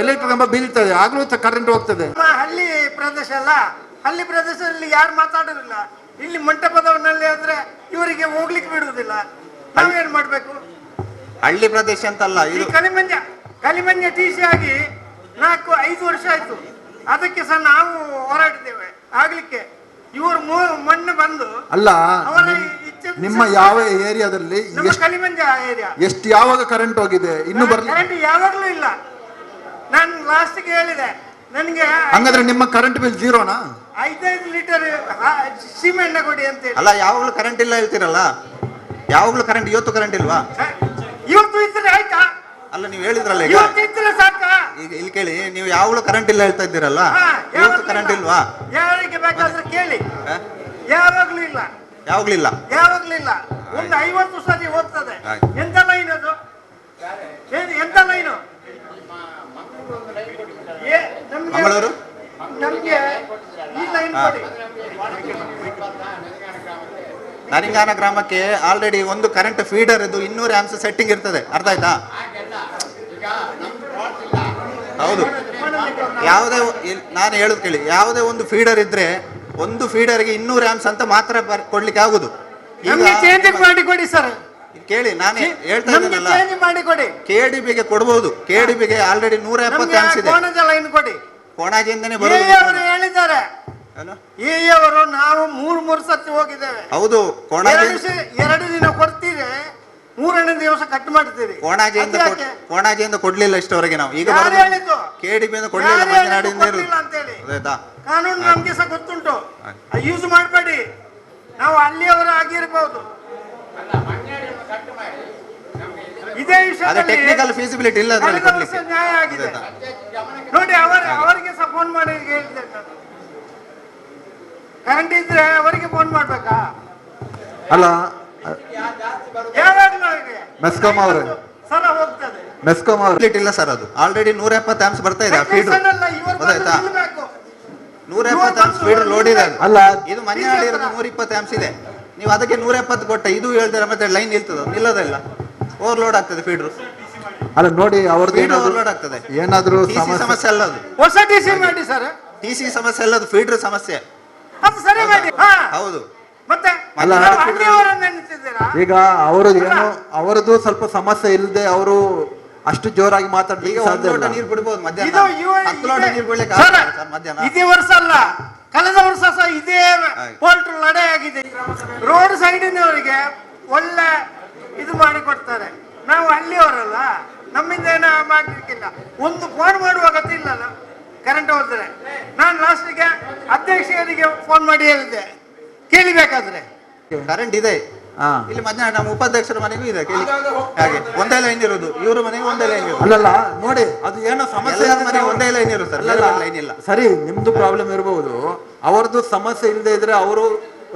ಎಲೆಕ್ಟ್ರಿಕ್ ಕಂಬ ಬೀಳ್ತದೆ, ಆಗ್ಲೂ ಕರೆಂಟ್ ಹೋಗ್ತದೆ. ಹಳ್ಳಿ ಪ್ರದೇಶ ಅಲ್ಲ, ಹಳ್ಳಿ ಪ್ರದೇಶದಲ್ಲಿ ಯಾರು ಮಾತಾಡೋದಿಲ್ಲ. ಇಲ್ಲಿ ಮಂಟಪದವನಲ್ಲಿ ಆದ್ರೆ ಇವರಿಗೆ ಹೋಗ್ಲಿಕ್ಕೆ ಬಿಡುವುದಿಲ್ಲ. ನಾವೇನ್ ಮಾಡ್ಬೇಕು? ಹಳ್ಳಿ ಪ್ರದೇಶ ಅಂತಲ್ಲ ಇದು. ಕಲಿಮಂಜ ಟಿ ಸಿ ಆಗಿ 4-5 ವರ್ಷ ಆಯ್ತು. ಅದಕ್ಕೆ ಸಹ ನಾವು ಹೋರಾಡಿದ್ದೇವೆ ಆಗ್ಲಿಕ್ಕೆ. ಇವರು ಮಣ್ಣು ಬಂದು ಅಲ್ಲ, ನಿಮ್ಮ ಯಾವ ಏರಿಯಾದಲ್ಲಿ ಕಲಿಮಂಜ ಏರಿಯಾ ಎಷ್ಟು ಯಾವಾಗ ಕರೆಂಟ್ ಹೋಗಿದೆ? ಇನ್ನು ಕರೆಂಟ್ ಯಾವಾಗ್ಲೂ ಇಲ್ಲ. ನಾನು ಲಾಸ್ಟ್ಗೆ ಹೇಳಿದೆ, ನನಗೆ ಹಂಗಾದ್ರೆ ನಿಮ್ಮ ಕರೆಂಟ್ ಬಿಲ್ ಜೀರೋನಾ? 5 ಲೀಟರ್ ಸಿಮೆಂಟ್ ಕೊಡಿ ಅಂತ ಹೇಳಿ. ಅಲ್ಲ, ಯಾವಾಗ್ಲೂ ಕರೆಂಟ್ ಇಲ್ಲ ಹೇಳ್ತೀರಲ್ಲ, ಯಾವಾಗ್ಲೂ ಕರೆಂಟ್. ಇವತ್ತು ಕರೆಂಟ್ ಇಲ್ವಾ? ಇವತ್ತು ಇದ್ರೆ ಆಯ್ತಾ? ಅಲ್ಲ, ನೀವು ಹೇಳಿದ್ರಲ್ಲ ಈಗ. ಇವತ್ತು ಇದ್ರೆ ಸಾಕಾ? ಈಗ ಇಲ್ಲಿ ಕೇಳಿ, ನೀವು ಯಾವಾಗ್ಲೂ ಕರೆಂಟ್ ಇಲ್ಲ ಹೇಳ್ತಾ ಇದ್ದೀರಲ್ಲ, ಇವತ್ತು ಕರೆಂಟ್ ಇಲ್ವಾ? ಯಾರಿಗೆ ಬೇಕಾದ್ರೆ ಕೇಳಿ, ಯಾವಾಗ್ಲೂ ಇಲ್ಲ. ಯಾವಾಗ್ಲೂ ಇಲ್ಲ, ಯಾವಾಗ್ಲೂ ಇಲ್ಲ. ಒಂದು 50 ಸತಿ ಹೋಗ್ತದೆ. ಎಂತ ಲೈನ್ ಅದು? ಎಂತ ಲೈನು? ಮಂಗಳೂರು ನಮ್ಗೆ ಈ ಲೈನ್ ಕೊಡಿ. ನರಿಂಗಾನ ಗ್ರಾಮಕ್ಕೆ ಆಲ್ರೆಡಿ ಒಂದು ಕರೆಂಟ್ ಫೀಡರ್ ಇದು 200 ಆಂಪ್ಸ್ ಸೆಟ್ಟಿಂಗ್ ಇರ್ತದೆ, ಅರ್ಥ ಆಯ್ತಾ? ಹೌದು, ಯಾವುದೇ ನಾನು ಹೇಳುದು ಕೇಳಿ, ಯಾವುದೇ ಒಂದು ಫೀಡರ್ ಇದ್ರೆ ಒಂದು ಫೀಡರ್ಗೆ 200 ಆಂಪ್ಸ್ ಅಂತ ಮಾತ್ರ ಕೊಡ್ಲಿಕ್ಕೆ ಆಗುದು. ಚೇಂಜ್ ಮಾಡಿ ಕೊಡಿ ಸರ್. ಕೇಳಿ, ನಾನು ಹೇಳ್ತಾ ಇದ್ದೇನಲ್ಲ, ಚೇಂಜ್ ಮಾಡಿ ಕೊಡಿ. KDB-ಗೆ ಕೊಡಬಹುದು. KDB-ಗೆ ಆಲ್ರೆಡಿ 170 ಆಂಪ್ಸ್ ಇದೆ. ಲೈನ್ ಕೊಡಿ. ಕೋಣಾಜಿಯಿಂದನೇ ಅವರು ಹೇಳಿದ್ದಾರೆ, ಅವರು ನಾವು ಮೂರು ಸತಿ ಹೋಗಿದ್ದೇವೆ. ಹೌದು, ಎರಡು ದಿನ ಕೊಡ್ತೀರಿ, 3ನೇ ದಿವಸ ಕಟ್ ಮಾಡ್ತೀರಿ. ಕೋಣಾಜಿಯಿಂದ ಕೊಡ್ಲಿಲ್ಲ ಇಷ್ಟವರೆಗೆ ನಾವು. ಈಗ KDB-ಯಿಂದ ಕೊಡ್ಲಿಲ್ಲ, ಆಯ್ತಾ? ಕಾನೂನು ನಮ್ಗೆ ಸಹ ಗೊತ್ತುಂಟು, ಯೂಸ್ ಮಾಡಬೇಡಿ. ನಾವು ಅಲ್ಲಿಯವರು ಆಗಿರ್ಬಹುದು. ಇದೇ ವಿಷಯ ಟೆಕ್ನಿಕಲ್ ಫೀಸಿಬಿಲಿಟಿ ಇಲ್ಲ, ನ್ಯಾಯ ಆಗಿದೆ ನೋಡಿ. ಅವರಿಗೆ ಸಹ ಫೋನ್ ಮಾಡಿ ಹೇಳಿದ್ದೇನೆ ನಾನು. ಕರೆಂಟ್ ಇದ್ರೆ ಅವರಿಗೆ ಫೋನ್ ಮಾಡ್ಬೇಕಾ? ಅಲ್ಲ, ಯಾವಾಗಲೂ ಮೆಸ್ಕಾಂ ಅವರೇ, ಸಲ ಹೋಗ್ತದೆ. ಮೆಸ್ಕಾಂ ಅವ್ರ ಇಲ್ಲ ಸರ್, ಅದು ಆಲ್ರೆಡಿ 170 ಆಂಪ್ಸ್ ಬರ್ತಾ ಇದೆ. ಫೀಡರ್ ಗೊತ್ತಾಯ್ತಾ? 170 ಆಂಪ್ಸ್ ಫೀಡರ್ ಲೋಡ್ ಇದೆ. ಅಲ್ಲ, ಇದು ಮನೆಯಲ್ಲಿ ಇರೋದು 120 ಆಂಪ್ಸ್ ಇದೆ. ನೀವು ಅದಕ್ಕೆ 170 ಕೊಟ್ಟ, ಇದು ಹೇಳ್ತಾರೆ ಮತ್ತೆ ಲೈನ್ ನಿಲ್ತದ? ನಿಲ್ಲೋದಿಲ್ಲ, ಓವರ್ಲೋಡ್ ಆಗ್ತದೆ ಫೀಡರ್. ಅಲ್ಲ ನೋಡಿ, ಅವ್ರದ್ದು ಓವರ್ಲೋಡ್ ಆಗ್ತದೆ. ಏನಾದ್ರು ಸಮಸ್ಯೆ ಅಲ್ಲ ಅದು, ಹೊಸ TC ಮಾಡಿ ಸರ್. TC ಸಮಸ್ಯೆ ಅಲ್ಲ, ಅದು ಫೀಡರ್ ಸಮಸ್ಯೆ. ಅದು ಸರಿ ಮಾಡಿ. ಹೌದು, ಮತ್ತೆ ಈಗ ಅವರು ಏನು, ಅವರದ್ದು ಸ್ವಲ್ಪ ಸಮಸ್ಯೆ ಇಲ್ಲದೆ ಅವರು ಅಷ್ಟು ಜೋರಾಗಿ ಮಾತಾಡ್ಲಿಕ್ಕೆ ಸಾಧ್ಯ ಇಲ್ಲ. ನೀರು ಬಿಡ್ಬೋದು ಮಧ್ಯಾಹ್ನ, 10 ಲೋಟ ನೀರು ಬಿಡ್ಲಿಕ್ಕೆ ಮಧ್ಯಾಹ್ನ. ಇದೇ ವರ್ಷ ಅಲ್ಲ, ಕಳೆದ ವರ್ಷ ಸಹ ಇದೇ ಪೋಲ್ಟ್ ಲಡೆ ಆಗಿದೆ. ರೋಡ್ ಸೈಡಿನವರಿಗೆ ಒಳ್ಳೆ ಇದು ಮಾಡಿ ಕೊಡ್ತಾರೆ. ನಾವು ಹಳ್ಳಿಯವರಲ್ಲ, ನಮ್ಮಿಂದ ಏನೋ ಮಾಡ್ಲಿಕ್ಕಿಲ್ಲ. ಒಂದು ಫೋನ್ ಮಾಡುವ ಅಗತ್ಯ ಇಲ್ಲ. ಕರೆಂಟ್ ಹೋದ್ರೆ ನಾನು ಲಾಸ್ಟಿಗೆ ಅಧ್ಯಕ್ಷರಿಗೆ ಫೋನ್ ಮಾಡಿ ಹೇಳಿದ್ದೆ, ಕೇಳಿಬೇಕಾದ್ರೆ. ಕರೆಂಟ್ ಇದೆ ಇಲ್ಲಿ ಮಧ್ಯಾಹ್ನ. ನಮ್ಮ ಉಪಾಧ್ಯಕ್ಷರ ಮನೆಗೂ ಇದೆ, ಕೇಳಿ. ಹಾಗೆ ಒಂದೇ ಲೈನ್ ಇರೋದು, ಇವ್ರ ಮನೆಗೆ ಒಂದೇ ಲೈನ್ ಇರೋದು. ಅಲ್ಲಲ್ಲ ನೋಡಿ, ಅದು ಏನೋ ಸಮಸ್ಯೆ ಮನೆಗೆ ಒಂದೇ ಲೈನ್ ಇರೋದು ಸರ್, ಲೈನ್ ಇಲ್ಲ. ಸರಿ, ನಿಮ್ದು ಪ್ರಾಬ್ಲಮ್ ಇರಬಹುದು, ಅವರದ್ದು ಸಮಸ್ಯೆ ಇಲ್ಲದೆ ಇದ್ರೆ ಅವರು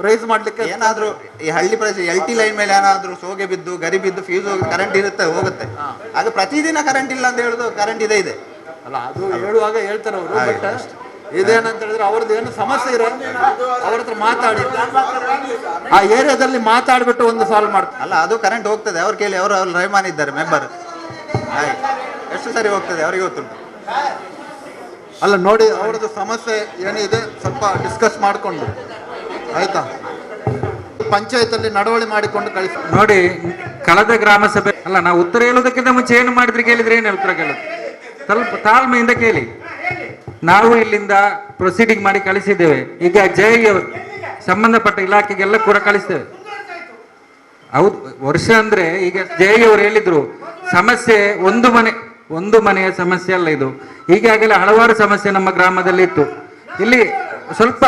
ರೈಸ್ ಮಾಡ್ಲಿಕ್ಕೆ ಏನಾದ್ರೂ ಈ ಹಳ್ಳಿ ಪ್ರದೇಶ LT ಲೈನ್ ಮೇಲೆ ಏನಾದ್ರೂ ಸೋಗೆ ಬಿದ್ದು ಗರಿ ಬಿದ್ದು ಫ್ಯೂಸ್ ಹೋಗಿ ಕರೆಂಟ್ ಇರುತ್ತೆ, ಹೋಗುತ್ತೆ. ಆಗ ಪ್ರತಿದಿನ ಕರೆಂಟ್ ಇಲ್ಲ ಅಂತ ಹೇಳುದು, ಕರೆಂಟ್ ಇದೆ. ಅಲ್ಲ, ಅದು ಹೇಳುವಾಗ ಹೇಳ್ತಾರೆ ಅವರು. ಬಟ್ ಇದೇನಂತ ಹೇಳಿದ್ರೆ ಅವ್ರದ್ದು ಏನು ಸಮಸ್ಯೆ ಇರೋ ಅವ್ರ ಹತ್ರ ಮಾತಾಡಿ ಆ ಏರಿಯಾದಲ್ಲಿ ಮಾತಾಡ್ಬಿಟ್ಟು ಒಂದು ಸಾಲ್ವ್ ಮಾಡ್ತಾರೆ. ಅಲ್ಲ, ಅದು ಕರೆಂಟ್ ಹೋಗ್ತದೆ. ಅವ್ರು ಕೇಳಿ, ಅವರು ರೈಮಾನ್ ಇದ್ದಾರೆ ಮೆಂಬರ್, ಎಷ್ಟು ಸರಿ ಹೋಗ್ತದೆ ಅವರಿಗೆ ಗೊತ್ತುಂಟು. ಅಲ್ಲ ನೋಡಿ, ಅವ್ರದ್ದು ಸಮಸ್ಯೆ ಏನಿದೆ ಸ್ವಲ್ಪ ಡಿಸ್ಕಸ್ ಮಾಡಿಕೊಂಡು, ಆಯ್ತಾ? ಪಂಚಾಯತ್ ನಡವಳಿ ಮಾಡಿಕೊಂಡು ಕಳಿಸಿ. ನೋಡಿ, ಕಳೆದ ಗ್ರಾಮ ಸಭೆ ಅಲ್ಲ, ನಾವು ಉತ್ತರ ಹೇಳೋದಕ್ಕಿಂತ ಮುಂಚೆ ಏನು ಮಾಡಿದ್ರೆ ಕೇಳಿದ್ರೆ ಏನು ಉತ್ತರ ಕೇಳೋದು? ಸ್ವಲ್ಪ ತಾಳ್ಮೆಯಿಂದ ಕೇಳಿ. ನಾವು ಇಲ್ಲಿಂದ ಪ್ರೊಸೀಡಿಂಗ್ ಮಾಡಿ ಕಳಿಸಿದ್ದೇವೆ. ಈಗ ಅವರು ಸಂಬಂಧಪಟ್ಟ ಇಲಾಖೆಗೆಲ್ಲ ಕೂಡ ಕಳಿಸ್ತೇವೆ. ಹೌದು, ವರ್ಷ ಅಂದ್ರೆ ಈಗ ಅವರು ಹೇಳಿದ್ರು ಸಮಸ್ಯೆ ಒಂದು ಮನೆಯ ಸಮಸ್ಯೆ ಅಲ್ಲ ಇದು. ಈಗಾಗಲೇ ಹಲವಾರು ಸಮಸ್ಯೆ ನಮ್ಮ ಗ್ರಾಮದಲ್ಲಿ ಇತ್ತು. ಇಲ್ಲಿ ಸ್ವಲ್ಪ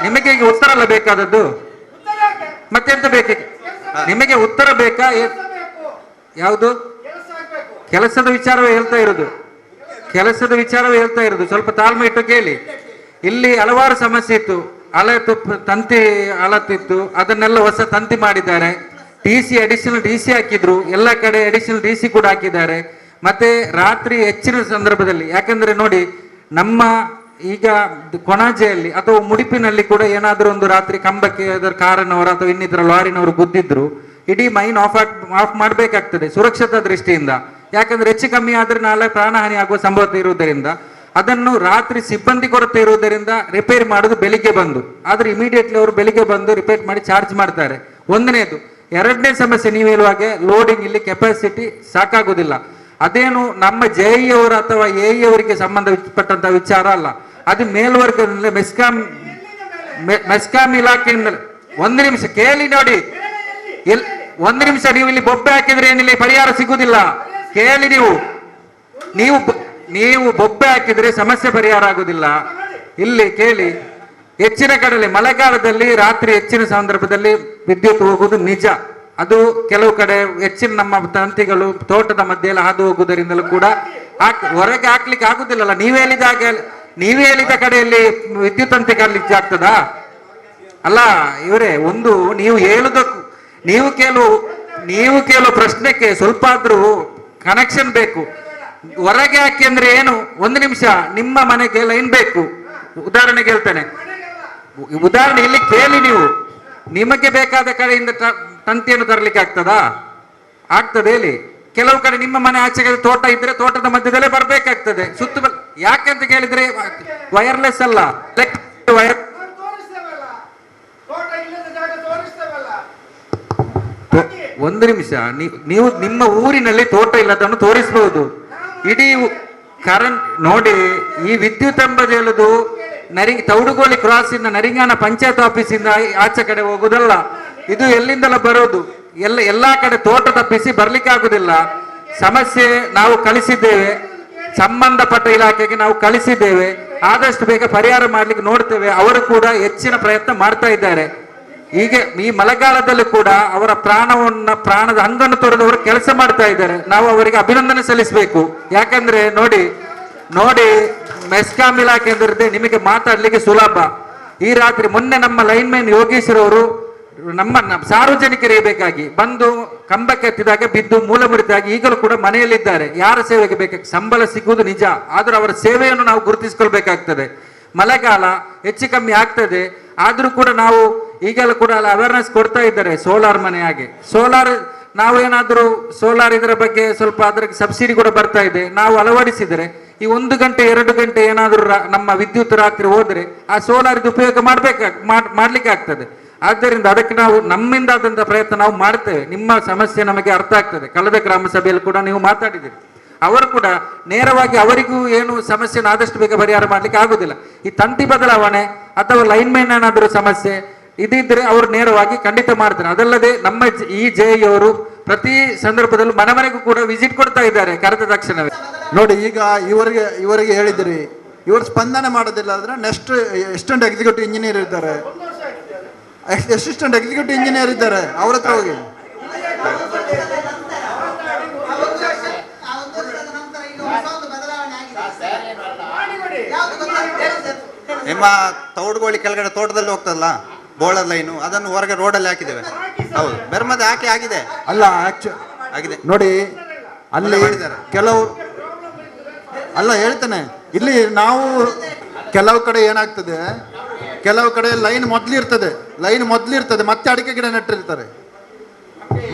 ನಿಮಗೆ ಈಗ ಉತ್ತರ ಅಲ್ಲ ಬೇಕಾದದ್ದು, ಮತ್ತೆಂತ ಬೇಕು ನಿಮಗೆ? ಉತ್ತರ ಬೇಕಾ? ಯಾವುದು? ಕೆಲಸದ ವಿಚಾರವೇ ಹೇಳ್ತಾ ಇರೋದು. ಸ್ವಲ್ಪ ತಾಳ್ಮೆ ಇಟ್ಟು ಕೇಳಿ. ಇಲ್ಲಿ ಹಲವಾರು ಸಮಸ್ಯೆ ಇತ್ತು. ತಂತಿ ಹಳತ್ತಿತ್ತು, ಅದನ್ನೆಲ್ಲ ಹೊಸ ತಂತಿ ಮಾಡಿದ್ದಾರೆ. ಅಡಿಷನಲ್ DC ಹಾಕಿದ್ರು, ಎಲ್ಲ ಕಡೆ ಅಡಿಷನಲ್ DC ಕೂಡ ಹಾಕಿದ್ದಾರೆ. ಮತ್ತೆ ರಾತ್ರಿ ಹೆಚ್ಚಿನ ಸಂದರ್ಭದಲ್ಲಿ, ಯಾಕಂದ್ರೆ ನೋಡಿ, ನಮ್ಮ ಈಗ ಕೊಣಾಜೆಯಲ್ಲಿ ಅಥವಾ ಮುಡಿಪಿನಲ್ಲಿ ಕೂಡ ಏನಾದ್ರೂ ಒಂದು ರಾತ್ರಿ ಕಂಬಕ್ಕೆ ಅದರ ಕಾರನವರು ಅಥವಾ ಇನ್ನಿತರ ಲಾರಿನವರು ಗುದ್ದಿದ್ರು, ಇಡೀ ಮೈನ್ ಆಫ್ ಮಾಡಬೇಕಾಗ್ತದೆ ಸುರಕ್ಷತಾ ದೃಷ್ಟಿಯಿಂದ. ಯಾಕಂದ್ರೆ ಹೆಚ್ಚು ಕಮ್ಮಿ ಆದ್ರೆ ನಾಳೆ ಪ್ರಾಣಹಾನಿ ಆಗುವ ಸಂಭವತೆ ಇರುವುದರಿಂದ ಅದನ್ನು ರಾತ್ರಿ ಸಿಬ್ಬಂದಿ ಕೊರತೆ ಇರುವುದರಿಂದ ರಿಪೇರಿ ಮಾಡೋದು ಬೆಳಿಗ್ಗೆ ಬಂದು. ಆದ್ರೆ ಇಮಿಡಿಯೇಟ್ಲಿ ಅವರು ಬೆಳಿಗ್ಗೆ ಬಂದು ರಿಪೇರ್ ಮಾಡಿ ಚಾರ್ಜ್ ಮಾಡ್ತಾರೆ. ಒಂದನೇದು. ಎರಡನೇ ಸಮಸ್ಯೆ, ನೀವು ಹೇಳುವಾಗೆ ಲೋಡಿಂಗ್ ಇಲ್ಲಿ ಕೆಪಾಸಿಟಿ ಸಾಕಾಗುವುದಿಲ್ಲ. ಅದೇನು ನಮ್ಮ JE ಅಥವಾ AE ಸಂಬಂಧಪಟ್ಟಂತ ವಿಚಾರ ಅಲ್ಲ, ಅದು ಮೇಲ್ವರ್ಗದಲ್ಲಿ ಮೆಸ್ಕಾಂ ಇಲಾಖೆಯಿಂದಲೇ. ಒಂದು ನಿಮಿಷ ಕೇಳಿ ನೋಡಿ, ಒಂದು ನಿಮಿಷ. ನೀವು ಇಲ್ಲಿ ಬೊಬ್ಬೆ ಹಾಕಿದ್ರೆ ಏನಿಲ್ಲ ಪರಿಹಾರ ಸಿಗುವುದಿಲ್ಲ. ಕೇಳಿ, ನೀವು ಬೊಬ್ಬೆ ಹಾಕಿದ್ರೆ ಸಮಸ್ಯೆ ಪರಿಹಾರ ಆಗುದಿಲ್ಲ. ಇಲ್ಲಿ ಕೇಳಿ, ಹೆಚ್ಚಿನ ಕಡೆ ಮಳೆಗಾಲದಲ್ಲಿ ರಾತ್ರಿ ಹೆಚ್ಚಿನ ಸಂದರ್ಭದಲ್ಲಿ ವಿದ್ಯುತ್ ಹೋಗುವುದು ನಿಜ. ಅದು ಕೆಲವು ಕಡೆ ಹೆಚ್ಚಿನ ನಮ್ಮ ತಂತಿಗಳು ತೋಟದ ಮಧ್ಯೆ ಎಲ್ಲ ಹಾದು ಹೋಗುವುದರಿಂದಲೂ ಕೂಡ ಹೊರಗೆ ಹಾಕ್ಲಿಕ್ಕೆ ಆಗುದಿಲ್ಲಲ್ಲ. ನೀವೇ ಹೇಳಿದ ಕಡೆಯಲ್ಲಿ ವಿದ್ಯುತ್ ತಂತಿ ಕಲಿಕ್ಕೆ ಆಗ್ತದಾ? ಅಲ್ಲ ಇವರೇ, ಒಂದು ನೀವು ಕೇಳುವ ಪ್ರಶ್ನೆಗೆ ಸ್ವಲ್ಪ ಆದ್ರೂ ಕನೆಕ್ಷನ್ ಬೇಕು. ಹೊರಗೆ ಹಾಕಿ ಅಂದ್ರೆ ಏನು? ಒಂದು ನಿಮಿಷ, ನಿಮ್ಮ ಮನೆಗೆ ಲೈನ್ ಬೇಕು. ಉದಾಹರಣೆಗೆ ಹೇಳ್ತೇನೆ, ಇಲ್ಲಿ ಕೇಳಿ ನೀವು. ನಿಮಗೆ ಬೇಕಾದ ಕಡೆಯಿಂದ ತಂತಿಯನ್ನು ತರಲಿಕ್ಕೆ ಆಗ್ತದಾ? ಆಗ್ತದೆ ಹೇಳಿ. ಕೆಲವು ಕಡೆ ನಿಮ್ಮ ಮನೆ ಆಚೆಗೆ ತೋಟ ಇದ್ರೆ ತೋಟದ ಮಧ್ಯದಲ್ಲೇ ಬರ್ಬೇಕಾಗ್ತದೆ. ಯಾಕಂತ ಕೇಳಿದ್ರೆ ವೈರ್ಲೆಸ್ ಅಲ್ಲ, ವೈರ್ ಒಂದು ನಿಮಿಷ, ನೀವು ನಿಮ್ಮ ಊರಿನಲ್ಲಿ ತೋಟ ಇಲ್ಲದನ್ನು ತೋರಿಸಬಹುದು. ಇಡೀ ಕರೆಂಟ್ ನೋಡಿ, ಈ ವಿದ್ಯುತ್ ಎಂಬುದು ಹೇಳುದು ತೌಡುಗೋಳಿ ಕ್ರಾಸ್ ಇಂದ ನರಿಂಗಾನ ಪಂಚಾಯತ್ ಆಫೀಸಿಂದ ಆಚೆ ಕಡೆ ಹೋಗುದಲ್ಲ. ಇದು ಎಲ್ಲಿಂದಲ್ಲ ಬರೋದು. ಎಲ್ಲಾ ಕಡೆ ತೋಟ ತಪ್ಪಿಸಿ ಬರ್ಲಿಕ್ಕೆ ಆಗುದಿಲ್ಲ. ಸಮಸ್ಯೆ ನಾವು ಕಳಿಸಿದ್ದೇವೆ, ಸಂಬಂಧಪಟ್ಟ ಇಲಾಖೆಗೆ ನಾವು ಕಳಿಸಿದ್ದೇವೆ. ಆದಷ್ಟು ಬೇಗ ಪರಿಹಾರ ಮಾಡ್ಲಿಕ್ಕೆ ನೋಡ್ತೇವೆ. ಅವರು ಕೂಡ ಹೆಚ್ಚಿನ ಪ್ರಯತ್ನ ಮಾಡ್ತಾ ಇದ್ದಾರೆ. ಹೀಗೆ ಈ ಮಳೆಗಾಲದಲ್ಲಿ ಕೂಡ ಅವರ ಪ್ರಾಣದ ಹಂಗನ್ನು ತೊರೆದವರು ಕೆಲಸ ಮಾಡ್ತಾ ಇದ್ದಾರೆ. ನಾವು ಅವರಿಗೆ ಅಭಿನಂದನೆ ಸಲ್ಲಿಸಬೇಕು. ಯಾಕಂದ್ರೆ ನೋಡಿ ಮೆಸ್ಕಾಂ ಇಲಾಖೆ ಅಂದ್ರೆ ನಿಮಗೆ ಮಾತಾಡ್ಲಿಕ್ಕೆ ಸುಲಭ. ಈ ರಾತ್ರಿ ಮೊನ್ನೆ ನಮ್ಮ ಲೈನ್ಮನ್ ಯೋಗೇಶ್ವರವರು ನಮ್ಮ ಸಾರ್ವಜನಿಕರಿಗೆ ಬೇಕಾಗಿ ಬಂದು ಕಂಬಕ್ಕೆ ಹತ್ತಿದಾಗ ಬಿದ್ದು ಮೂಲ ಮುರಿದಾಗಿ ಈಗಲೂ ಕೂಡ ಮನೆಯಲ್ಲಿದ್ದಾರೆ. ಯಾರ ಸೇವೆಗೆ ಬೇಕಾಗಿ ಸಂಬಳ ಸಿಗುವುದು ನಿಜ, ಆದ್ರೂ ಅವರ ಸೇವೆಯನ್ನು ನಾವು ಗುರುತಿಸಿಕೊಳ್ಬೇಕಾಗ್ತದೆ. ಮಳೆಗಾಲ ಹೆಚ್ಚು ಕಮ್ಮಿ ಆಗ್ತದೆ, ಆದ್ರೂ ಕೂಡ ನಾವು ಈಗಲೂ ಕೂಡ ಅವೇರ್ನೆಸ್ ಕೊಡ್ತಾ ಇದ್ದಾರೆ. ಸೋಲಾರ್ ಮನೆ ಹಾಗೆ ಸೋಲಾರ್ ನಾವೇನಾದ್ರೂ ಸೋಲಾರ್ ಇದರ ಬಗ್ಗೆ ಸ್ವಲ್ಪ ಅದಕ್ಕೆ ಸಬ್ಸಿಡಿ ಕೂಡ ಬರ್ತಾ ಇದೆ. ನಾವು ಅಳವಡಿಸಿದರೆ ಈ 1 ಗಂಟೆ 2 ಗಂಟೆ ಏನಾದ್ರೂ ನಮ್ಮ ವಿದ್ಯುತ್ ರಾತ್ರಿ ಹೋದ್ರೆ ಆ ಸೋಲಾರ್ ಉಪಯೋಗ ಮಾಡ್ಲಿಕ್ಕೆ ಆಗ್ತದೆ. ಆದ್ದರಿಂದ ಅದಕ್ಕೆ ನಾವು ನಮ್ಮಿಂದ ಆದಂತಹ ಪ್ರಯತ್ನ ನಾವು ಮಾಡ್ತೇವೆ. ನಿಮ್ಮ ಸಮಸ್ಯೆ ನಮಗೆ ಅರ್ಥ ಆಗ್ತದೆ. ಕಳೆದ ಗ್ರಾಮ ಸಭೆಯಲ್ಲಿ ಕೂಡ ನೀವು ಮಾತಾಡಿದ್ದೀರಿ. ಅವರು ಕೂಡ ನೇರವಾಗಿ ಅವರಿಗೂ ಏನು ಸಮಸ್ಯೆನ ಆದಷ್ಟು ಬೇಗ ಪರಿಹಾರ ಮಾಡ್ಲಿಕ್ಕೆ ಆಗುದಿಲ್ಲ. ಈ ತಂತಿ ಬದಲಾವಣೆ ಅಥವಾ ಲೈನ್ ಮೈನ್ ಏನಾದರೂ ಸಮಸ್ಯೆ ಇದಿದ್ರೆ ಅವರು ನೇರವಾಗಿ ಖಂಡಿತ ಮಾಡ್ತಾರೆ. ಅದಲ್ಲದೆ ನಮ್ಮ ಈ ಜೆಇ ಪ್ರತಿ ಸಂದರ್ಭದಲ್ಲೂ ಮನೆಗೂ ಕೂಡ ವಿಸಿಟ್ ಕೊಡ್ತಾ ಇದ್ದಾರೆ ಕರೆದ ತಕ್ಷಣವೇ. ನೋಡಿ, ಈಗ ಇವರಿಗೆ ಹೇಳಿದಿರಿ, ಇವರು ಸ್ಪಂದನೆ ಮಾಡೋದಿಲ್ಲ ಅಂದ್ರೆ ನೆಕ್ಸ್ಟ್ ಅಸಿಸ್ಟೆಂಟ್ ಎಕ್ಸಿಕ್ಯೂಟಿವ್ ಇಂಜಿನಿಯರ್ ಇದ್ದಾರೆ, ಅಸಿಸ್ಟೆಂಟ್ ಎಕ್ಸಿಕ್ಯೂಟಿವ್ ಇಂಜಿನಿಯರ್ ಇದ್ದಾರೆ, ಅವ್ರ ಹತ್ರ ಹೋಗಿ. ನಿಮ್ಮ ತೌಡುಗೋಳಿ ಕೆಳಗಡೆ ತೋಟದಲ್ಲಿ ಹೋಗ್ತದಲ್ಲ ಬೋಳರ್ ಲೈನು, ಅದನ್ನು ಹೊರಗೆ ರೋಡಲ್ಲಿ ಹಾಕಿದ್ದೇವೆ. ಹೌದು, ಬೆರ್ಮದ ಹಾಕಿ ಆಗಿದೆ. ಅಲ್ಲ ಆಗಿದೆ ನೋಡಿ, ಅಲ್ಲಿ ಕೆಲವು ಅಲ್ಲ ಹೇಳ್ತೇನೆ. ಇಲ್ಲಿ ನಾವು ಕೆಲವು ಕಡೆ ಏನಾಗ್ತದೆ, ಕೆಲವು ಕಡೆ ಲೈನ್ ಮೊದ್ಲಿರ್ತದೆ, ಮತ್ತೆ ಅಡಿಕೆ ಗಿಡ ನೆಟ್ಟಿರ್ತಾರೆ.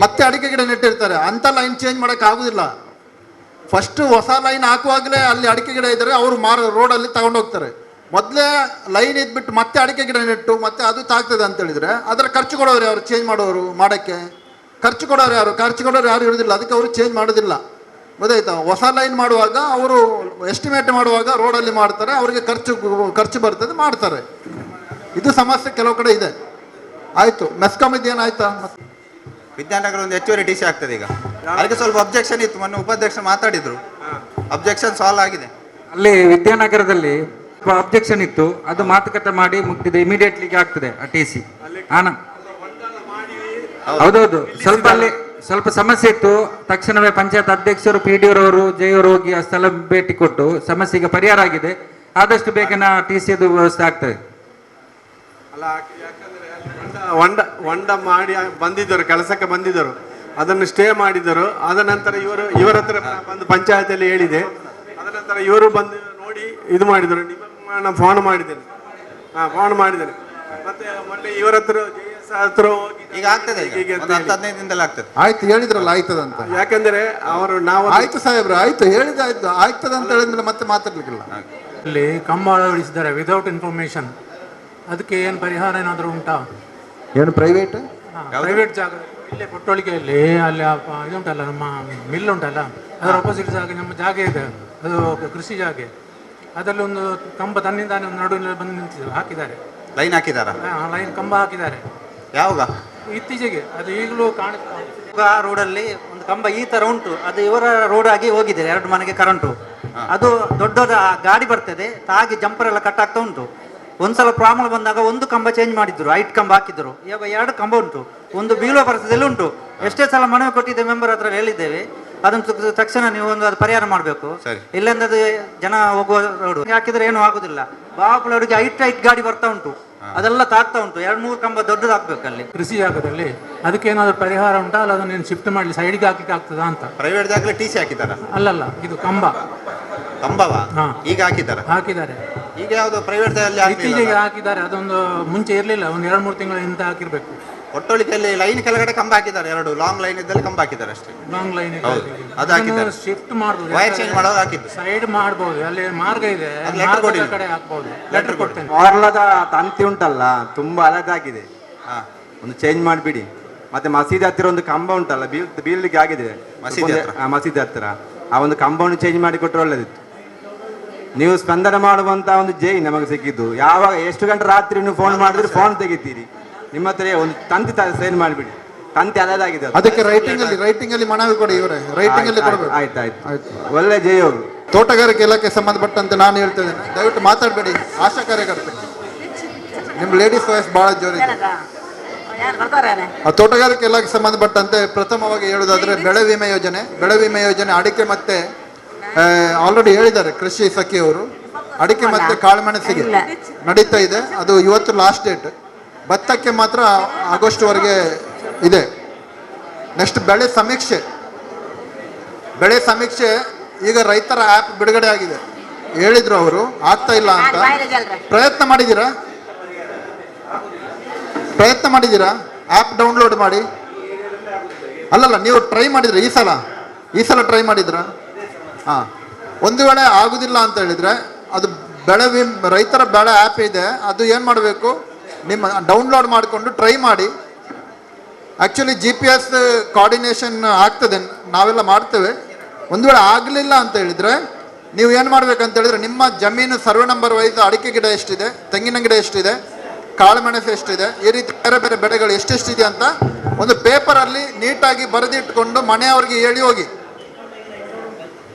ಅಂತ ಲೈನ್ ಚೇಂಜ್ ಮಾಡಕ್ ಆಗುದಿಲ್ಲ. ಫಸ್ಟ್ ಹೊಸ ಲೈನ್ ಹಾಕುವಾಗಲೇ ಅಲ್ಲಿ ಅಡಿಕೆ ಗಿಡ ಇದ್ರೆ ಅವರು ರೋಡಲ್ಲಿ ತಗೊಂಡೋಗ್ತಾರೆ. ಮೊದಲೇ ಲೈನ್ ಇದ್ಬಿಟ್ಟು ಮತ್ತೆ ಅಡಿಕೆ ಗಿಡ ನೆಟ್ಟು ಮತ್ತೆ ಅದು ತಾಗ್ತದೆ ಅಂತ ಹೇಳಿದ್ರೆ ಅದರ ಖರ್ಚು ಕೊಡೋರು ಯಾರು? ಚೇಂಜ್ ಮಾಡೋರು ಮಾಡಕ್ಕೆ ಖರ್ಚು ಕೊಡೋರು ಯಾರು ಇರೋದಿಲ್ಲ. ಅದಕ್ಕೆ ಅವರು ಚೇಂಜ್ ಮಾಡೋದಿಲ್ಲ. ಗೊತ್ತಾಯ್ತಾ? ಹೊಸ ಲೈನ್ ಮಾಡುವಾಗ ಅವರು ಎಸ್ಟಿಮೇಟ್ ಮಾಡುವಾಗ ರೋಡಲ್ಲಿ ಮಾಡ್ತಾರೆ, ಅವರಿಗೆ ಖರ್ಚು ಬರ್ತದೆ, ಮಾಡ್ತಾರೆ. ಇದು ಸಮಸ್ಯೆ ಕೆಲವು ಕಡೆ ಇದೆ. ಆಯ್ತು, ಮೆಸ್ಕಾಂ ಇದೇನಾಯ್ತಾ? ವಿದ್ಯಾನಗರ ಒಂದು ಹೆಚ್ಚುವರಿ ಟಿ ಸಿ ಆಗ್ತದೆ ಈಗ. ಅದಕ್ಕೆ ಸ್ವಲ್ಪ ಅಬ್ಜೆಕ್ಷನ್ ಇತ್ತು, ಮೊನ್ನೆ ಉಪಾಧ್ಯಕ್ಷರು ಮಾತಾಡಿದ್ರು, ಅಬ್ಜೆಕ್ಷನ್ ಸಾಲ್ವ್ ಆಗಿದೆ. ಅಲ್ಲಿ ವಿದ್ಯಾನಗರದಲ್ಲಿ ಅಬ್ಜೆಕ್ಷನ್ ಇತ್ತು, ಅದು ಮಾತುಕತೆ ಮಾಡಿ ಮುಗ್ದಿದೆ, ಇಮಿಡಿಯೇಟ್ಲಿ ಆಗ್ತದೆ ಆ ಟಿ ಸಿ. ಹೌದೌದು, ಸ್ವಲ್ಪ ಸಮಸ್ಯೆ ಇತ್ತು. ತಕ್ಷಣವೇ ಪಂಚಾಯತ್ ಅಧ್ಯಕ್ಷರು, PDO ಜೆಇ ಹೋಗಿ ಆ ಸ್ಥಳ ಭೇಟಿ ಕೊಟ್ಟು ಸಮಸ್ಯೆಗೆ ಪರಿಹಾರ ಆಗಿದೆ. ಆದಷ್ಟು ಬೇಗನ ಟಿ ಸಿ ಅದು ವ್ಯವಸ್ಥೆ ಆಗ್ತದೆ. ಅಲ್ಲ, ಯಾಕಂದ್ರೆ ಹೊಂಡ ಮಾಡಿ ಬಂದಿದ್ದರು, ಕೆಲಸಕ್ಕೆ ಬಂದಿದ್ದರು, ಅದನ್ನು ಸ್ಟೇ ಮಾಡಿದರು. ಅದ ನಂತರ ಇವರ ಹತ್ರ ಬಂದು ಪಂಚಾಯತಿಯಲ್ಲಿ ಹೇಳಿದೆ. ಅದ ನಂತರ ಇವರು ಬಂದು ನೋಡಿ ಇದು ಮಾಡಿದರು. ನಾನು ಫೋನ್ ಮಾಡಿದ್ದೇನೆ. ಮತ್ತೆ ಮೊನ್ನೆ ಇವರ ಹತ್ರ ಹತ್ರ ಈಗ ಆಗ್ತದೆ, ಈಗ 10-15 ದಿನದಲ್ಲಿ ಆಗ್ತದೆ. ಆಯ್ತು, ಹೇಳಿದ್ರಲ್ಲ ಆಯ್ತದಂತ. ಯಾಕಂದ್ರೆ ಅವರು ನಾವು ಆಯ್ತು ಸಾಹೇಬ್ರೆ, ಆಯ್ತು ಹೇಳಿದಾಯ್ತು, ಆಗ್ತದೆ ಅಂತ ಹೇಳಿದ್ರೆ ಮತ್ತೆ ಮಾತಾಡ್ಲಿಕ್ಕಿಲ್ಲ. ಅಲ್ಲಿ ಕಂಬ ಅಳವಡಿಸಿದ್ದಾರೆ ವಿದೌಟ್ ಇನ್ಫಾರ್ಮೇಶನ್. ಅದಕ್ಕೆ ಏನು ಪರಿಹಾರ ಏನಾದರೂ ಉಂಟಾ? ಏನು ಪ್ರೈವೇಟ್ ಜಾಗ ಇಲ್ಲೇ ಕೊಟ್ಟೊಳಿಗೆಯಲ್ಲಿ ಅಲ್ಲಿ ಇದುಂಟಲ್ಲ, ನಮ್ಮ ಮಿಲ್ ಉಂಟಲ್ಲ, ಅದರ ಅಪೋಸಿಟ್ ಜಾಗ ನಮ್ಮ ಜಾಗ ಇದೆ, ಅದು ಕೃಷಿ ಜಾಗ. ಅದರಲ್ಲಿ ಒಂದು ಕಂಬ ತನ್ನಿಂದಾನೆ ಒಂದು ನಡುವಿನಲ್ಲಿ ಬಂದು ನಿಂತಿದೆ, ಹಾಕಿದ್ದಾರೆ. ಲೈನ್ ಹಾಕಿದಾರ? ಲೈನ್ ಕಂಬ ಹಾಕಿದ್ದಾರೆ. ಯಾವಾಗ? ಇತ್ತೀಚೆಗೆ. ಅದು ಈಗಲೂ ಕಾಣುತ್ತೆ. ಆ ರೋಡಲ್ಲಿ ಒಂದು ಕಂಬ ಈ ತರ ಉಂಟು, ಅದು ಇವರ ರೋಡ್ ಆಗಿ ಹೋಗಿದೆ. 2 ಮನೆಗೆ ಕರೆಂಟು, ಅದು ದೊಡ್ಡದ ಗಾಡಿ ಬರ್ತದೆ, ತಾಗಿ ಜಂಪರ್ ಎಲ್ಲ ಕಟ್ ಆಗ್ತಾ ಉಂಟು. ಒಂದ್ಸಲ ಪ್ರಾಬ್ಲಮ್ ಬಂದಾಗ ಒಂದು ಕಂಬ ಚೇಂಜ್ ಮಾಡಿದ್ರು, 5 ಕಂಬ ಹಾಕಿದ್ರು. ಇವಾಗ 2 ಕಂಬ ಉಂಟು, ಒಂದು ಬೀಳುವ ಪರಿಸ್ಥಿತಿಯಲ್ಲಿ ಉಂಟು. ಎಷ್ಟೇ ಸಲ ಮನವಿ ಕೊಟ್ಟಿದ್ದೆ, ಮೆಂಬರ್ ಹತ್ರ ಹೇಳಿದ್ದೇವೆ. ಅದನ್ನು ತಕ್ಷಣ ನೀವು ಅದು ಪರಿಹಾರ ಮಾಡಬೇಕು. ಇಲ್ಲಾಂದ್ರೆ ಅದು ಜನ ಹೋಗುವ ರೋಡ್ ಹಾಕಿದ್ರೆ ಏನೂ ಆಗುದಿಲ್ಲ. ಬಾಪುಳವರಿಗೆ ಹೈಟ್ ಗಾಡಿ ಬರ್ತಾ ಉಂಟು, ಅದೆಲ್ಲ ತಾಗ್ತಾ ಉಂಟು. 2-3 ಕಂಬ ದೊಡ್ಡದು ಹಾಕ್ಬೇಕು ಅಲ್ಲಿ ಕೃಷಿ ಜಾಗದಲ್ಲಿ. ಅದಕ್ಕೆ ಏನಾದ್ರು ಪರಿಹಾರ ಉಂಟಾ? ಅಲ್ಲ ಅದನ್ನು ಶಿಫ್ಟ್ ಮಾಡಲಿ, ಸೈಡ್ಗೆ ಹಾಕಲಿಕ್ಕೆ ಆಗ್ತದಾ ಅಂತ. ಪ್ರೈವೇಟ್ ಜಾಗದಲ್ಲಿ ಟಿ ಸಿ ಹಾಕಿದಾರ? ಅಲ್ಲಲ್ಲ, ಇದು ಕಂಬವಾ ಈಗ ಹಾಕಿದ್ದಾರೆ. ಈಗ ಯಾವುದು ಪ್ರೈವೇಟ್ ಇತ್ತೀಚೆಗೆ ಹಾಕಿದ್ದಾರೆ, ಅದೊಂದು ಮುಂಚೆ ಇರಲಿಲ್ಲ, ಒಂದು 2-3 ತಿಂಗಳಿಂದ ಹಾಕಿರ್ಬೇಕು. ಒಟ್ಟೊಳಿಕೆಯಲ್ಲಿ ಲೈನ್ ಕೆಳಗಡೆ ಕಂಬ ಹಾಕಿದ್ದಾರೆ, 2 ಲಾಂಗ್ ಲೈನ್ ಇದ್ದಲ್ಲಿ ಕಂಬ ಹಾಕಿದ್ದಾರೆ ಅಷ್ಟೇ. ಲಾಂಗ್ ಲೈನ್ ಅದು ಹಾಕಿದ್ದಾರೆ. ಶಿಫ್ಟ್ ಮಾಡಬಹುದು, ವೈರ್ ಚೇಂಜ್ ಮಾಡೋದು ಹಾಕಿದ್ದು. ಸೈಡ್ ಮಾಡಬಹುದು, ಅಲ್ಲಿ ಮಾರ್ಗ ಇದೆ, ಲೆಟರ್ ಕೊಡಿ, ಕಡೆ ಹಾಕಬಹುದು. ಲೆಟರ್ ಕೊಡ್ತೇನೆ. ಕಾರ್ಲದ ತಂತಿ ಉಂಟಲ್ಲ ತುಂಬಾ ಹಳದಾಗಿದೆ, ಒಂದು ಚೇಂಜ್ ಮಾಡಿಬಿಡಿ. ಮತ್ತೆ ಮಸೀದಿ ಹತ್ತಿರ ಒಂದು ಕಂಬ ಉಂಟಲ್ಲ ಬೀಳ್ಲಿಕ್ಕೆ ಆಗಿದೆ, ಮಸೀದಿ ಹತ್ತಿರ ಆ ಒಂದು ಕಂಬವನ್ನು ಚೇಂಜ್ ಮಾಡಿ ಕೊಟ್ಟರೆ ಒಳ್ಳೇದಿತ್ತು. ನೀವು ಸ್ಪಂದನ ಮಾಡುವಂತ ಒಂದು ಜೈ ನಮಗೆ ಸಿಕ್ಕಿದ್ದು. ಯಾವಾಗ ಎಷ್ಟು ಗಂಟೆ ರಾತ್ರಿ ನೀವು ಫೋನ್ ಮಾಡಿದ್ರೆ ಫೋನ್ ತೆಗಿತೀರಿ. ನಿಮ್ಮ ಹತ್ರ ಒಂದು ತಂತಿ ಸೇಲ್ ಮಾಡಿಬಿಡಿ, ತಂತಿ ಹಳದಾಗಿದೆ. ಅದಕ್ಕೆ ರೈಟಿಂಗ್ ಅಲ್ಲಿ ಮನವಿ ಕೊಡಿ, ಇವರೇ ರೈಟಿಂಗ್ ಅಲ್ಲಿ ಕೊಡಬೇಕು. ಆಯ್ತು ಒಳ್ಳೆ ಜೈ ಹೋಗು. ತೋಟಗಾರಿಕೆ ಇಲಾಖೆ ಸಂಬಂಧಪಟ್ಟಂತೆ ನಾನು ಹೇಳ್ತಿದ್ದೇನೆ, ದಯವಿಟ್ಟು ಮಾತಾಡಬೇಡಿ. ಆಶಾ ಕಾರ್ಯಕರ್ತೆ ನಿಮ್ಮ ಲೇಡೀಸ್ ವಾಯ್ಸ್ ಬಹಳ ಜೋರಿದೆ. ತೋಟಗಾರಿಕೆ ಇಲಾಖೆ ಸಂಬಂಧಪಟ್ಟಂತೆ ಪ್ರಥಮವಾಗಿ ಹೇಳುವುದಾದ್ರೆ ಬೆಳೆ ವಿಮೆ ಯೋಜನೆ ಅಡಿಕೆ ಮತ್ತೆ ಆಲ್ರೆಡಿ ಹೇಳಿದ್ದಾರೆ ಕೃಷಿ ಸಖಿಯವರು, ಅಡಿಕೆ ಮತ್ತೆ ಕಾಳುಮೆಣಸಿಗೆ ನಡೀತಾ ಇದೆ. ಅದು ಇವತ್ತು ಲಾಸ್ಟ್ ಡೇಟ್. ಭತ್ತಕ್ಕೆ ಮಾತ್ರ ಆಗಸ್ಟ್ವರೆಗೆ ಇದೆ. ನೆಕ್ಸ್ಟ್ ಬೆಳೆ ಸಮೀಕ್ಷೆ ಈಗ ರೈತರ ಆ್ಯಪ್ ಬಿಡುಗಡೆ ಆಗಿದೆ. ಹೇಳಿದ್ರು ಅವರು, ಆಗ್ತಾ ಇಲ್ಲ ಅಂತ. ಪ್ರಯತ್ನ ಮಾಡಿದ್ದೀರಾ ಆ್ಯಪ್ ಡೌನ್ಲೋಡ್ ಮಾಡಿ? ಅಲ್ಲಲ್ಲ, ನೀವು ಟ್ರೈ ಮಾಡಿದ್ರೆ ಈ ಸಲ ಟ್ರೈ ಮಾಡಿದ್ರ? ಒಂದು ವೇಳೆ ಆಗುದಿಲ್ಲ ಅಂತ ಹೇಳಿದ್ರೆ ಅದು ರೈತರ ಬೆಳೆ ಆ್ಯಪ್ ಇದೆ, ಅದು ಏನು ಮಾಡಬೇಕು, ನಿಮ್ಮ ಡೌನ್ಲೋಡ್ ಮಾಡಿಕೊಂಡು ಟ್ರೈ ಮಾಡಿ. ಆ್ಯಕ್ಚುಲಿ GPS ಕೋಆರ್ಡಿನೇಷನ್ ಆಗ್ತದೆ, ನಾವೆಲ್ಲ ಮಾಡ್ತೇವೆ. ಒಂದು ವೇಳೆ ಆಗಲಿಲ್ಲ ಅಂತ ಹೇಳಿದ್ರೆ ನೀವು ಏನು ಮಾಡ್ಬೇಕಂತ ಹೇಳಿದ್ರೆ ನಿಮ್ಮ ಜಮೀನು ಸರ್ವೆ ನಂಬರ್ ವೈಸ್ ಅಡಿಕೆ ಗಿಡ ಎಷ್ಟಿದೆ, ತೆಂಗಿನ ಗಿಡ ಎಷ್ಟಿದೆ, ಕಾಳುಮೆಣಸು ಎಷ್ಟಿದೆ, ಈ ರೀತಿ ಬೇರೆ ಬೇರೆ ಬೆಳೆಗಳು ಎಷ್ಟೆಷ್ಟಿದೆ ಅಂತ ಒಂದು ಪೇಪರಲ್ಲಿ ನೀಟಾಗಿ ಬರೆದಿಟ್ಕೊಂಡು ಮನೆಯವ್ರಿಗೆ ಹೇಳಿ ಹೋಗಿ.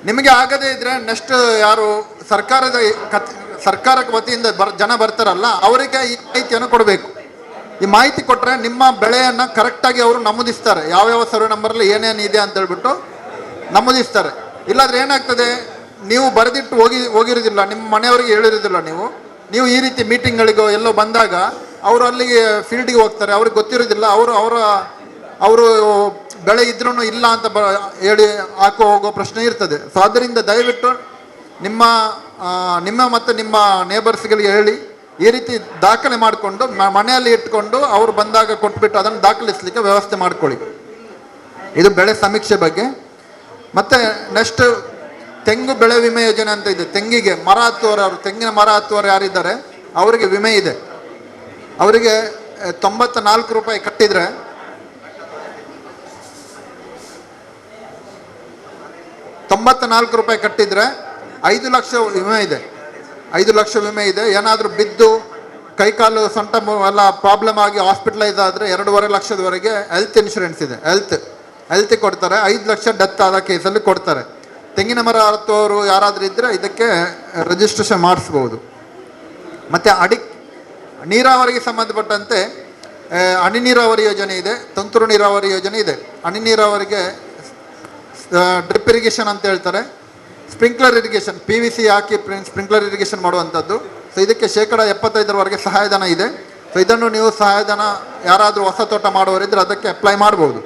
ನಿಮಗೆ ಆಗದೇ ಇದ್ರೆ ನೆಕ್ಸ್ಟ್ ಯಾರು ಸರ್ಕಾರದ ವತಿಯಿಂದ ಜನ ಬರ್ತಾರಲ್ಲ ಅವರಿಗೆ ಈ ಮಾಹಿತಿಯನ್ನು ಕೊಡಬೇಕು. ಈ ಮಾಹಿತಿ ಕೊಟ್ಟರೆ ನಿಮ್ಮ ಬೆಳೆಯನ್ನು ಕರೆಕ್ಟಾಗಿ ಅವರು ನಮೂದಿಸ್ತಾರೆ, ಯಾವ್ಯಾವ ಸರ್ವೆ ನಂಬರಲ್ಲಿ ಏನೇನು ಇದೆ ಅಂತ ಹೇಳ್ಬಿಟ್ಟು ನಮೂದಿಸ್ತಾರೆ. ಇಲ್ಲಾಂದ್ರೆ ಏನಾಗ್ತದೆ, ನೀವು ಬರೆದಿಟ್ಟು ಹೋಗಿರೋದಿಲ್ಲ, ನಿಮ್ಮ ಮನೆಯವರಿಗೆ ಹೇಳಿರೋದಿಲ್ಲ, ನೀವು ಈ ರೀತಿ ಮೀಟಿಂಗ್ಗಳಿಗೋ ಎಲ್ಲೋ ಬಂದಾಗ ಅವರು ಅಲ್ಲಿಗೆ ಫೀಲ್ಡಿಗೆ ಹೋಗ್ತಾರೆ, ಅವ್ರಿಗೆ ಗೊತ್ತಿರೋದಿಲ್ಲ, ಅವರು ಬೆಳೆ ಇದ್ರೂ ಇಲ್ಲ ಅಂತ ಹೇಳಿ ಹೋಗೋ ಪ್ರಶ್ನೆ ಇರ್ತದೆ. ಸೊ ಆದ್ದರಿಂದ ದಯವಿಟ್ಟು ನಿಮ್ಮ ಮತ್ತು ನಿಮ್ಮ ನೇಬರ್ಸ್ಗಳಿಗೆ ಹೇಳಿ ಈ ರೀತಿ ದಾಖಲೆ ಮಾಡಿಕೊಂಡು ಮನೆಯಲ್ಲಿ ಇಟ್ಕೊಂಡು ಅವ್ರು ಬಂದಾಗ ಕೊಟ್ಬಿಟ್ಟು ಅದನ್ನು ದಾಖಲಿಸಲಿಕ್ಕೆ ವ್ಯವಸ್ಥೆ ಮಾಡ್ಕೊಳ್ಳಿ. ಇದು ಬೆಳೆ ಸಮೀಕ್ಷೆ ಬಗ್ಗೆ. ಮತ್ತು ನೆಕ್ಸ್ಟ್ ತೆಂಗು ಬೆಳೆ ವಿಮೆ ಯೋಜನೆ ಅಂತ ಇದೆ. ತೆಂಗಿಗೆ ತೆಂಗಿನ ಮರ ಹತ್ತುವವರು ಯಾರಿದ್ದಾರೆ ಅವರಿಗೆ ವಿಮೆ ಇದೆ. ಅವರಿಗೆ 94 ರೂಪಾಯಿ ಕಟ್ಟಿದರೆ 94 ರೂಪಾಯಿ ಕಟ್ಟಿದರೆ 5 ಲಕ್ಷ ವಿಮೆ ಇದೆ. 5 ಲಕ್ಷ ವಿಮೆ ಇದೆ. ಏನಾದರೂ ಬಿದ್ದು ಕೈಕಾಲು ಸೊಂಟ ಎಲ್ಲ ಪ್ರಾಬ್ಲಮ್ ಆಗಿ ಹಾಸ್ಪಿಟಲೈಸ್ ಆದರೆ 2.5 ಲಕ್ಷದವರೆಗೆ ಹೆಲ್ತ್ ಇನ್ಶೂರೆನ್ಸ್ ಇದೆ. ಹೆಲ್ತ್ ಕೊಡ್ತಾರೆ. 5 ಲಕ್ಷ ಡೆತ್ ಆದ ಕೇಸಲ್ಲಿ ಕೊಡ್ತಾರೆ. ತೆಂಗಿನ ಮರ ಹತ್ತುವವರು ಯಾರಾದರೂ ಇದ್ದರೆ ಇದಕ್ಕೆ ರಿಜಿಸ್ಟ್ರೇಷನ್ ಮಾಡಿಸ್ಬೋದು. ಮತ್ತು ನೀರಾವರಿಗೆ ಸಂಬಂಧಪಟ್ಟಂತೆ ಹನಿ ನೀರಾವರಿ ಯೋಜನೆ ಇದೆ, ತುಂತುರು ನೀರಾವರಿ ಯೋಜನೆ ಇದೆ. ಹನಿ ನೀರಾವರಿಗೆ ಡ್ರಿಪ್ ಇರಿಗೇಷನ್ ಅಂತ ಹೇಳ್ತಾರೆ, ಸ್ಪ್ರಿಂಕ್ಲರ್ ಇರಿಗೇಷನ್, PVC ಹಾಕಿ ಸ್ಪ್ರಿಂಕ್ಲರ್ ಇರಿಗೇಷನ್ ಮಾಡುವಂಥದ್ದು. ಸೊ ಇದಕ್ಕೆ 75% ಸಹಾಯಧನ ಇದೆ. ಸೊ ಇದನ್ನು ನೀವು ಸಹಾಯಧನ ಯಾರಾದರೂ ಹೊಸ ತೋಟ ಮಾಡುವವರಿದ್ದರೆ ಅದಕ್ಕೆ ಅಪ್ಲೈ ಮಾಡ್ಬೋದು.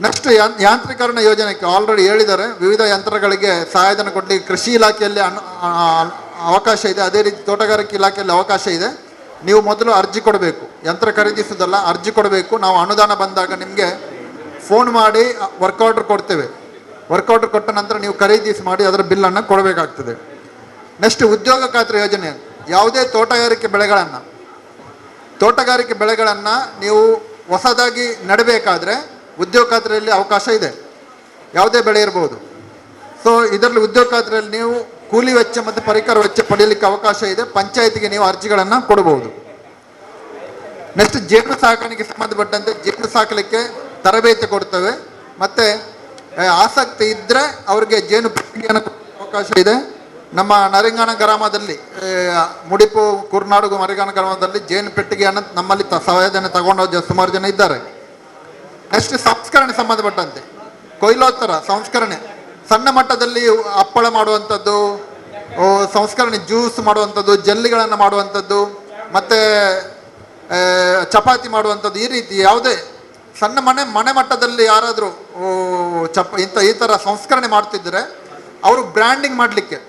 ನೆಕ್ಸ್ಟ್ ಯಾಂತ್ರೀಕರಣ ಯೋಜನೆಗೆ ಆಲ್ರೆಡಿ ಹೇಳಿದ್ದಾರೆ, ವಿವಿಧ ಯಂತ್ರಗಳಿಗೆ ಸಹಾಯಧನ ಕೊಡಲಿಕ್ಕೆ ಕೃಷಿ ಇಲಾಖೆಯಲ್ಲಿ ಅವಕಾಶ ಇದೆ. ಅದೇ ರೀತಿ ತೋಟಗಾರಿಕೆ ಇಲಾಖೆಯಲ್ಲಿ ಅವಕಾಶ ಇದೆ. ನೀವು ಮೊದಲು ಅರ್ಜಿ ಕೊಡಬೇಕು, ಯಂತ್ರ ಖರೀದಿಸೋದಲ್ಲ, ಅರ್ಜಿ ಕೊಡಬೇಕು. ನಾವು ಅನುದಾನ ಬಂದಾಗ ನಿಮಗೆ ಫೋನ್ ಮಾಡಿ ವರ್ಕ್ ಆರ್ಡರ್ ಕೊಡ್ತೇವೆ. ವರ್ಕ್ ಆರ್ಡರ್ ಕೊಟ್ಟ ನಂತರ ನೀವು ಖರೀದಿಸಿ ಮಾಡಿ ಅದರ ಬಿಲ್ಲನ್ನು ಕೊಡಬೇಕಾಗ್ತದೆ. ನೆಕ್ಸ್ಟ್ ಉದ್ಯೋಗ ಖಾತ್ರಿ ಯೋಜನೆ. ಯಾವುದೇ ತೋಟಗಾರಿಕೆ ಬೆಳೆಗಳನ್ನು ನೀವು ಹೊಸದಾಗಿ ನೆಡಬೇಕಾದ್ರೆ ಉದ್ಯೋಗ ಖಾತ್ರಿಯಲ್ಲಿ ಅವಕಾಶ ಇದೆ. ಯಾವುದೇ ಬೆಳೆ ಇರ್ಬೋದು. ಸೊ ಇದರಲ್ಲಿ ಉದ್ಯೋಗ ಖಾತ್ರಿಯಲ್ಲಿ ನೀವು ಕೂಲಿ ವೆಚ್ಚ ಮತ್ತು ಪರಿಕರ ವೆಚ್ಚ ಪಡೆಯಲಿಕ್ಕೆ ಅವಕಾಶ ಇದೆ. ಪಂಚಾಯತಿಗೆ ನೀವು ಅರ್ಜಿಗಳನ್ನು ಕೊಡಬಹುದು. ನೆಕ್ಸ್ಟ್ ಜೇನು ಸಾಕಾಣಿಕೆ ಸಂಬಂಧಪಟ್ಟಂತೆ ಜೇನು ಸಾಕಲಿಕ್ಕೆ ತರಬೇತಿ ಕೊಡ್ತೇವೆ. ಮತ್ತು ಆಸಕ್ತಿ ಇದ್ದರೆ ಅವ್ರಿಗೆ ಜೇನು ಪೆಟ್ಟಿಗೆಯನ್ನು ಅವಕಾಶ ಇದೆ. ನಮ್ಮ ನರಿಂಗಾಣ ಗ್ರಾಮದಲ್ಲಿ ಮುಡಿಪು ಕುರ್ನಾಡು ಮರಿಗಾಣ ಗ್ರಾಮದಲ್ಲಿ ಜೇನು ಪೆಟ್ಟಿಗೆಯನ್ನು ನಮ್ಮಲ್ಲಿ ಸಹಾಯಧನ ತಗೊಂಡು ಸುಮಾರು ಜನ ಇದ್ದಾರೆ. ನೆಕ್ಸ್ಟ್ ಸಂಸ್ಕರಣೆ ಸಂಬಂಧಪಟ್ಟಂತೆ ಕೊಯ್ಲೋತ್ತರ ಸಂಸ್ಕರಣೆ, ಸಣ್ಣ ಮಟ್ಟದಲ್ಲಿ ಹಪ್ಪಳ ಮಾಡುವಂಥದ್ದು, ಸಂಸ್ಕರಣೆ ಜ್ಯೂಸ್ ಮಾಡುವಂಥದ್ದು, ಜಲ್ಲಿಗಳನ್ನು ಮಾಡುವಂಥದ್ದು, ಮತ್ತು ಚಪಾತಿ ಮಾಡುವಂಥದ್ದು, ಈ ರೀತಿ ಯಾವುದೇ ಸಣ್ಣ ಮನೆ ಮಟ್ಟದಲ್ಲಿ ಯಾರಾದರೂ ಈ ಥರ ಸಂಸ್ಕರಣೆ ಮಾಡ್ತಿದ್ದರೆ ಅವರು ಬ್ರ್ಯಾಂಡಿಂಗ್ ಮಾಡಲಿಕ್ಕೆ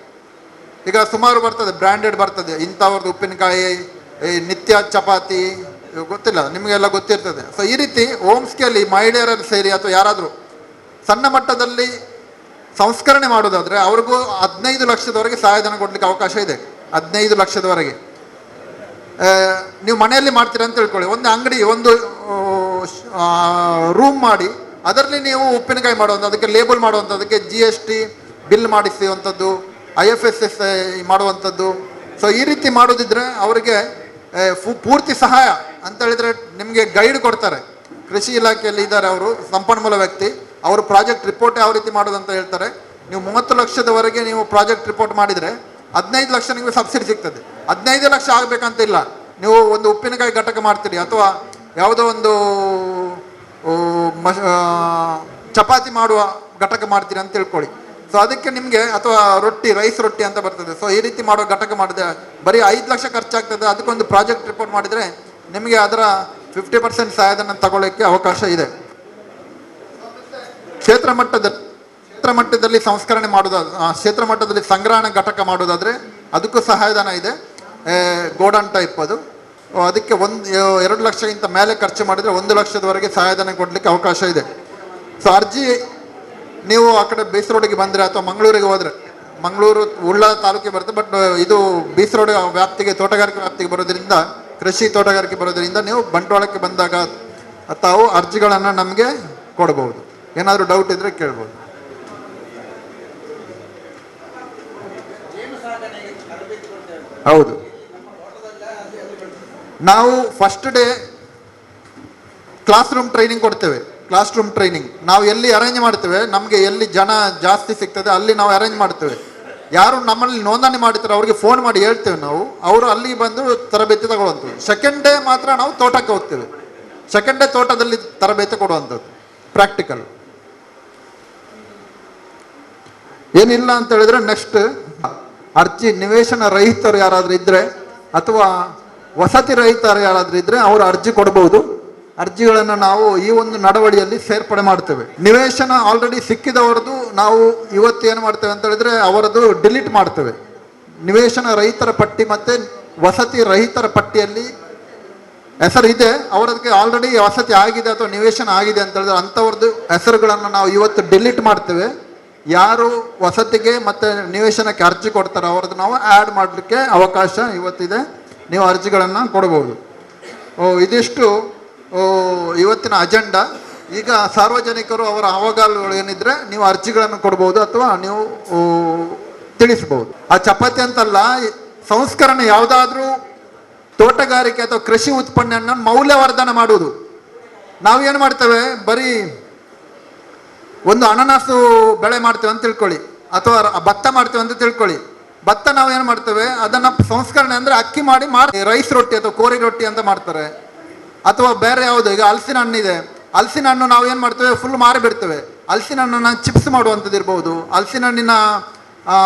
ಈಗ ಸುಮಾರು ಬರ್ತದೆ, ಬ್ರ್ಯಾಂಡೆಡ್ ಬರ್ತದೆ, ಇಂಥವ್ರದ್ದು ಉಪ್ಪಿನಕಾಯಿ, ಈ ನಿತ್ಯ ಚಪಾತಿ, ಗೊತ್ತಿಲ್ಲ ನಿಮಗೆಲ್ಲ ಗೊತ್ತಿರ್ತದೆ. ಸೊ ಈ ರೀತಿ ಹೋಮ್ ಸ್ಟೇಯಲ್ಲಿ ಮಹಿಳೆಯರಲ್ಲಿ ಸೇರಿ ಅಥವಾ ಯಾರಾದರೂ ಸಣ್ಣ ಮಟ್ಟದಲ್ಲಿ ಸಂಸ್ಕರಣೆ ಮಾಡೋದಾದರೆ ಅವ್ರಿಗೂ 15 ಲಕ್ಷದವರೆಗೆ ಸಹಾಯಧನ ಕೊಡಲಿಕ್ಕೆ ಅವಕಾಶ ಇದೆ. 15 ಲಕ್ಷದವರೆಗೆ. ನೀವು ಮನೆಯಲ್ಲಿ ಮಾಡ್ತೀರಾ ಅಂತ ತಿಳ್ಕೊಳ್ಳಿ, ಒಂದು ಅಂಗಡಿ, ಒಂದು ರೂಮ್ ಮಾಡಿ ಅದರಲ್ಲಿ ನೀವು ಉಪ್ಪಿನಕಾಯಿ ಮಾಡುವಂಥ, ಅದಕ್ಕೆ ಲೇಬಲ್ ಮಾಡುವಂಥದ್ದಕ್ಕೆ GST ಬಿಲ್ ಮಾಡಿಸುವಂಥದ್ದು, IFSS ಮಾಡುವಂಥದ್ದು. ಸೊ ಈ ರೀತಿ ಮಾಡೋದಿದ್ರೆ ಅವರಿಗೆ ಪೂರ್ತಿ ಸಹಾಯ ಅಂತ ಹೇಳಿದ್ರೆ ನಿಮಗೆ ಗೈಡ್ ಕೊಡ್ತಾರೆ. ಕೃಷಿ ಇಲಾಖೆಯಲ್ಲಿ ಇದ್ದಾರೆ ಅವರು, ಸಂಪನ್ಮೂಲ ವ್ಯಕ್ತಿ, ಅವರು ಪ್ರಾಜೆಕ್ಟ್ ರಿಪೋರ್ಟ್ ಯಾವ ರೀತಿ ಮಾಡೋದಂತ ಹೇಳ್ತಾರೆ. ನೀವು 30 ಲಕ್ಷದವರೆಗೆ ನೀವು ಪ್ರಾಜೆಕ್ಟ್ ರಿಪೋರ್ಟ್ ಮಾಡಿದರೆ 15 ಲಕ್ಷ ನಿಮಗೆ ಸಬ್ಸಿಡಿ ಸಿಗ್ತದೆ. 15 ಲಕ್ಷ ಆಗಬೇಕಂತ ಇಲ್ಲ. ನೀವು ಒಂದು ಉಪ್ಪಿನಕಾಯಿ ಘಟಕ ಮಾಡ್ತೀರಿ ಅಥವಾ ಯಾವುದೋ ಒಂದು ಚಪಾತಿ ಮಾಡುವ ಘಟಕ ಮಾಡ್ತೀರಿ ಅಂತ ತಿಳ್ಕೊಳ್ಳಿ. ಸೊ ಅದಕ್ಕೆ ನಿಮಗೆ, ಅಥವಾ ರೊಟ್ಟಿ, ರೈಸ್ ರೊಟ್ಟಿ ಅಂತ ಬರ್ತದೆ. ಸೊ ಈ ರೀತಿ ಮಾಡೋ ಘಟಕ ಮಾಡಿದ್ರೆ ಬರೀ 5 ಲಕ್ಷ ಖರ್ಚಾಗ್ತದೆ. ಅದಕ್ಕೊಂದು ಪ್ರಾಜೆಕ್ಟ್ ರಿಪೋರ್ಟ್ ಮಾಡಿದರೆ ನಿಮಗೆ ಅದರ 50% ಸಹಾಯಧನ ತಗೊಳ್ಳೋಕ್ಕೆ ಅವಕಾಶ ಇದೆ. ಕ್ಷೇತ್ರ ಮಟ್ಟದಲ್ಲಿ ಸಂಸ್ಕರಣೆ ಮಾಡೋದಾದ್ರೆ, ಕ್ಷೇತ್ರ ಮಟ್ಟದಲ್ಲಿ ಸಂಗ್ರಹಣಾ ಘಟಕ ಮಾಡೋದಾದರೆ ಅದಕ್ಕೂ ಸಹಾಯಧನ ಇದೆ. ಗೋಡನ್ ಟೈಪ್ ಅದು. ಅದಕ್ಕೆ 2 ಲಕ್ಷಕ್ಕಿಂತ ಮೇಲೆ ಖರ್ಚು ಮಾಡಿದರೆ 1 ಲಕ್ಷದವರೆಗೆ ಸಹಾಯಧನ ಕೊಡಲಿಕ್ಕೆ ಅವಕಾಶ ಇದೆ. ಸೊ ಅರ್ಜಿ ನೀವು ಆ ಕಡೆ ಬೀಸರೋಡಿಗೆ ಬಂದರೆ ಅಥವಾ ಮಂಗಳೂರಿಗೆ ಹೋದರೆ, ಮಂಗಳೂರು ಉಳ್ಳಾಲ ತಾಲೂಕಿಗೆ ಬರುತ್ತೆ, ಬಟ್ ಇದು ಬೀಸರೋಡ್ ವ್ಯಾಪ್ತಿಗೆ, ತೋಟಗಾರಿಕೆ ವ್ಯಾಪ್ತಿಗೆ ಬರೋದ್ರಿಂದ, ಕೃಷಿ ತೋಟಗಾರಿಕೆ ಬರೋದ್ರಿಂದ ನೀವು ಬಂಟ್ವಾಳಕ್ಕೆ ಬಂದಾಗ ತಾವು ಅರ್ಜಿಗಳನ್ನು ನಮಗೆ ಕೊಡ್ಬೋದು. ಏನಾದರೂ ಡೌಟ್ ಇದ್ದರೆ ಕೇಳ್ಬೋದು. ಹೌದು, ನಾವು first day class room training ಕೊಡ್ತೇವೆ. ಕ್ಲಾಸ್ ರೂಮ್ ಟ್ರೈನಿಂಗ್ ನಾವು ಎಲ್ಲಿ ಅರೇಂಜ್ ಮಾಡ್ತೇವೆ, ನಮಗೆ ಎಲ್ಲಿ ಜನ ಜಾಸ್ತಿ ಸಿಗ್ತದೆ ಅಲ್ಲಿ ನಾವು ಅರೇಂಜ್ ಮಾಡ್ತೇವೆ. ಯಾರು ನಮ್ಮಲ್ಲಿ ನೋಂದಣಿ ಮಾಡ್ತಾರೆ ಅವ್ರಿಗೆ ಫೋನ್ ಮಾಡಿ ಹೇಳ್ತೇವೆ ನಾವು, ಅವರು ಅಲ್ಲಿಗೆ ಬಂದು ತರಬೇತಿ ತಗೊಳ್ಳುವಂಥದ್ದು. ಸೆಕೆಂಡ್ ಡೇ ಮಾತ್ರ ನಾವು ತೋಟಕ್ಕೆ ಹೋಗ್ತೇವೆ. ಸೆಕೆಂಡ್ ಡೇ ತೋಟದಲ್ಲಿ ತರಬೇತಿ ಕೊಡುವಂಥದ್ದು, ಪ್ರಾಕ್ಟಿಕಲ್. ಏನಿಲ್ಲ ಅಂತ ಹೇಳಿದ್ರೆ ನೆಕ್ಸ್ಟ್ ಅರ್ಜಿ ನಿವೇಶನ ರಹಿತರು ಯಾರಾದರೂ ಇದ್ದರೆ ಅಥವಾ ವಸತಿ ರಹಿತರು ಯಾರಾದರೂ ಇದ್ದರೆ ಅವರು ಅರ್ಜಿ ಕೊಡ್ಬೋದು. ಅರ್ಜಿಗಳನ್ನು ನಾವು ಈ ಒಂದು ನಡವಳಿಯಲ್ಲಿ ಸೇರ್ಪಡೆ ಮಾಡ್ತೇವೆ. ನಿವೇಶನ ಆಲ್ರೆಡಿ ಸಿಕ್ಕಿದವರದು ನಾವು ಇವತ್ತು ಏನು ಮಾಡ್ತೇವೆ ಅಂತ ಹೇಳಿದ್ರೆ ಅವರದ್ದು ಡಿಲೀಟ್ ಮಾಡ್ತೇವೆ. ನಿವೇಶನ ರಹಿತರ ಪಟ್ಟಿ ಮತ್ತು ವಸತಿ ರಹಿತರ ಪಟ್ಟಿಯಲ್ಲಿ ಹೆಸರು ಇದೆ, ಅವರಿಗೆ ಆಲ್ರೆಡಿ ವಸತಿ ಆಗಿದೆ ಅಥವಾ ನಿವೇಶನ ಆಗಿದೆ ಅಂತ ಹೇಳಿದ್ರೆ ಅಂಥವ್ರದ್ದು ಹೆಸರುಗಳನ್ನು ನಾವು ಇವತ್ತು ಡಿಲೀಟ್ ಮಾಡ್ತೇವೆ. ಯಾರು ವಸತಿಗೆ ಮತ್ತು ನಿವೇಶನಕ್ಕೆ ಅರ್ಜಿ ಕೊಡ್ತಾರೆ ಅವ್ರದ್ದು ನಾವು ಆ್ಯಡ್ ಮಾಡಲಿಕ್ಕೆ ಅವಕಾಶ ಇವತ್ತಿದೆ. ನೀವು ಅರ್ಜಿಗಳನ್ನು ಕೊಡ್ಬೋದು. ಇದಿಷ್ಟು ಇವತ್ತಿನ ಅಜೆಂಡಾ. ಈಗ ಸಾರ್ವಜನಿಕರು ಅವರ ಅಹವಾಲುಗಳು ಏನಿದ್ರೆ ನೀವು ಅರ್ಜಿಗಳನ್ನು ಕೊಡ್ಬೋದು ಅಥವಾ ನೀವು ತಿಳಿಸ್ಬೋದು. ಆ ಚಪಾತಿ ಅಂತಲ್ಲ, ಸಂಸ್ಕರಣೆ ಯಾವುದಾದ್ರೂ ತೋಟಗಾರಿಕೆ ಅಥವಾ ಕೃಷಿ ಉತ್ಪನ್ನವನ್ನು ಮೌಲ್ಯವರ್ಧನೆ ಮಾಡುವುದು. ನಾವೇನು ಮಾಡ್ತೇವೆ, ಬರೀ ಒಂದು ಅನನಾಸು ಬೆಳೆ ಮಾಡ್ತೇವೆ ಅಂತ ತಿಳ್ಕೊಳ್ಳಿ, ಅಥವಾ ಭತ್ತ ಮಾಡ್ತೇವೆ ಅಂತ ತಿಳ್ಕೊಳ್ಳಿ. ಭತ್ತ ನಾವು ಏನು ಮಾಡ್ತೇವೆ, ಅದನ್ನು ಸಂಸ್ಕರಣೆ ಅಂದರೆ ಅಕ್ಕಿ ಮಾಡಿ ರೈಸ್ ರೊಟ್ಟಿ ಅಥವಾ ಕೋರಿ ರೊಟ್ಟಿ ಅಂತ ಮಾಡ್ತಾರೆ. ಅಥವಾ ಬೇರೆ ಯಾವುದು, ಈಗ ಹಲಸಿನ ಹಣ್ಣಿದೆ, ಹಲಸಿನ ಹಣ್ಣು ನಾವು ಏನು ಮಾಡ್ತೇವೆ, ಫುಲ್ ಮಾರಿಬಿಡ್ತೇವೆ. ಹಲಸಿನ ಹಣ್ಣನ್ನು ಚಿಪ್ಸ್ ಮಾಡುವಂಥದ್ದು ಇರ್ಬೋದು, ಹಲಸಿನ ಹಣ್ಣಿನ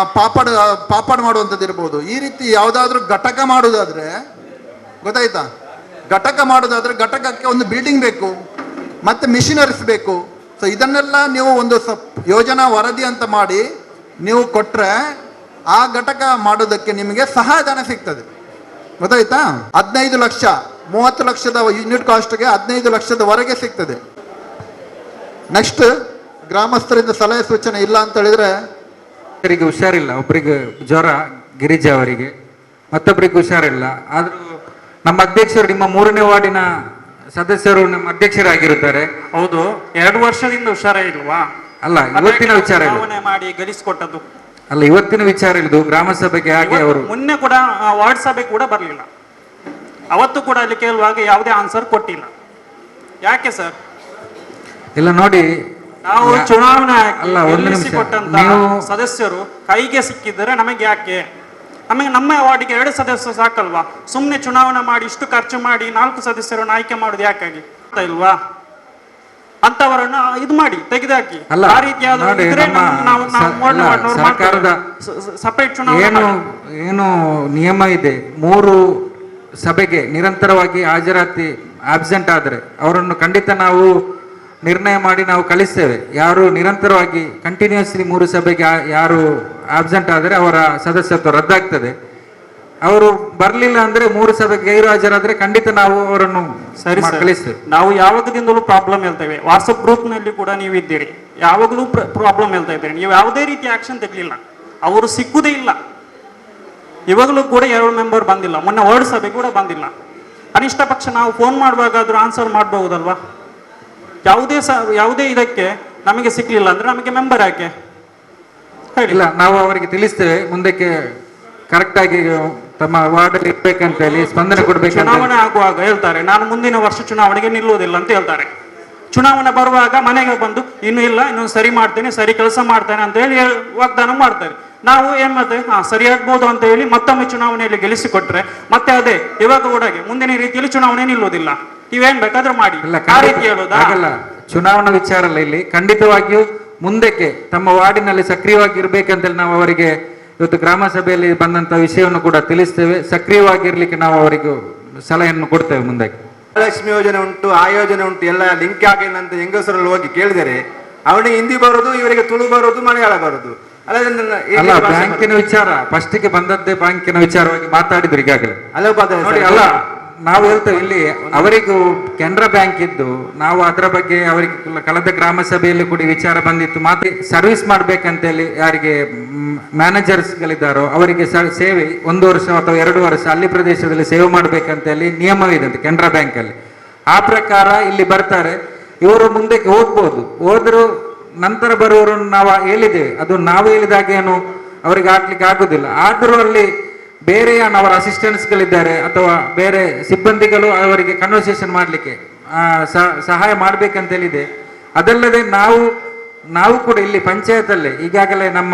ಪಾಪಡ್ ಮಾಡುವಂಥದ್ದು ಇರ್ಬೋದು. ಈ ರೀತಿ ಯಾವುದಾದ್ರೂ ಘಟಕ ಮಾಡೋದಾದರೆ, ಗೊತ್ತಾಯ್ತಾ, ಘಟಕ ಮಾಡೋದಾದರೆ ಘಟಕಕ್ಕೆ ಒಂದು ಬಿಲ್ಡಿಂಗ್ ಬೇಕು ಮತ್ತು ಮಿಷಿನರೀಸ್ ಬೇಕು. ಸೊ ಇದನ್ನೆಲ್ಲ ನೀವು ಒಂದು ಯೋಜನಾ ವರದಿ ಅಂತ ಮಾಡಿ ನೀವು ಕೊಟ್ಟರೆ ಆ ಘಟಕ ಮಾಡೋದಕ್ಕೆ ನಿಮಗೆ ಸಹಾಯಧನ ಸಿಗ್ತದೆ. ಗೊತ್ತಾಯ್ತಾ? 15 ಲಕ್ಷ, 30 ಲಕ್ಷದ ಯೂನಿಟ್ ಕಾಸ್ಟ್ಗೆ 15 ಲಕ್ಷದವರೆಗೆ ಸಿಗ್ತದೆ. ನೆಕ್ಸ್ಟ್, ಗ್ರಾಮಸ್ಥರಿಂದ ಸಲಹೆ ಸೂಚನೆ ಇಲ್ಲ ಅಂತ ಹೇಳಿದ್ರೆ, ಒಬ್ಬರಿಗೆ ಹುಷಾರಿಲ್ಲ, ಒಬ್ಬರಿಗೆ ಜ್ವರ, ಗಿರಿಜಾ ಅವರಿಗೆ, ಮತ್ತೊಬ್ಬರಿಗೆ ಹುಷಾರಿಲ್ಲ. ಆದರೂ ನಮ್ಮ ಅಧ್ಯಕ್ಷರು, ನಿಮ್ಮ 3ನೇ ವಾರ್ಡಿನ ಸದಸ್ಯರು ನಮ್ಮ ಅಧ್ಯಕ್ಷರಾಗಿರುತ್ತಾರೆ. ಹೌದು, 2 ವರ್ಷದಿಂದ ಹುಷಾರೇ ಇಲ್ವಾ? ಅಲ್ಲ, ಇವತ್ತಿನ ವಿಚಾರ ಇಲ್ಲ. ಮಾಡಿ ಗಳಿಸಿಕೊಟ್ಟದ್ದು ಅಲ್ಲ, ಇವತ್ತಿನ ವಿಚಾರ ಇಲ್ಲದು ಗ್ರಾಮ ಸಭೆಗೆ. ಹಾಗೆ ಅವರು ಮೊನ್ನೆ ಕೂಡ ವಾರ್ಡ್ ಸಭೆ ಕೂಡ ಬರಲಿಲ್ಲ. ಅವತ್ತು ಕೂಡ ಅಲ್ಲಿ ಕೇಳುವಾಗ ಯಾವುದೇ ಆನ್ಸರ್ ಕೊಟ್ಟಿಲ್ಲ. ಯಾಕೆ ಸರ್? ಇಲ್ಲ ನೋಡಿ, ನಾವು ಚುನಾವಣೆ ಅಲ್ಲ, ಒಂದು ನಿಮಿಷ, ಕೊಟ್ಟಂತ ನೀವು ಸದಸ್ಯರು ಕೈಗೆ ಸಿಕ್ಕಿದರೆ ನಮಗೆ ಯಾಕೆ? ನಮಗೆ ನಮ್ಮ ವಾರ್ಡಿಗೆ 2 ಸದಸ್ಯರು ಸಾಕಲ್ವಾ? ಸುಮ್ಮನೆ ಚುನಾವಣೆ ಮಾಡಿ ಇಷ್ಟು ಖರ್ಚು ಮಾಡಿ 4 ಸದಸ್ಯರನ್ನು ಆಯ್ಕೆ ಮಾಡುದು ಯಾಕಾಗಿ ಇಲ್ವಾ? ಅಂತವರನ್ನ ಇದು ಮಾಡಿ ತೆಗೆದುಹಾಕಿ. ಅಲ್ಲ, ಆ ರೀತಿಯಾದ ನೋಡಿ, ಸರ್ಕಾರದ ಸಪರೇಟ್ ಚುನಾವಣೆ ಏನು ನಿಯಮ ಇದೆ, 3 ಸಭೆಗೆ ನಿರಂತರವಾಗಿ ಹಾಜರಾತಿ ಆಬ್ಸೆಂಟ್ ಆದರೆ ಅವರನ್ನು ಖಂಡಿತ ನಾವು ನಿರ್ಣಯ ಮಾಡಿ ನಾವು ಕಳಿಸ್ತೇವೆ. ಯಾರು ನಿರಂತರವಾಗಿ ಕಂಟಿನ್ಯೂಸ್ಲಿ 3 ಸಭೆಗೆ ಯಾರು ಆಬ್ಸೆಂಟ್ ಆದರೆ ಅವರ ಸದಸ್ಯತ್ವ ರದ್ದಾಗ್ತದೆ. ಅವರು ಬರಲಿಲ್ಲ ಅಂದ್ರೆ 3 ಸಭೆಗೆ ಗೈರು ಹಾಜರಾದ್ರೆ ಖಂಡಿತ ನಾವು ಅವರನ್ನು ಸರಿ ಸರ್. ಕಳಿಸ್ತೇವೆ. ನಾವು ಯಾವಾಗದಿಂದಲೂ ಪ್ರಾಬ್ಲಮ್ ಹೇಳ್ತೇವೆ. ವಾಟ್ಸಪ್ ಗ್ರೂಪ್ ನಲ್ಲಿ ಕೂಡ ನೀವು ಇದ್ದೀರಿ, ಯಾವಾಗಲೂ ಪ್ರಾಬ್ಲಮ್ ಹೇಳ್ತಾ ಇದ್ದೀರಿ. ನೀವು ಯಾವುದೇ ರೀತಿ ಆಕ್ಷನ್ ತೆಗಲಿಲ್ಲ, ಅವರು ಸಿಕ್ಕುದೇ ಇಲ್ಲ. ಇವಾಗಲೂ ಕೂಡ 2 ಮೆಂಬರ್ ಬಂದಿಲ್ಲ, ಮೊನ್ನೆ ವರ್ಡ್ ಸಭೆ ಕೂಡ ಬಂದಿಲ್ಲ. ಕನಿಷ್ಠ ಪಕ್ಷ ನಾವು ಫೋನ್ ಮಾಡುವಾಗಾದ್ರೂ ಆನ್ಸರ್ ಮಾಡಬಹುದಲ್ವಾ? ಯಾವುದೇ ಇದಕ್ಕೆ ನಮಗೆ ಸಿಕ್ಲಿಲ್ಲ ಅಂದ್ರೆ ನಮಗೆ ಮೆಂಬರ್ ಯಾಕೆ ಇಲ್ಲ, ನಾವು ಅವರಿಗೆ ತಿಳಿಸ್ತೇವೆ ಮುಂದಕ್ಕೆ ಕರೆಕ್ಟ್ ಆಗಿ ತಮ್ಮ ವಾರ್ಡ್ ಅಲ್ಲಿ ಇರ್ಬೇಕಂತ ಹೇಳಿ ಸ್ಪಂದನೆ ಕೊಡ್ಬೇಕು. ಚುನಾವಣೆ ಆಗುವಾಗ ಹೇಳ್ತಾರೆ ನಾನು ಮುಂದಿನ ವರ್ಷ ಚುನಾವಣೆಗೆ ನಿಲ್ಲುವುದಿಲ್ಲ ಅಂತ ಹೇಳ್ತಾರೆ. ಚುನಾವಣೆ ಬರುವಾಗ ಮನೆಗೆ ಬಂದು ಇನ್ನೂ ಇಲ್ಲ, ಇನ್ನೊಂದು ಸರಿ ಮಾಡ್ತೇನೆ, ಸರಿ ಕೆಲಸ ಮಾಡ್ತೇನೆ ಅಂತ ಹೇಳಿ ವಾಗ್ದಾನ ಮಾಡ್ತಾರೆ. ನಾವು ಏನ್ ಮಾಡ್ತೇವೆ, ಸರಿ ಆಗ್ಬೋದು ಅಂತ ಹೇಳಿ ಮತ್ತೊಮ್ಮೆ ಚುನಾವಣೆಯಲ್ಲಿ ಗೆಲ್ಲಿಸಿಕೊಟ್ರೆ ಮತ್ತೆ ಅದೇ ಇವಾಗ ಕೂಡ ಮುಂದಿನ ರೀತಿಯಲ್ಲಿ ಚುನಾವಣೆ ನಿಲ್ಲುವುದಿಲ್ಲ. ನೀವೇನ್ ಬೇಕಾದ್ರೂ ಮಾಡಿ ಆ ರೀತಿ ಹೇಳೋದಾ? ಆಗಲ್ಲ, ಚುನಾವಣಾ ವಿಚಾರ ಅಲ್ಲ ಇಲ್ಲಿ. ಖಂಡಿತವಾಗಿಯೂ ಮುಂದಕ್ಕೆ ತಮ್ಮ ವಾರ್ಡಿನಲ್ಲಿ ಸಕ್ರಿಯವಾಗಿ ಇರ್ಬೇಕಂತೇಳಿ ನಾವು ಅವರಿಗೆ ಇವತ್ತು ಗ್ರಾಮ ಸಭೆಯಲ್ಲಿ ಬಂದಂತ ವಿಷಯವನ್ನು ಕೂಡ ತಿಳಿಸ್ತೇವೆ. ಸಕ್ರಿಯವಾಗಿರ್ಲಿಕ್ಕೆ ನಾವು ಅವರಿಗೆ ಸಲಹೆಯನ್ನು ಕೊಡ್ತೇವೆ ಮುಂದಕ್ಕೆ. ಲಕ್ಷ್ಮಿ ಯೋಜನೆ ಉಂಟು, ಆ ಯೋಜನೆ ಉಂಟು, ಎಲ್ಲ ಲಿಂಕ್ ಆಗಿಲ್ಲ ಅಂತ ಹೆಂಗಸರಲ್ಲಿ ಹೋಗಿ ಕೇಳಿದರೆ ಅವನಿಗೆ ಹಿಂದಿ ಬರೋದು, ಇವರಿಗೆ ತುಳು ಬರೋದು, ಮಲಯಾಳ ಬರೋದು. ಅಲ್ಲ, ಬ್ಯಾಂಕಿನ ವಿಚಾರ ಫಸ್ಟಿಗೆ ಬಂದದ್ದೇ ಬ್ಯಾಂಕಿನ ವಿಚಾರವಾಗಿ ಮಾತಾಡಿದ್ರು ಈಗಾಗಲೇ. ನೋಡಿ, ಅಲ್ಲ ನಾವು ಹೇಳ್ತೇವೆ ಇಲ್ಲಿ ಅವರಿಗೂ ಕೆನರಾ ಬ್ಯಾಂಕ್ ಇದ್ದು ನಾವು ಅದರ ಬಗ್ಗೆ ಅವರಿಗೆ ಕಳೆದ ಗ್ರಾಮ ಸಭೆಯಲ್ಲಿ ಕೂಡ ವಿಚಾರ ಬಂದಿತ್ತು. ಮಾತ್ರ ಸರ್ವಿಸ್ ಮಾಡ್ಬೇಕಂತೇಳಿ ಯಾರಿಗೆ ಮ್ಯಾನೇಜರ್ಸ್ಗಳಿದ್ದಾರೋ ಅವರಿಗೆ ಸೇವೆ 1 ವರ್ಷ ಅಥವಾ 2 ವರ್ಷ ಅಲ್ಲಿ ಪ್ರದೇಶದಲ್ಲಿ ಸೇವೆ ಮಾಡ್ಬೇಕಂತೇಳಿ ನಿಯಮವಿದೆ ಅಂತ ಕೆನರಾ ಬ್ಯಾಂಕ್ ಅಲ್ಲಿ. ಆ ಪ್ರಕಾರ ಇಲ್ಲಿ ಬರ್ತಾರೆ, ಇವರು ಮುಂದಕ್ಕೆ ಹೋಗ್ಬೋದು. ಹೋದ್ರು ನಂತರ ಬರುವವರನ್ನು ನಾವು ಹೇಳಿದ್ದೇವೆ, ಅದು ನಾವು ಹೇಳಿದಾಗ ಏನು ಅವರಿಗೆ ಹಾಕ್ಲಿಕ್ಕೆ ಆಗುದಿಲ್ಲ. ಆದರೂ ಅಲ್ಲಿ ಬೇರೆ ಅವರ ಅಸಿಸ್ಟೆಂಟ್ಸ್ಗಳಿದ್ದಾರೆ ಅಥವಾ ಬೇರೆ ಸಿಬ್ಬಂದಿಗಳು ಅವರಿಗೆ ಕನ್ವರ್ಸೇಷನ್ ಮಾಡಲಿಕ್ಕೆ ಸಹಾಯ ಮಾಡ್ಬೇಕಂತೇಳಿದೆ. ಅದಲ್ಲದೆ ನಾವು ಕೂಡ ಇಲ್ಲಿ ಪಂಚಾಯತಲ್ಲೇ ಈಗಾಗಲೇ ನಮ್ಮ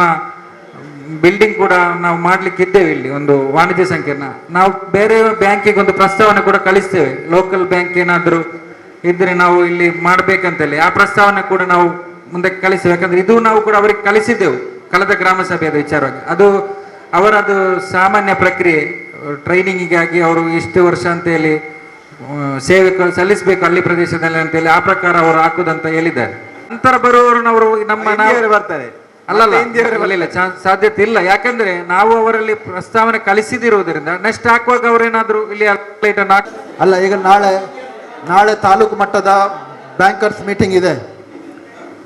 ಬಿಲ್ಡಿಂಗ್ ಕೂಡ ನಾವು ಮಾಡ್ಲಿಕ್ಕೆ ಇದ್ದೇವೆ. ಇಲ್ಲಿ ಒಂದು ವಾಣಿಜ್ಯ ಸಂಕೀರ್ಣ ನಾವು ಬೇರೆ ಬ್ಯಾಂಕಿಗೆ ಒಂದು ಪ್ರಸ್ತಾವನೆ ಕೂಡ ಕಳಿಸ್ತೇವೆ. ಲೋಕಲ್ ಬ್ಯಾಂಕ್ ಏನಾದರೂ ಇದ್ರೆ ನಾವು ಇಲ್ಲಿ ಮಾಡ್ಬೇಕಂತೇಳಿ ಆ ಪ್ರಸ್ತಾವನೆ ಕೂಡ ನಾವು ಮುಂದಕ್ಕೆ ಕಳಿಸ್ತೇವೆ. ಯಾಕಂದ್ರೆ ಇದು ನಾವು ಕೂಡ ಅವರಿಗೆ ಕಳಿಸಿದ್ದೆವು ಕಳೆದ ಗ್ರಾಮ ಸಭೆಯ ವಿಚಾರವಾಗಿ. ಅದು ಅವರದು ಸಾಮಾನ್ಯ ಪ್ರಕ್ರಿಯೆ. ಟ್ರೈನಿಂಗಿಗಾಗಿ ಅವರು ಇಷ್ಟು ವರ್ಷ ಅಂತೇಳಿ ಸೇವೆ ಸಲ್ಲಿಸಬೇಕು ಅಲ್ಲಿ ಪ್ರದೇಶದಲ್ಲಿ ಅಂತೇಳಿ ಆ ಪ್ರಕಾರ ಅವರು ಹಾಕುದಂತ ಹೇಳಿದ್ದಾರೆ. ನಂತರ ಬರುವವರು ನಮ್ಮ ಬರ್ತಾರೆ ಅಲ್ಲಲ್ಲ ಸಾಧ್ಯತೆ ಇಲ್ಲ. ಯಾಕಂದ್ರೆ ನಾವು ಅವರಲ್ಲಿ ಪ್ರಸ್ತಾವನೆ ಕಳಿಸಿದಿರುವುದರಿಂದ ನೆಕ್ಸ್ಟ್ ಹಾಕುವಾಗ ಅವರೇನಾದ್ರು ಇಲ್ಲಿ ಅಲ್ಲ. ಈಗ ನಾಳೆ ತಾಲೂಕು ಮಟ್ಟದ ಬ್ಯಾಂಕರ್ಸ್ ಮೀಟಿಂಗ್ ಇದೆ.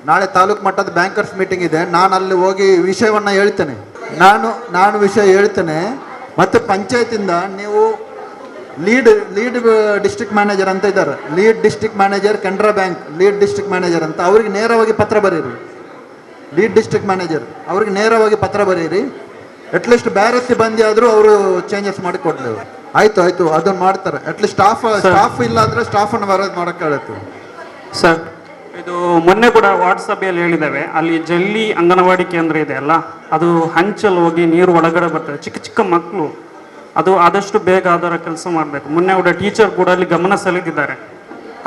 ನಾಳೆ ತಾಲೂಕು ಮಟ್ಟದ ಬ್ಯಾಂಕರ್ಸ್ ಮೀಟಿಂಗ್ ಇದೆ. ನಾನು ಅಲ್ಲಿ ಹೋಗಿ ವಿಷಯವನ್ನ ಹೇಳ್ತೇನೆ. ನಾನು ವಿಷಯ ಹೇಳ್ತೇನೆ. ಮತ್ತು ಪಂಚಾಯತಿಂದ ನೀವು ಲೀಡ್ ಡಿಸ್ಟ್ರಿಕ್ಟ್ ಮ್ಯಾನೇಜರ್ ಅಂತ ಇದ್ದಾರೆ, lead district manager Canara bank lead district manager ಅಂತ, ಅವ್ರಿಗೆ ನೇರವಾಗಿ ಪತ್ರ ಬರೀರಿ. ಲೀಡ್ ಡಿಸ್ಟ್ರಿಕ್ಟ್ ಮ್ಯಾನೇಜರ್ ಅವ್ರಿಗೆ ನೇರವಾಗಿ ಪತ್ರ ಬರೀರಿ. ಅಟ್ಲೀಸ್ಟ್ ಬೇರೆ ಸಿಬ್ಬಂದಿ ಆದರೂ ಅವರು ಚೇಂಜಸ್ ಮಾಡಿ ಕೊಡ್ಲಿ. ಆಯ್ತು ಅದನ್ನ ಮಾಡ್ತಾರೆ. ಅಟ್ಲೀಸ್ಟ್ ಸ್ಟಾಫ್ ಇಲ್ಲ ಅಂದ್ರೆ ಸ್ಟಾಫನ್ನು ಬರೋದು ಮಾಡೋಕ್ಕೆ ಹೇಳುತ್ತೆ ಸರ್. ಇದು ಮೊನ್ನೆ ಕೂಡ ವಾಟ್ಸಪ್ಪಿಯಲ್ಲಿ ಹೇಳಿದ್ದೇವೆ, ಅಲ್ಲಿ ಜಲ್ಲಿ ಅಂಗನವಾಡಿ ಕೇಂದ್ರ ಇದೆ ಅಲ್ಲ, ಅದು ಹಂಚಲ್ಲಿ ಹೋಗಿ ನೀರು ಒಳಗಡೆ ಬರ್ತದೆ. ಚಿಕ್ಕ ಮಕ್ಕಳು, ಅದು ಆದಷ್ಟು ಬೇಗ ಅದರ ಕೆಲಸ ಮಾಡಬೇಕು. ಮೊನ್ನೆ ಕೂಡ ಟೀಚರ್ ಕೂಡ ಅಲ್ಲಿ ಗಮನ ಸೆಳೆದಿದ್ದಾರೆ.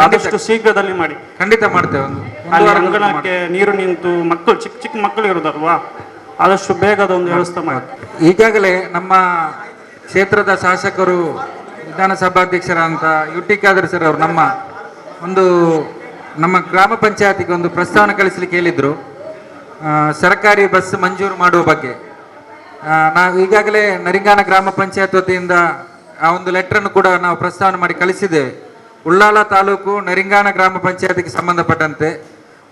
ಆದಷ್ಟು ಶೀಘ್ರದಲ್ಲಿ ಮಾಡಿ. ಖಂಡಿತ ಮಾಡ್ತೇವೆ. ಅಲ್ಲಿ ಅಂಗಣಕ್ಕೆ ನೀರು ನಿಂತು ಮಕ್ಕಳು ಚಿಕ್ಕ ಮಕ್ಕಳು ಇರೋದಲ್ವಾ, ಆದಷ್ಟು ಬೇಗ ಅದೊಂದು ವ್ಯವಸ್ಥೆ ಮಾಡಿ. ಈಗಾಗಲೇ ನಮ್ಮ ಕ್ಷೇತ್ರದ ಶಾಸಕರು ವಿಧಾನಸಭಾಧ್ಯಕ್ಷರಂತ ಯುಟಿ ಖಾದರ್ ಸರ್ ಅವರು ನಮ್ಮ ಗ್ರಾಮ ಪಂಚಾಯತಿಗೆ ಒಂದು ಪ್ರಸ್ತಾವನೆ ಕಳಿಸ್ಲಿಕ್ಕೆ ಹೇಳಿದ್ರು, ಸರ್ಕಾರಿ ಬಸ್ ಮಂಜೂರು ಮಾಡುವ ಬಗ್ಗೆ. ನಾವು ಈಗಾಗಲೇ ನರಿಂಗಾನ ಗ್ರಾಮ ಪಂಚಾಯತ್ ವತಿಯಿಂದ ಆ ಒಂದು ಲೆಟರನ್ನು ಕೂಡ ನಾವು ಪ್ರಸ್ತಾವನೆ ಮಾಡಿ ಕಳಿಸಿದ್ದೇವೆ. ಉಳ್ಳಾಲ ತಾಲೂಕು ನರಿಂಗಾನ ಗ್ರಾಮ ಪಂಚಾಯತಿಗೆ ಸಂಬಂಧಪಟ್ಟಂತೆ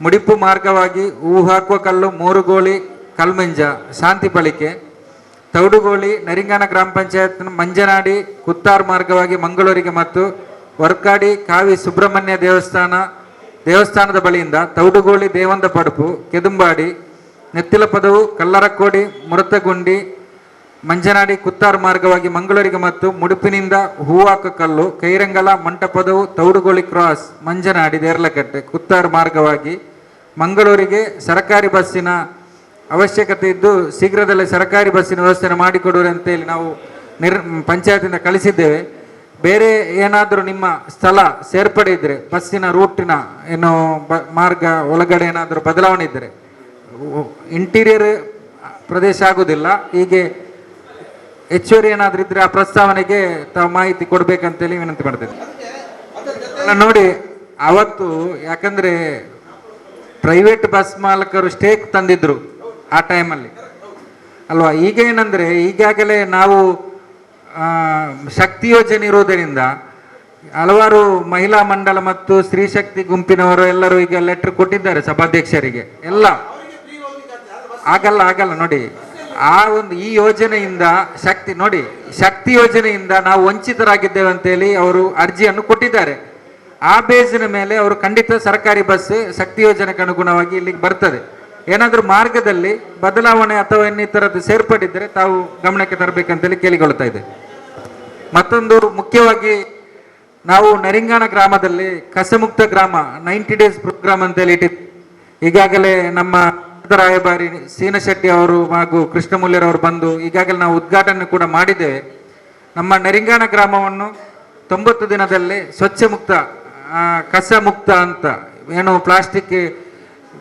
ಮುಡಿಪು ಮಾರ್ಗವಾಗಿ ಹೂ ಹಾಕುವ ಕಲ್ಲು, ಮೋರುಗೋಳಿ, ಕಲ್ಮಂಜ, ಶಾಂತಿ ಪಳಿಕೆ, ತೌಡುಗೋಳಿ, ನರಿಂಗಾನ ಗ್ರಾಮ ಪಂಚಾಯತ್ ಮಂಜನಾಡಿ, ಕುತ್ತಾರ್ ಮಾರ್ಗವಾಗಿ ಮಂಗಳೂರಿಗೆ ಮತ್ತು ವರ್ಕಾಡಿ ಕಾವಿ ಸುಬ್ರಹ್ಮಣ್ಯ ದೇವಸ್ಥಾನದ ಬಳಿಯಿಂದ ತೌಡುಗೋಳಿ, ದೇವಂದ ಪಡುಪು, ಕೆದುಂಬಾಡಿ, ನೆತ್ತಿಲ ಪದವು, ಕಲ್ಲರಕೋಡಿ, ಮುರತಗುಂಡಿ, ಮಂಜನಾಡಿ, ಕುತ್ತಾರ್ ಮಾರ್ಗವಾಗಿ ಮಂಗಳೂರಿಗೆ ಮತ್ತು ಮುಡುಪಿನಿಂದ ಹೂವಾಕ ಕಲ್ಲು, ಕೈರಂಗಲ, ಮಂಟಪದವು, ತೌಡುಗೋಳಿ ಕ್ರಾಸ್, ಮಂಜನಾಡಿ, ದೇರ್ಲಕಟ್ಟೆ, ಕುತ್ತಾರ್ ಮಾರ್ಗವಾಗಿ ಮಂಗಳೂರಿಗೆ ಸರ್ಕಾರಿ ಬಸ್ಸಿನ ಅವಶ್ಯಕತೆ ಇದ್ದು ಶೀಘ್ರದಲ್ಲೇ ಸರ್ಕಾರಿ ಬಸ್ಸಿನ ವ್ಯವಸ್ಥೆ ಮಾಡಿಕೊಡುವರು ಅಂತೇಳಿ ನಾವು ಪಂಚಾಯತಿಂದ ಕಳಿಸಿದ್ದೇವೆ. ಬೇರೆ ಏನಾದರೂ ನಿಮ್ಮ ಸ್ಥಳ ಸೇರ್ಪಡೆ ಇದ್ದರೆ, ಬಸ್ಸಿನ ರೂಟಿನ ಏನು ಮಾರ್ಗ ಒಳಗಡೆ ಏನಾದರೂ ಬದಲಾವಣೆ ಇದ್ದರೆ, ಇಂಟೀರಿಯರ್ ಪ್ರದೇಶ ಆಗುವುದಿಲ್ಲ, ಹೀಗೆ ಹೆಚ್ಚುವರಿ ಏನಾದರೂ ಇದ್ದರೆ ಆ ಪ್ರಸ್ತಾವನೆಗೆ ತಾವು ಮಾಹಿತಿ ಕೊಡಬೇಕಂತೇಳಿ ವಿನಂತಿ ಮಾಡ್ತೇವೆ. ನೋಡಿ, ಅವತ್ತು ಯಾಕಂದರೆ ಪ್ರೈವೇಟ್ ಬಸ್ ಮಾಲಕರು ಸ್ಟೇಕ್ ತಂದಿದ್ರು ಆ ಟೈಮಲ್ಲಿ ಅಲ್ವಾ. ಈಗ ಏನಂದ್ರೆ ಈಗಾಗಲೇ ನಾವು ಶಕ್ತಿ ಯೋಜನೆ ಇರುವುದರಿಂದ ಹಲವಾರು ಮಹಿಳಾ ಮಂಡಲ ಮತ್ತು ಸ್ತ್ರೀ ಶಕ್ತಿ ಗುಂಪಿನವರು ಎಲ್ಲರೂ ಈಗ ಲೆಟರ್ ಕೊಟ್ಟಿದ್ದಾರೆ ಸಭಾಧ್ಯಕ್ಷರಿಗೆ ಎಲ್ಲ. ಆಗಲ್ಲ ನೋಡಿ, ಆ ಒಂದು ಈ ಯೋಜನೆಯಿಂದ ಶಕ್ತಿ ಯೋಜನೆಯಿಂದ ನಾವು ವಂಚಿತರಾಗಿದ್ದೇವೆ ಅಂತೇಳಿ ಅವರು ಅರ್ಜಿಯನ್ನು ಕೊಟ್ಟಿದ್ದಾರೆ. ಆ ಬೇಸಿನ ಮೇಲೆ ಅವರು ಖಂಡಿತ ಸರ್ಕಾರಿ ಬಸ್ ಶಕ್ತಿ ಯೋಜನೆಗೆ ಅನುಗುಣವಾಗಿ ಇಲ್ಲಿಗೆ ಬರ್ತದೆ. ಏನಾದರೂ ಮಾರ್ಗದಲ್ಲಿ ಬದಲಾವಣೆ ಅಥವಾ ಇನ್ನಿತರದ್ದು ಸೇರ್ಪಡಿದ್ರೆ ತಾವು ಗಮನಕ್ಕೆ ತರಬೇಕಂತೇಳಿ ಕೇಳಿಕೊಳ್ತಾ ಇದೆ. ಮತ್ತೊಂದು ಮುಖ್ಯವಾಗಿ ನಾವು ನರಿಂಗಾಣ ಗ್ರಾಮದಲ್ಲಿ ಕಸಮುಕ್ತ ಗ್ರಾಮ 90 ಡೇಸ್ ಪ್ರೋಗ್ರಾಮ್ ಅಂತೇಳಿ ಇಟ್ಟಿದ್ದು. ಈಗಾಗಲೇ ನಮ್ಮ ರಾಯಭಾರಿ ಸೀನಶೆಟ್ಟಿ ಅವರು ಹಾಗೂ ಕೃಷ್ಣಮೂಲ್ಯರವರು ಬಂದು ಈಗಾಗಲೇ ನಾವು ಉದ್ಘಾಟನೆ ಕೂಡ ಮಾಡಿದ್ದೇವೆ. ನಮ್ಮ ನರಿಂಗಾಣ ಗ್ರಾಮವನ್ನು 90 ದಿನದಲ್ಲಿ ಸ್ವಚ್ಛ ಮುಕ್ತ ಕಸ ಮುಕ್ತ ಅಂತ ಏನು ಪ್ಲಾಸ್ಟಿಕ್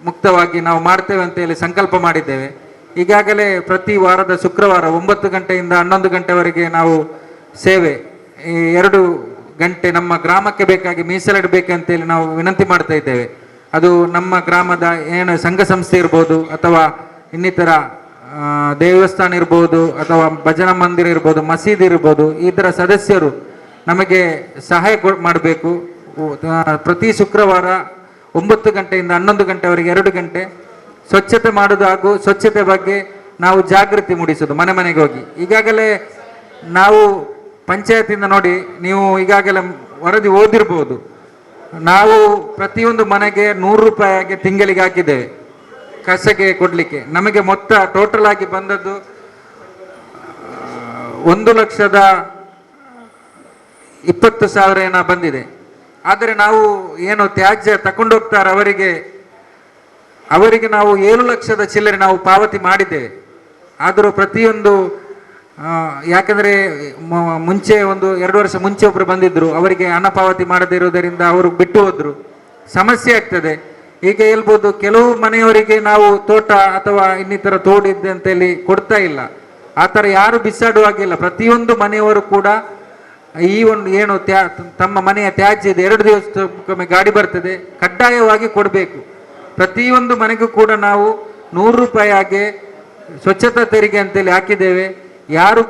ಮುಕ್ತವಾಗಿ ನಾವು ಮಾಡ್ತೇವೆ ಅಂತ ಹೇಳಿ ಸಂಕಲ್ಪ ಮಾಡಿದ್ದೇವೆ. ಈಗಾಗಲೇ ಪ್ರತಿ ವಾರದ ಶುಕ್ರವಾರ 9 ಗಂಟೆಯಿಂದ 11 ಗಂಟೆವರೆಗೆ ನಾವು ಸೇವೆ 2 ಗಂಟೆ ನಮ್ಮ ಗ್ರಾಮಕ್ಕೆ ಬೇಕಾಗಿ ಮೀಸಲಿಡಬೇಕಂತೇಳಿ ನಾವು ವಿನಂತಿ ಮಾಡ್ತಾ ಇದ್ದೇವೆ. ಅದು ನಮ್ಮ ಗ್ರಾಮದ ಏನು ಸಂಘ ಸಂಸ್ಥೆ ಇರ್ಬೋದು ಅಥವಾ ಇನ್ನಿತರ ದೇವಸ್ಥಾನ ಇರ್ಬೋದು ಅಥವಾ ಭಜನಾ ಮಂದಿರ ಇರ್ಬೋದು, ಮಸೀದಿ ಇರ್ಬೋದು, ಇದರ ಸದಸ್ಯರು ನಮಗೆ ಸಹಾಯ ಮಾಡಬೇಕು. ಪ್ರತಿ ಶುಕ್ರವಾರ 9 ಗಂಟೆಯಿಂದ 11 ಗಂಟೆವರೆಗೆ 2 ಗಂಟೆ ಸ್ವಚ್ಛತೆ ಮಾಡೋದು ಹಾಗೂ ಸ್ವಚ್ಛತೆ ಬಗ್ಗೆ ನಾವು ಜಾಗೃತಿ ಮೂಡಿಸೋದು ಮನೆ ಮನೆಗೆ ಹೋಗಿ. ಈಗಾಗಲೇ ನಾವು ಪಂಚಾಯತಿಂದ ನೋಡಿ, ನೀವು ಈಗಾಗಲೇ ವರದಿ ಓದಿರ್ಬೋದು, ನಾವು ಪ್ರತಿಯೊಂದು ಮನೆಗೆ 100 ರೂಪಾಯಿಗೆ ತಿಂಗಳಿಗೆ ಹಾಕಿದ್ದೇವೆ ಕಸಗೆ ಕೊಡಲಿಕ್ಕೆ. ನಮಗೆ ಮೊತ್ತ ಟೋಟಲ್ ಆಗಿ ಬಂದದ್ದು 1,20,000 ಏನೋ ಬಂದಿದೆ. ಆದರೆ ನಾವು ಏನು ತ್ಯಾಜ್ಯ ತಕೊಂಡು ಹೋಗ್ತಾರೆ ಅವರಿಗೆ ನಾವು 7 ಲಕ್ಷದ ಚಿಲ್ಲರೆ ನಾವು ಪಾವತಿ ಮಾಡಿದ್ದೇವೆ. ಆದರೂ ಪ್ರತಿಯೊಂದು ಯಾಕಂದರೆ ಮುಂಚೆ 1-2 ವರ್ಷ ಮುಂಚೆ ಒಬ್ಬರು ಬಂದಿದ್ರು, ಅವರಿಗೆ ಹಣ ಪಾವತಿ ಮಾಡದೇ ಇರುವುದರಿಂದ ಅವರು ಬಿಟ್ಟು ಹೋದ್ರು, ಸಮಸ್ಯೆ ಆಗ್ತದೆ. ಈಗ ಹೇಳ್ಬೋದು ಕೆಲವು ಮನೆಯವರಿಗೆ ನಾವು ತೋಟ ಅಥವಾ ಇನ್ನಿತರ ತೋಡಿದ್ದೆ ಅಂತೇಳಿ ಕೊಡ್ತಾ ಇಲ್ಲ. ಆ ಥರ ಯಾರು ಬಿಸಾಡುವಾಗಿಲ್ಲ. ಪ್ರತಿಯೊಂದು ಮನೆಯವರು ಕೂಡ ಈ ಒಂದು ಏನು ತಮ್ಮ ಮನೆಯ ತ್ಯಾಜ್ಯ ಇದೆ 2 ದಿವಸಕ್ಕೊಮ್ಮೆ ಗಾಡಿ ಬರ್ತದೆ, ಕಡ್ಡಾಯವಾಗಿ ಕೊಡಬೇಕು. ಪ್ರತಿಯೊಂದು ಮನೆಗೂ ಕೂಡ ನಾವು 100 ರೂಪಾಯಿಗೆ ಸ್ವಚ್ಛತಾ ತೆರಿಗೆ ಅಂತೇಳಿ ಹಾಕಿದ್ದೇವೆ. ಯಾರು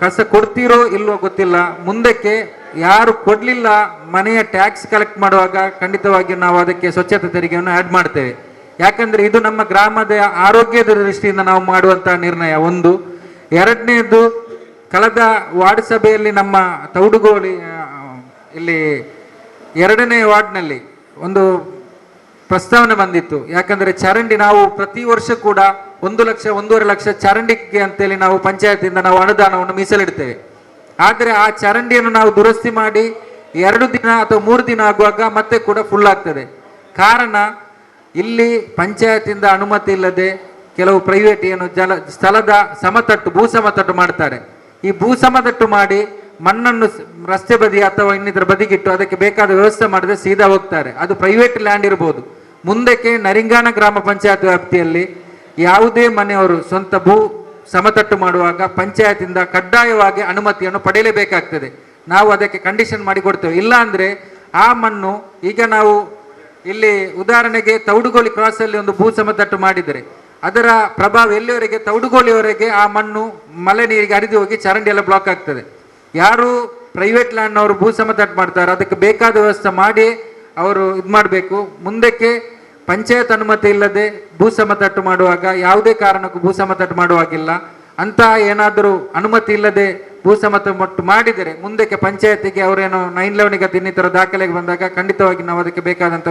ಕಸ ಕೊಡ್ತೀರೋ ಇಲ್ವೋ ಗೊತ್ತಿಲ್ಲ, ಮುಂದಕ್ಕೆ ಯಾರು ಕೊಡಲಿಲ್ಲ ಮನೆಯ ಟ್ಯಾಕ್ಸ್ ಕಲೆಕ್ಟ್ ಮಾಡುವಾಗ ಖಂಡಿತವಾಗಿ ನಾವು ಅದಕ್ಕೆ ಸ್ವಚ್ಛತಾ ತೆರಿಗೆಯನ್ನು ಆ್ಯಡ್ ಮಾಡ್ತೇವೆ. ಯಾಕಂದರೆ ಇದು ನಮ್ಮ ಗ್ರಾಮದ ಆರೋಗ್ಯದ ದೃಷ್ಟಿಯಿಂದ ನಾವು ಮಾಡುವಂತಹ ನಿರ್ಣಯ. ಒಂದು. ಎರಡನೇದು, ಕಳೆದ ವಾರ್ಡ್ ಸಭೆಯಲ್ಲಿ ನಮ್ಮ ತೌಡುಗೋಳಿ ಇಲ್ಲಿ 2ನೇ ವಾರ್ಡ್ನಲ್ಲಿ ಒಂದು ಪ್ರಸ್ತಾವನೆ ಬಂದಿತ್ತು. ಯಾಕಂದರೆ ಚರಂಡಿ ನಾವು ಪ್ರತಿ ವರ್ಷ ಕೂಡ 1 ಲಕ್ಷ 1.5 ಲಕ್ಷ ಚರಂಡಿಗೆ ಅಂತೇಳಿ ನಾವು ಪಂಚಾಯತಿಂದ ನಾವು ಅನುದಾನವನ್ನು ಮೀಸಲಿಡ್ತೇವೆ. ಆದರೆ ಆ ಚರಂಡಿಯನ್ನು ನಾವು ದುರಸ್ತಿ ಮಾಡಿ 2 ದಿನ ಅಥವಾ 3 ದಿನ ಆಗುವಾಗ ಮತ್ತೆ ಕೂಡ ಫುಲ್ ಆಗ್ತದೆ. ಕಾರಣ ಇಲ್ಲಿ ಪಂಚಾಯತಿಂದ ಅನುಮತಿ ಇಲ್ಲದೆ ಕೆಲವು ಪ್ರೈವೇಟ್ ಏನು ಸ್ಥಳದ ಸಮತಟ್ಟು ಭೂ ಸಮತಟ್ಟು ಮಾಡ್ತಾರೆ. ಈ ಭೂ ಸಮತಟ್ಟು ಮಾಡಿ ಮಣ್ಣನ್ನು ರಸ್ತೆ ಬದಿ ಅಥವಾ ಇನ್ನಿತರ ಬದಿಗಿಟ್ಟು ಅದಕ್ಕೆ ಬೇಕಾದ ವ್ಯವಸ್ಥೆ ಮಾಡದೆ ಸೀದಾ ಹೋಗ್ತಾರೆ. ಅದು ಪ್ರೈವೇಟ್ ಲ್ಯಾಂಡ್ ಇರ್ಬೋದು. ಮುಂದಕ್ಕೆ ನರಿಂಗಾಣ ಗ್ರಾಮ ಪಂಚಾಯತ್ ವ್ಯಾಪ್ತಿಯಲ್ಲಿ ಯಾವುದೇ ಮನೆಯವರು ಸ್ವಂತ ಭೂ ಸಮತಟ್ಟು ಮಾಡುವಾಗ ಪಂಚಾಯತಿಂದ ಕಡ್ಡಾಯವಾಗಿ ಅನುಮತಿಯನ್ನು ಪಡೆಯಲೇಬೇಕಾಗ್ತದೆ. ನಾವು ಅದಕ್ಕೆ ಕಂಡೀಷನ್ ಮಾಡಿ ಕೊಡ್ತೇವೆ. ಇಲ್ಲ ಅಂದರೆ ಆ ಮಣ್ಣು, ಈಗ ನಾವು ಇಲ್ಲಿ ಉದಾಹರಣೆಗೆ ತೌಡುಗೋಳಿ ಕ್ರಾಸಲ್ಲಿ ಒಂದು ಭೂ ಸಮತಟ್ಟು ಮಾಡಿದರೆ ಅದರ ಪ್ರಭಾವ ಎಲ್ಲಿವರೆಗೆ, ತೌಡುಗೋಳಿಯವರೆಗೆ ಆ ಮಣ್ಣು ಮಳೆ ನೀರಿಗೆ ಹರಿದು ಹೋಗಿ ಚರಂಡಿ ಎಲ್ಲ ಬ್ಲಾಕ್ ಆಗ್ತದೆ. ಯಾರು ಪ್ರೈವೇಟ್ ಲ್ಯಾಂಡ್ನವರು ಭೂ ಸಮತಟ್ಟು ಮಾಡ್ತಾರೆ ಅದಕ್ಕೆ ಬೇಕಾದ ವ್ಯವಸ್ಥೆ ಮಾಡಿ ಅವರು ಇದು ಮಾಡಬೇಕು. ಮುಂದಕ್ಕೆ ಪಂಚಾಯತ್ ಅನುಮತಿ ಇಲ್ಲದೆ ಭೂ ಸಮತಟ್ಟು ಮಾಡುವಾಗ ಯಾವುದೇ ಕಾರಣಕ್ಕೂ ಭೂ ಸಮತಟ್ಟು ಮಾಡುವಾಗಿಲ್ಲ. ಅಂತ ಏನಾದರೂ ಅನುಮತಿ ಇಲ್ಲದೆ ಭೂ ಸಮತಟ್ಟು ಮಾಡಿದರೆ ಮುಂದಕ್ಕೆ ಪಂಚಾಯತಿಗೆ ಅವರೇನೋ 911 ಇನ್ನಿತರ ದಾಖಲೆಗೆ ಬಂದಾಗ ಖಂಡಿತವಾಗಿ ನಾವು ಅದಕ್ಕೆ ಬೇಕಾದಂಥ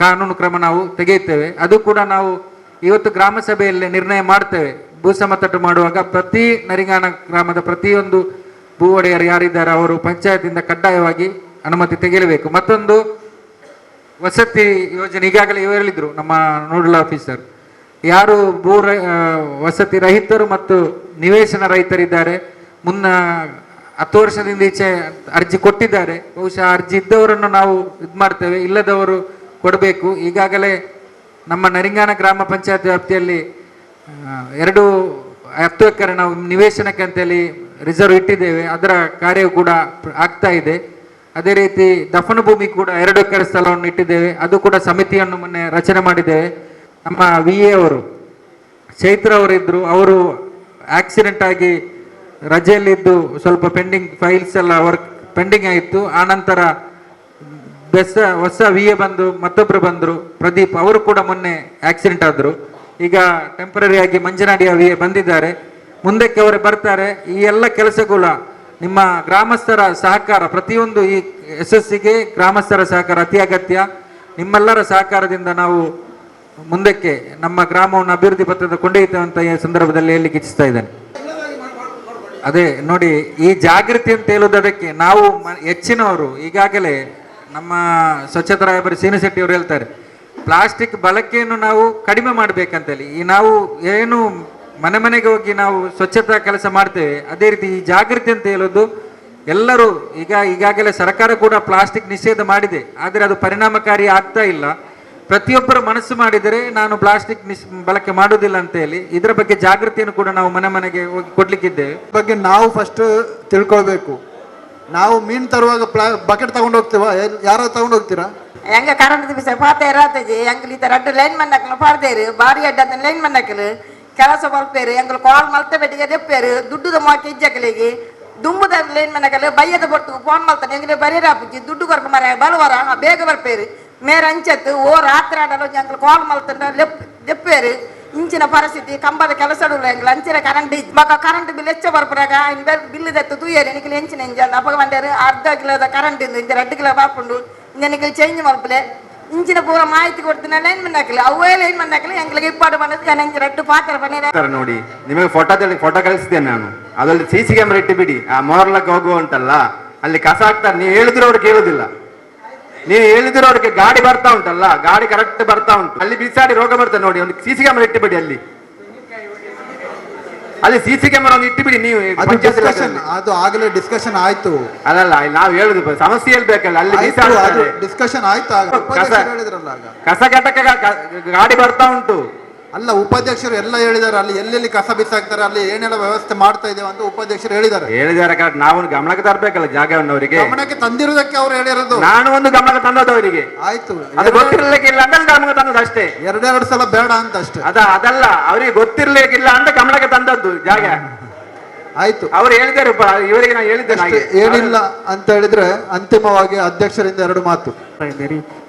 ಕಾನೂನು ಕ್ರಮ ನಾವು ತೆಗೆಯುತ್ತೇವೆ. ಅದು ಕೂಡ ನಾವು ಇವತ್ತು ಗ್ರಾಮ ಸಭೆಯಲ್ಲಿ ನಿರ್ಣಯ ಮಾಡ್ತೇವೆ. ಭೂ ಸಮತಟ್ಟು ಮಾಡುವಾಗ ಪ್ರತಿ ನರಿಂಗಾಣ ಗ್ರಾಮದ ಪ್ರತಿಯೊಂದು ಭೂ ಒಡೆಯರು ಯಾರಿದ್ದಾರೆ ಅವರು ಪಂಚಾಯತಿಂದ ಕಡ್ಡಾಯವಾಗಿ ಅನುಮತಿ ತೆಗೆಯಲೇಬೇಕು. ಮತ್ತೊಂದು ವಸತಿ ಯೋಜನೆ, ಈಗಾಗಲೇ ಹೇಳಿದ್ರು ನಮ್ಮ ನೋಡಲ್ ಆಫೀಸರ್, ಯಾರು ವಸತಿ ರಹಿತರು ಮತ್ತು ನಿವೇಶನ ರಹಿತರಿದ್ದಾರೆ, 10 ವರ್ಷದಿಂದ ಈಚೆ ಅರ್ಜಿ ಕೊಟ್ಟಿದ್ದಾರೆ, ಬಹುಶಃ ಅರ್ಜಿ ಇದ್ದವರನ್ನು ನಾವು ಇದು ಮಾಡ್ತೇವೆ, ಇಲ್ಲದವರು ಕೊಡಬೇಕು. ಈಗಾಗಲೇ ನಮ್ಮ ನರಿಂಗಾಣ ಗ್ರಾಮ ಪಂಚಾಯತ್ ವ್ಯಾಪ್ತಿಯಲ್ಲಿ 10 ಎಕರೆ ನಾವು ನಿವೇಶನಕ್ಕೆ ಅಂತೇಳಿ ರಿಸರ್ವ್ ಇಟ್ಟಿದ್ದೇವೆ. ಅದರ ಕಾರ್ಯವು ಕೂಡ ಆಗ್ತಾ ಇದೆ. ಅದೇ ರೀತಿ ದಫನ ಭೂಮಿ ಕೂಡ 2 ಎಕರೆ ಸ್ಥಳವನ್ನು ಇಟ್ಟಿದ್ದೇವೆ. ಅದು ಕೂಡ ಸಮಿತಿಯನ್ನು ಮೊನ್ನೆ ರಚನೆ ಮಾಡಿದ್ದೇವೆ. ನಮ್ಮ VA ಅವರು ಚೈತ್ರ ಅವರಿದ್ರು, ಅವರು ಆಕ್ಸಿಡೆಂಟ್ ಆಗಿ ರಜೆಯಲ್ಲಿದ್ದು ಸ್ವಲ್ಪ ಪೆಂಡಿಂಗ್ ಫೈಲ್ಸ್ ಎಲ್ಲ ವರ್ಕ್ ಪೆಂಡಿಂಗ್ ಆಯಿತು. ಆನಂತರ ಹೊಸ VA ಬಂದು ಮತ್ತೊಬ್ಬರು ಬಂದರು, ಪ್ರದೀಪ್, ಅವರು ಕೂಡ ಮೊನ್ನೆ ಆಕ್ಸಿಡೆಂಟ್ ಆದರು. ಈಗ ಟೆಂಪರರಿ ಆಗಿ ಮಂಜನಾಡಿಯ VA ಬಂದಿದ್ದಾರೆ. ಮುಂದಕ್ಕೆ ಅವರು ಬರ್ತಾರೆ. ಈ ಎಲ್ಲ ಕೆಲಸಗಳು ನಿಮ್ಮ ಗ್ರಾಮಸ್ಥರ ಸಹಕಾರ, ಪ್ರತಿಯೊಂದು ಈ ಯಶಸ್ಸಿಗೆ ಗ್ರಾಮಸ್ಥರ ಸಹಕಾರ ಅತಿ ಅಗತ್ಯ. ನಿಮ್ಮೆಲ್ಲರ ಸಹಕಾರದಿಂದ ನಾವು ಮುಂದಕ್ಕೆ ನಮ್ಮ ಗ್ರಾಮವನ್ನು ಅಭಿವೃದ್ಧಿ ಪಥದ ಕೊಂಡೊಯ್ಯುತ್ತೇವೆ ಅಂತ ಈ ಸಂದರ್ಭದಲ್ಲಿ ಹೇಳಲಿಕ್ಕೆ ಇಚ್ಛಿಸ್ತಾ ಇದ್ದೇನೆ. ಅದೇ ನೋಡಿ, ಈ ಜಾಗೃತಿ ಅಂತ ಹೇಳೋದು ಅದಕ್ಕೆ ನಾವು ಹೆಚ್ಚಿನವರು ಈಗಾಗಲೇ ನಮ್ಮ ಸ್ವಚ್ಛತಾ ರಾಯಭಾರಿ ಶ್ರೀನಿಶೆಟ್ಟಿ ಅವರು ಹೇಳ್ತಾರೆ, ಪ್ಲಾಸ್ಟಿಕ್ ಬಳಕೆಯನ್ನು ನಾವು ಕಡಿಮೆ ಮಾಡಬೇಕಂತೇಳಿ. ಈ ನಾವು ಏನು ಮನೆ ಮನೆಗೆ ಹೋಗಿ ನಾವು ಸ್ವಚ್ಛತಾ ಕೆಲಸ ಮಾಡ್ತೇವೆ, ಅದೇ ರೀತಿ ಈ ಜಾಗೃತಿ ಅಂತ ಹೇಳೋದು ಎಲ್ಲರೂ ಈಗಾಗಲೇ ಸರ್ಕಾರ ಕೂಡ ಪ್ಲಾಸ್ಟಿಕ್ ನಿಷೇಧ ಮಾಡಿದೆ, ಆದರೆ ಅದು ಪರಿಣಾಮಕಾರಿ ಆಗ್ತಾ ಇಲ್ಲ. ಪ್ರತಿಯೊಬ್ಬರು ಮನಸ್ಸು ಮಾಡಿದರೆ ನಾನು ಪ್ಲಾಸ್ಟಿಕ್ ಬಳಕೆ ಮಾಡೋದಿಲ್ಲ ಅಂತ ಹೇಳಿ ಇದರ ಬಗ್ಗೆ ಜಾಗೃತಿಯನ್ನು ಕೂಡ ನಾವು ಮನೆ ಮನೆಗೆ ಹೋಗಿ ಕೊಡ್ಲಿಕ್ಕಿದ್ದೇವೆ. ಬಗ್ಗೆ ನಾವು ಫಸ್ಟ್ ತಿಳ್ಕೊಳ್ಬೇಕು. ನಾವು ಮೀನು ತರುವಾಗ ಬಕೆಟ್ ತಗೊಂಡು ಹೋಗ್ತೀವ, ಯಾರು ತಗೊಂಡು ಹೋಗ್ತೀರಾ? ಹೆಂಗ ಕರೆಂಟ್ ದಿವಸ ಪಾತ ಇರತ್ತಜಿ ಹೆಂಗ್ ಈ ತರ ಲೈನ್ ಮಣ್ಣಾಕಲು ಪಾಡ್ದೇರು ಬಾರಿ ಅಡ್ಡ ಲೈನ್ ಮಣ್ಣಾಕಲು ಕೆಲಸ ಬಲ್ಪೇರು ಹೆಂಗ್ ಕಾಲ್ ಮಲ್ತ ಬೆಟ್ಟಿಗೆ ದೆಪ್ಪೇರು ದುಡ್ಡು ಮಾಕಿ ಇಜ್ಜಕಲಿಗೆ ದುಂಬುದ ಲೈನ್ ಮಣ್ಣಾಕಲು ಬಯ್ಯದ ಬೊಟ್ಟು ಫೋನ್ ಮಲ್ತಾನೆ ಹೆಂಗ್ ಬರೀರ ಹಾಪಿ ದುಡ್ಡು ಕೊರಕು ಮರ ಬಲವರ ಬೇಗ ಬರ್ಪೇರು ಮೇರ ಅಂಚತ್ತು ಓ ರಾತ್ರಿ ಆಡಲು ಹೆಂಗ್ ಕಾಲ್ ಮಲ್ತಂಡ ದೆಪ್ಪೇರು ಇಂಚಿನ ಪರಿಸ್ಥಿತಿ ಕಂಬದ ಕೆಲಸ ಹೆಂಗ್ ಅಂಚಿನ ಕರೆಂಟ್ ಮಗ ಕರೆಂಟ್ ಬಿಲ್ ಹೆಚ್ಚ ಬರ್ಪರಾಗ ಬಿಲ್ ದತ್ತು ತೂಯರಿ ನಿಖಿಲ್ ಹೆಂಚಿನ ಇಂಜ ಅಪಗ ಬಂಡೇರು ಅರ್ಧ ಕಿಲೋದ ಕರೆಂಟ್ ಇಂದು ಇಂಜ 2 ಕಿಲೋ ಬಾಪುಂಡು ಇಂಜನಿಗೆ ಚೇಂಜ್ ಮಲ್ಪಲೆ ಇಂಚಿನ ಪೂರ ಮಾಹಿತಿ ಕೊಡ್ತೀನಿ ಲೈನ್ ಮಣ್ಣಾಕಲಿ ಅವೇ ಲೈನ್ ಮಣ್ಣಾಕಲಿ ಎಂಗ್ಲಿಗೆ ಇಪ್ಪಾಡು ಬಂದದ್ದು ನಂಗೆ 2 ಪಾತ್ರ ಬಂದಿದೆ ನೋಡಿ. ನಿಮಗೆ ಫೋಟೋ ಕಳಿಸಿದ್ದೇನೆ ನಾನು, ಅದರಲ್ಲಿ CC ಕ್ಯಾಮೆರಾ ಇಟ್ಟು ಬಿಡಿ. ಆ ಮೊರಲಕ್ಕೆ ಹೋಗುವ ಉಂಟಲ್ಲ ಅಲ್ಲಿ ಕಸ ಹಾಕ್ತಾರೆ, ನೀವು ಹೇಳಿದ್ರು ಅವ್ರು ಕೇಳುದಿಲ್ಲ. ನೀವು ಹೇಳಿದ್ರು ಅವ್ರಿಗೆ ಗಾಡಿ ಬರ್ತಾ ಉಂಟಲ್ಲ, ಗಾಡಿ ಕರೆಕ್ಟ್ ಬರ್ತಾ ಉಂಟು, ಅಲ್ಲಿ ಬಿಸಾಡಿ ರೋಗ ಬರ್ತದೆ ನೋಡಿ. ಒಂದು CC ಕ್ಯಾಮೆರಾ ಇಟ್ಟು ಬಿಡಿ, ಅಲ್ಲಿ CC ಕ್ಯಾಮೆರಾ ಒಂದು ಇಟ್ಟು ಬಿಡಿ. ನೀವು ಅದು ಆಗಲೇ ಡಿಸ್ಕಷನ್ ಆಯ್ತು. ಅಲ್ಲಲ್ಲ, ನಾವು ಹೇಳುದು ಸಮಸ್ಯೆ ಹೇಳ್ಬೇಕಲ್ಲ, ಅಲ್ಲಿ ಡಿಸ್ಕಷನ್ ಆಯ್ತು. ಕಸ ಘಟಕ ಗಾಡಿ ಬರ್ತಾ ಉಂಟು. ಅಲ್ಲ, ಉಪಾಧ್ಯಕ್ಷರು ಎಲ್ಲ ಹೇಳಿದ್ದಾರೆ, ಅಲ್ಲಿ ಎಲ್ಲೆಲ್ಲಿ ಕಸ ಬಿಸಾಕ್ತಾರೆ, ಅಲ್ಲಿ ಏನೆಲ್ಲ ವ್ಯವಸ್ಥೆ ಮಾಡ್ತಾ ಇದ್ದೇವೆ ಅಂತ ಉಪಾಧ್ಯಕ್ಷರು ಹೇಳಿದ್ದಾರೆ. ನಾವು ಗಮನಕ್ಕೆ ತರಬೇಕಲ್ಲ ಜಾಗವನ್ನು ಅವರಿಗೆ. ಗಮನಕ್ಕೆ ತಂದಿರುವುದಕ್ಕೆ ಅವ್ರು ಹೇಳಿರೋದು. ನಾನು ಒಂದು ಗಮನಕ್ಕೆ ತಂದದ್ದು ಅವರಿಗೆ. ಆಯ್ತು, ಅದು ಗೊತ್ತಿರ್ಲಿಕ್ಕಿಲ್ಲ ಅಂತ ಗಮನಕ್ಕೆ ತಂದದ್ದು ಅಷ್ಟೇ. 2 ಸಲ ಬೇಡ ಅಂತ ಅಷ್ಟೇ. ಅದಲ್ಲ, ಅವರಿಗೆ ಗೊತ್ತಿರ್ಲಿಕ್ಕಿಲ್ಲ ಅಂತ ಗಮನಕ್ಕೆ ತಂದದ್ದು ಜಾಗ. ಆಯ್ತು, ಅವ್ರು ಹೇಳಿದ್ದಾರೆ, ಇವರಿಗೆ ನಾನು ಹೇಳಿದ್ದೇನೆ. ಏನಿಲ್ಲ ಅಂತ ಹೇಳಿದ್ರೆ ಅಂತಿಮವಾಗಿ ಅಧ್ಯಕ್ಷರಿಂದ 2 ಮಾತು.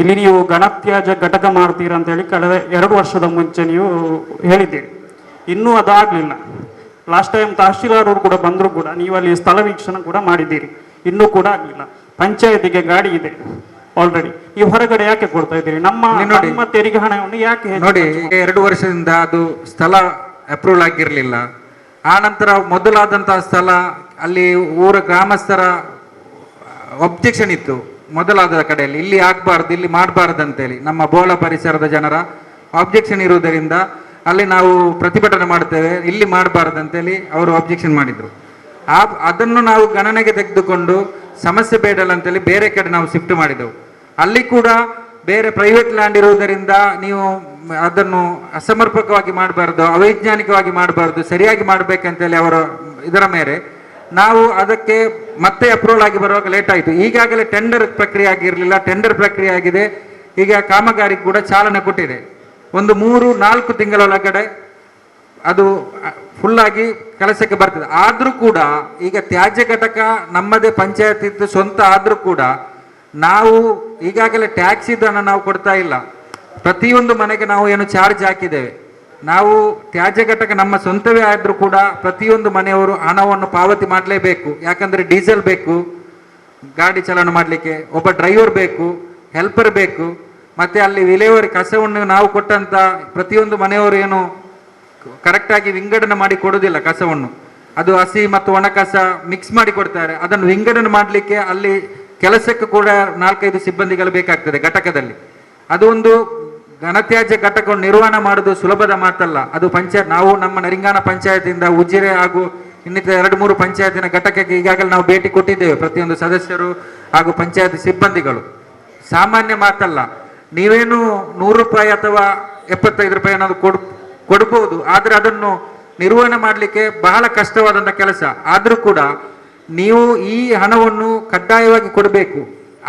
ಇಲ್ಲಿ ನೀವು ಘನತ್ಯಾಜ್ಯ ಘಟಕ ಮಾಡ್ತೀರಾ ಅಂತ ಹೇಳಿ ಕಳೆದ 2 ವರ್ಷದ ಮುಂಚೆ ನೀವು ಹೇಳಿದ್ದೀರಿ. ಇನ್ನೂ ಅದಾಗಲಿಲ್ಲ. ಲಾಸ್ಟ್ ಟೈಮ್ ತಹಶೀಲ್ದಾರ್ ಅವರು ಕೂಡ ಬಂದರೂ ಕೂಡ ನೀವು ಅಲ್ಲಿ ಸ್ಥಳ ವೀಕ್ಷಣೆ ಕೂಡ ಮಾಡಿದ್ದೀರಿ, ಇನ್ನೂ ಕೂಡ ಆಗಲಿಲ್ಲ. ಪಂಚಾಯತಿಗೆ ಗಾಡಿ ಇದೆ ಆಲ್ರೆಡಿ, ಈ ಹೊರಗಡೆ ಯಾಕೆ ಕೊಡ್ತಾ ಇದ್ದೀರಿ? ನಮ್ಮ ತೆರಿಗೆ ಹಣವನ್ನು ಯಾಕೆ ನೋಡಿ, 2 ವರ್ಷದಿಂದ ಅದು ಸ್ಥಳ ಅಪ್ರೂವಲ್ ಆಗಿರಲಿಲ್ಲ. ಆ ನಂತರ ಮೊದಲಾದಂತಹ ಸ್ಥಳ ಅಲ್ಲಿ ಊರ ಗ್ರಾಮಸ್ಥರ ಒಬ್ಜೆಕ್ಷನ್ ಇತ್ತು. ಮೊದಲಾದ ಕಡೆಯಲ್ಲಿ ಇಲ್ಲಿ ಆಗ್ಬಾರ್ದು, ಇಲ್ಲಿ ಮಾಡಬಾರ್ದು ಅಂತೇಳಿ ನಮ್ಮ ಬೋಳ ಪರಿಸರದ ಜನರ ಆಬ್ಜೆಕ್ಷನ್ ಇರುವುದರಿಂದ ಅಲ್ಲಿ ನಾವು ಪ್ರತಿಭಟನೆ ಮಾಡ್ತೇವೆ, ಇಲ್ಲಿ ಮಾಡಬಾರ್ದು ಅಂತೇಳಿ ಅವರು ಆಬ್ಜೆಕ್ಷನ್ ಮಾಡಿದ್ರು. ಅದನ್ನು ನಾವು ಗಣನೆಗೆ ತೆಗೆದುಕೊಂಡು ಸಮಸ್ಯೆ ಬೇಡಲ್ಲ ಅಂತೇಳಿ ಬೇರೆ ಕಡೆ ನಾವು ಶಿಫ್ಟ್ ಮಾಡಿದೆವು. ಅಲ್ಲಿ ಕೂಡ ಬೇರೆ ಪ್ರೈವೇಟ್ ಲ್ಯಾಂಡ್ ಇರುವುದರಿಂದ ನೀವು ಅದನ್ನು ಅಸಮರ್ಪಕವಾಗಿ ಮಾಡಬಾರ್ದು, ಅವೈಜ್ಞಾನಿಕವಾಗಿ ಮಾಡಬಾರ್ದು, ಸರಿಯಾಗಿ ಮಾಡಬೇಕಂತೇಳಿ ಅವರ ಇದರ ಮೇಲೆ ನಾವು ಅದಕ್ಕೆ ಮತ್ತೆ ಅಪ್ರೂವಲ್ ಆಗಿ ಬರುವಾಗ ಲೇಟ್ ಆಯಿತು. ಈಗಾಗಲೇ ಟೆಂಡರ್ ಪ್ರಕ್ರಿಯೆ ಆಗಿರಲಿಲ್ಲ, ಟೆಂಡರ್ ಪ್ರಕ್ರಿಯೆ ಆಗಿದೆ. ಈಗ ಕಾಮಗಾರಿ ಕೂಡ ಚಾಲನೆ ಕೊಟ್ಟಿದೆ. ಒಂದು 3-4 ತಿಂಗಳೊಳಗಡೆ ಅದು ಫುಲ್ಲಾಗಿ ಕೆಲಸಕ್ಕೆ ಬರ್ತದೆ. ಆದರೂ ಕೂಡ ಈಗ ತ್ಯಾಜ್ಯ ಘಟಕ ನಮ್ಮದೇ ಪಂಚಾಯತ್ ಸ್ವಂತ ಆದರೂ ಕೂಡ ನಾವು ಈಗಾಗಲೇ ಟ್ಯಾಕ್ಸ್ ಇದನ್ನು ನಾವು ಕೊಡ್ತಾ ಇಲ್ಲ. ಪ್ರತಿಯೊಂದು ಮನೆಗೆ ನಾವು ಏನು ಚಾರ್ಜ್ ಹಾಕಿದ್ದೇವೆ. ನಾವು ತ್ಯಾಜ್ಯ ಘಟಕ ನಮ್ಮ ಸ್ವಂತವೇ ಆದರೂ ಕೂಡ ಪ್ರತಿಯೊಂದು ಮನೆಯವರು ಹಣವನ್ನು ಪಾವತಿ ಮಾಡಲೇಬೇಕು. ಯಾಕಂದರೆ ಡೀಸೆಲ್ ಬೇಕು, ಗಾಡಿ ಚಾಲನೆ ಮಾಡಲಿಕ್ಕೆ ಒಬ್ಬ ಡ್ರೈವರ್ ಬೇಕು, ಹೆಲ್ಪರ್ ಬೇಕು. ಮತ್ತು ಅಲ್ಲಿ ವಿಲೇವಾರಿ ಕಸವನ್ನು ನಾವು ಕೊಟ್ಟಂಥ ಪ್ರತಿಯೊಂದು ಮನೆಯವರು ಏನು ಕರೆಕ್ಟಾಗಿ ವಿಂಗಡಣೆ ಮಾಡಿ ಕೊಡೋದಿಲ್ಲ ಕಸವನ್ನು. ಅದು ಹಸಿ ಮತ್ತು ಒಣ ಕಸ ಮಿಕ್ಸ್ ಮಾಡಿ ಕೊಡ್ತಾರೆ. ಅದನ್ನು ವಿಂಗಡಣೆ ಮಾಡಲಿಕ್ಕೆ ಅಲ್ಲಿ ಕೆಲಸಕ್ಕೂ ಕೂಡ 4-5 ಸಿಬ್ಬಂದಿಗಳು ಬೇಕಾಗ್ತದೆ ಘಟಕದಲ್ಲಿ. ಅದು ಒಂದು ಘನತ್ಯಾಜ್ಯ ಘಟಕವನ್ನು ನಿರ್ವಹಣೆ ಮಾಡೋದು ಸುಲಭದ ಮಾತಲ್ಲ. ಅದು ನಾವು ನಮ್ಮ ನರಿಂಗಾನ ಪಂಚಾಯತಿಂದ ಉಜಿರೆ ಹಾಗೂ ಇನ್ನಿತರ 2-3 ಪಂಚಾಯತಿನ ಘಟಕಕ್ಕೆ ಈಗಾಗಲೇ ನಾವು ಭೇಟಿ ಕೊಟ್ಟಿದ್ದೇವೆ, ಪ್ರತಿಯೊಂದು ಸದಸ್ಯರು ಹಾಗೂ ಪಂಚಾಯತ್ ಸಿಬ್ಬಂದಿಗಳು. ಸಾಮಾನ್ಯ ಮಾತಲ್ಲ. ನೀವೇನು 100 ರೂಪಾಯಿ ಅಥವಾ 75 ರೂಪಾಯಿ ಏನಾದ್ರು ಕೊಡ್ಬೋದು, ಆದರೆ ಅದನ್ನು ನಿರ್ವಹಣೆ ಮಾಡಲಿಕ್ಕೆ ಬಹಳ ಕಷ್ಟವಾದಂಥ ಕೆಲಸ. ಆದರೂ ಕೂಡ ನೀವು ಈ ಹಣವನ್ನು ಕಡ್ಡಾಯವಾಗಿ ಕೊಡಬೇಕು.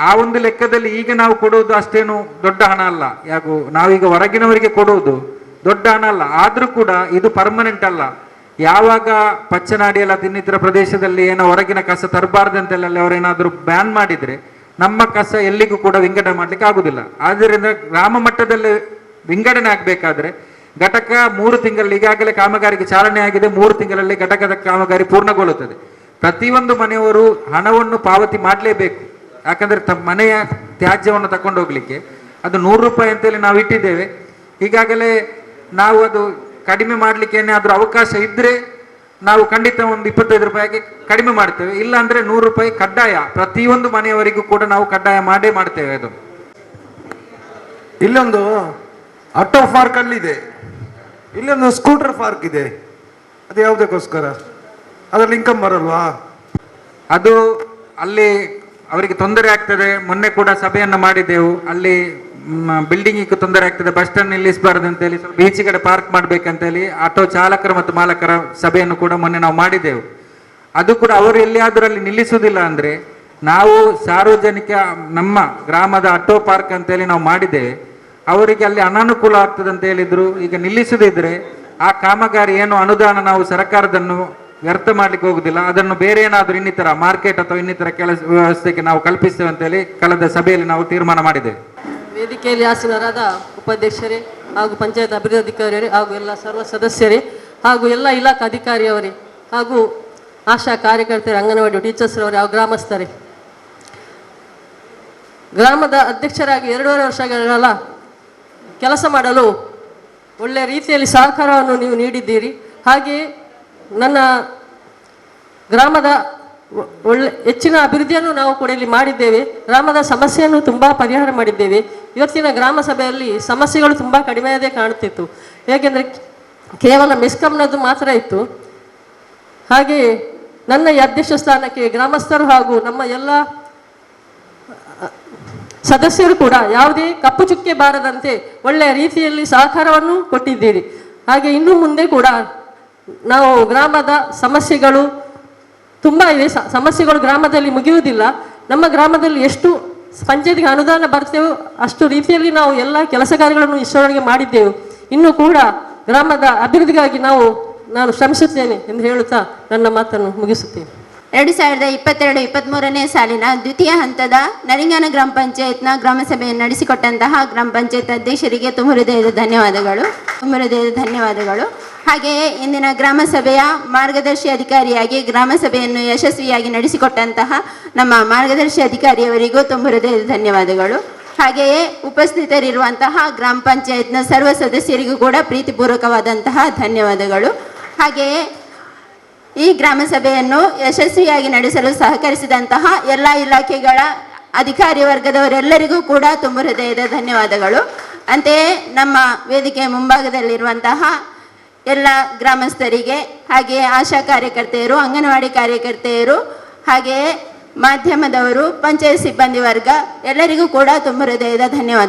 ಆ ಒಂದು ಲೆಕ್ಕದಲ್ಲಿ ಈಗ ನಾವು ಕೊಡುವುದು ಅಷ್ಟೇನು ದೊಡ್ಡ ಹಣ ಅಲ್ಲ. ಯಾಕೋ ನಾವೀಗ ಹೊರಗಿನವರಿಗೆ ಕೊಡುವುದು ದೊಡ್ಡ ಹಣ ಅಲ್ಲ, ಆದ್ರೂ ಕೂಡ ಇದು ಪರ್ಮನೆಂಟ್ ಅಲ್ಲ. ಯಾವಾಗ ಪಚ್ಚನಾಡಿ ಎಲ್ಲ ಇನ್ನಿತರ ಪ್ರದೇಶದಲ್ಲಿ ಏನೋ ಹೊರಗಿನ ಕಸ ತರಬಾರ್ದಂತೆಲ್ಲ ಅವರೇನಾದ್ರೂ ಬ್ಯಾನ್ ಮಾಡಿದ್ರೆ ನಮ್ಮ ಕಸ ಎಲ್ಲಿಗೂ ಕೂಡ ವಿಂಗಡಣೆ ಮಾಡ್ಲಿಕ್ಕೆ ಆಗುದಿಲ್ಲ. ಆದ್ದರಿಂದ ಗ್ರಾಮ ಮಟ್ಟದಲ್ಲಿ ವಿಂಗಡಣೆ ಆಗ್ಬೇಕಾದ್ರೆ ಘಟಕ 3 ತಿಂಗಳಲ್ಲಿ ಈಗಾಗಲೇ ಕಾಮಗಾರಿಗೆ ಚಾಲನೆ ಆಗಿದೆ. 3 ತಿಂಗಳಲ್ಲಿ ಘಟಕದ ಕಾಮಗಾರಿ ಪೂರ್ಣಗೊಳ್ಳುತ್ತದೆ. ಪ್ರತಿಯೊಂದು ಮನೆಯವರು ಹಣವನ್ನು ಪಾವತಿ ಮಾಡಲೇಬೇಕು. ಯಾಕಂದ್ರೆ ತಮ್ಮ ಮನೆಯ ತ್ಯಾಜ್ಯವನ್ನು ತಕೊಂಡು ಹೋಗ್ಲಿಕ್ಕೆ ಅದು 100 ರೂಪಾಯಿ ಅಂತೇಳಿ ನಾವು ಇಟ್ಟಿದ್ದೇವೆ. ಈಗಾಗಲೇ ನಾವು ಅದು ಕಡಿಮೆ ಮಾಡಲಿಕ್ಕೆ ಏನಾದರೂ ಅವಕಾಶ ಇದ್ರೆ ನಾವು ಖಂಡಿತ ಒಂದು 25 ರೂಪಾಯಿಗೆ ಕಡಿಮೆ ಮಾಡ್ತೇವೆ. ಇಲ್ಲ ಅಂದ್ರೆ 100 ರೂಪಾಯಿ ಕಡ್ಡಾಯ, ಪ್ರತಿಯೊಂದು ಮನೆಯವರಿಗೂ ಕೂಡ ನಾವು ಕಡ್ಡಾಯ ಮಾಡೇ ಮಾಡ್ತೇವೆ. ಅದು ಇಲ್ಲೊಂದು ಆಟೋ ಪಾರ್ಕ್ ಅಲ್ಲಿದೆ, ಇಲ್ಲೊಂದು ಸ್ಕೂಟರ್ ಪಾರ್ಕ್ ಇದೆ. ಅದು ಯಾವುದಕ್ಕೋಸ್ಕರ? ಅದರಲ್ಲಿ ಇನ್ಕಮ್ ಬರಲ್ವಾ? ಅದು ಅಲ್ಲಿ ಅವರಿಗೆ ತೊಂದರೆ ಆಗ್ತದೆ. ಮೊನ್ನೆ ಕೂಡ ಸಭೆಯನ್ನು ಮಾಡಿದ್ದೆವು. ಅಲ್ಲಿ ಬಿಲ್ಡಿಂಗಿಗೆ ತೊಂದರೆ ಆಗ್ತದೆ, ಬಸ್ ಸ್ಟ್ಯಾಂಡ್ ನಿಲ್ಲಿಸಬಾರ್ದು ಅಂತೇಳಿ, ಸ್ವಲ್ಪ ಈಚೆ ಕಡೆ ಪಾರ್ಕ್ ಮಾಡ್ಬೇಕಂತೇಳಿ ಆಟೋ ಚಾಲಕರ ಮತ್ತು ಮಾಲಕರ ಸಭೆಯನ್ನು ಕೂಡ ಮೊನ್ನೆ ನಾವು ಮಾಡಿದ್ದೆವು. ಅದು ಕೂಡ ಅವರು ಎಲ್ಲಿಯಾದರೂ ಅಲ್ಲಿ ನಿಲ್ಲಿಸುವುದಿಲ್ಲ ಅಂದ್ರೆ ನಾವು ಸಾರ್ವಜನಿಕ ನಮ್ಮ ಗ್ರಾಮದ ಆಟೋ ಪಾರ್ಕ್ ಅಂತೇಳಿ ನಾವು ಮಾಡಿದ್ದೇವೆ. ಅವರಿಗೆ ಅಲ್ಲಿ ಅನಾನುಕೂಲ ಆಗ್ತದೆ ಅಂತ ಹೇಳಿದ್ರು. ಈಗ ನಿಲ್ಲಿಸದಿದ್ರೆ ಆ ಕಾಮಗಾರಿ ಏನು ಅನುದಾನ ನಾವು ಸರ್ಕಾರದನ್ನು ವ್ಯರ್ಥ ಮಾಡ್ಲಿಕ್ಕೆ ಹೋಗುದಿಲ್ಲ, ಅದನ್ನು ಬೇರೆ ಏನಾದರೂ ಇನ್ನಿತರ ಮಾರ್ಕೆಟ್ ಅಥವಾ ಇನ್ನಿತರ ಕೆಲಸ ವ್ಯವಸ್ಥೆಗೆ ನಾವು ಕಲ್ಪಿಸ್ತೇವೆ ಅಂತೇಳಿ ಕಳೆದ ಸಭೆಯಲ್ಲಿ ನಾವು ತೀರ್ಮಾನ ಮಾಡಿದ್ದೇವೆ. ವೇದಿಕೆಯಲ್ಲಿ ಆಸೀನರಾದ ಉಪಾಧ್ಯಕ್ಷರೇ ಹಾಗೂ ಪಂಚಾಯತ್ ಅಭಿವೃದ್ಧಿಕಾರಿಯರೇ ಹಾಗೂ ಎಲ್ಲ ಸರ್ವ ಸದಸ್ಯರೇ ಹಾಗೂ ಎಲ್ಲ ಇಲಾಖಾ ಅಧಿಕಾರಿಯವರೇ ಹಾಗೂ ಆಶಾ ಕಾರ್ಯಕರ್ತರೇ, ಅಂಗನವಾಡಿ ಟೀಚರ್ಸ್ರವರೇ ಹಾಗೂ ಗ್ರಾಮಸ್ಥರೇ, ಗ್ರಾಮದ ಅಧ್ಯಕ್ಷರಾಗಿ 2.5 ವರ್ಷಗಳ ಕೆಲಸ ಮಾಡಲು ಒಳ್ಳೆಯ ರೀತಿಯಲ್ಲಿ ಸಹಕಾರವನ್ನು ನೀವು ನೀಡಿದ್ದೀರಿ. ಹಾಗೆಯೇ ನನ್ನ ಗ್ರಾಮದ ಹೆಚ್ಚಿನ ಅಭಿವೃದ್ಧಿಯನ್ನು ನಾವು ಕೂಡ ಇಲ್ಲಿ ಮಾಡಿದ್ದೇವೆ. ಗ್ರಾಮದ ಸಮಸ್ಯೆಯನ್ನು ತುಂಬ ಪರಿಹಾರ ಮಾಡಿದ್ದೇವೆ. ಇವತ್ತಿನ ಗ್ರಾಮ ಸಭೆಯಲ್ಲಿ ಸಮಸ್ಯೆಗಳು ತುಂಬ ಕಡಿಮೆಯಾದೇ ಕಾಣುತ್ತಿತ್ತು. ಏಕೆಂದರೆ ಕೇವಲ ಮೆಸ್ಕಾಂನದ್ದು ಮಾತ್ರ ಇತ್ತು. ಹಾಗೆಯೇ ನನ್ನ ಈ ಅಧ್ಯಕ್ಷ ಸ್ಥಾನಕ್ಕೆ ಗ್ರಾಮಸ್ಥರು ಹಾಗೂ ನಮ್ಮ ಎಲ್ಲ ಸದಸ್ಯರು ಕೂಡ ಯಾವುದೇ ಕಪ್ಪು ಚುಕ್ಕೆ ಬಾರದಂತೆ ಒಳ್ಳೆಯ ರೀತಿಯಲ್ಲಿ ಸಹಕಾರವನ್ನು ಕೊಟ್ಟಿದ್ದೀರಿ. ಹಾಗೆ ಇನ್ನು ಮುಂದೆ ಕೂಡ ನಾವು ಗ್ರಾಮದ ಸಮಸ್ಯೆಗಳು ತುಂಬ ಇವೆ. ಸಮಸ್ಯೆಗಳು ಗ್ರಾಮದಲ್ಲಿ ಮುಗಿಯುವುದಿಲ್ಲ. ನಮ್ಮ ಗ್ರಾಮದಲ್ಲಿ ಎಷ್ಟು ಪಂಚಾಯತ್ಗೆ ಅನುದಾನ ಬರ್ತೇವೋ ಅಷ್ಟು ರೀತಿಯಲ್ಲಿ ನಾವು ಎಲ್ಲ ಕೆಲಸ ಕಾರ್ಯಗಳನ್ನು ಇಷ್ಟರವರೆಗೆ ಮಾಡಿದ್ದೆವು. ಇನ್ನೂ ಕೂಡ ಗ್ರಾಮದ ಅಭಿವೃದ್ಧಿಗಾಗಿ ನಾನು ಶ್ರಮಿಸುತ್ತೇನೆ ಎಂದು ಹೇಳುತ್ತಾ ನನ್ನ ಮಾತನ್ನು ಮುಗಿಸುತ್ತೇನೆ. 2022-23ನೇ ಸಾಲಿನ ದ್ವಿತೀಯ ಹಂತದ ನರಿಂಗಾನ ಗ್ರಾಮ ಪಂಚಾಯತ್ನ ಗ್ರಾಮ ಸಭೆಯನ್ನು ನಡೆಸಿಕೊಟ್ಟಂತಹ ಗ್ರಾಮ ಪಂಚಾಯತ್ ಅಧ್ಯಕ್ಷರಿಗೆ ತುಂಬ ಹೃದಯದ ಧನ್ಯವಾದಗಳು. ಹಾಗೆಯೇ ಇಂದಿನ ಗ್ರಾಮ ಸಭೆಯ ಮಾರ್ಗದರ್ಶಿ ಅಧಿಕಾರಿಯಾಗಿ ಗ್ರಾಮ ಸಭೆಯನ್ನು ಯಶಸ್ವಿಯಾಗಿ ನಡೆಸಿಕೊಟ್ಟಂತಹ ನಮ್ಮ ಮಾರ್ಗದರ್ಶಿ ಅಧಿಕಾರಿಯವರಿಗೂ ತುಂಬ ಹೃದಯದ ಧನ್ಯವಾದಗಳು. ಹಾಗೆಯೇ ಉಪಸ್ಥಿತರಿರುವಂತಹ ಗ್ರಾಮ ಪಂಚಾಯತ್ನ ಸರ್ವ ಸದಸ್ಯರಿಗೂ ಕೂಡ ಪ್ರೀತಿಪೂರ್ವಕವಾದಂತಹ ಧನ್ಯವಾದಗಳು. ಹಾಗೆಯೇ ಈ ಗ್ರಾಮ ಸಭೆಯನ್ನು ಯಶಸ್ವಿಯಾಗಿ ನಡೆಸಲು ಸಹಕರಿಸಿದಂತಹ ಎಲ್ಲ ಇಲಾಖೆಗಳ ಅಧಿಕಾರಿ ವರ್ಗದವರೆಲ್ಲರಿಗೂ ಕೂಡ ತುಂಬ ಹೃದಯದ ಧನ್ಯವಾದಗಳು. ಅಂತೆಯೇ ನಮ್ಮ ವೇದಿಕೆ ಮುಂಭಾಗದಲ್ಲಿರುವಂತಹ ಎಲ್ಲ ಗ್ರಾಮಸ್ಥರಿಗೆ, ಹಾಗೆಯೇ ಆಶಾ ಕಾರ್ಯಕರ್ತೆಯರು, ಅಂಗನವಾಡಿ ಕಾರ್ಯಕರ್ತೆಯರು, ಹಾಗೆಯೇ ಮಾಧ್ಯಮದವರು, ಪಂಚಾಯತ್ ಸಿಬ್ಬಂದಿ ವರ್ಗ ಎಲ್ಲರಿಗೂ ಕೂಡ ತುಂಬ ಹೃದಯದ ಧನ್ಯವಾದಗಳು.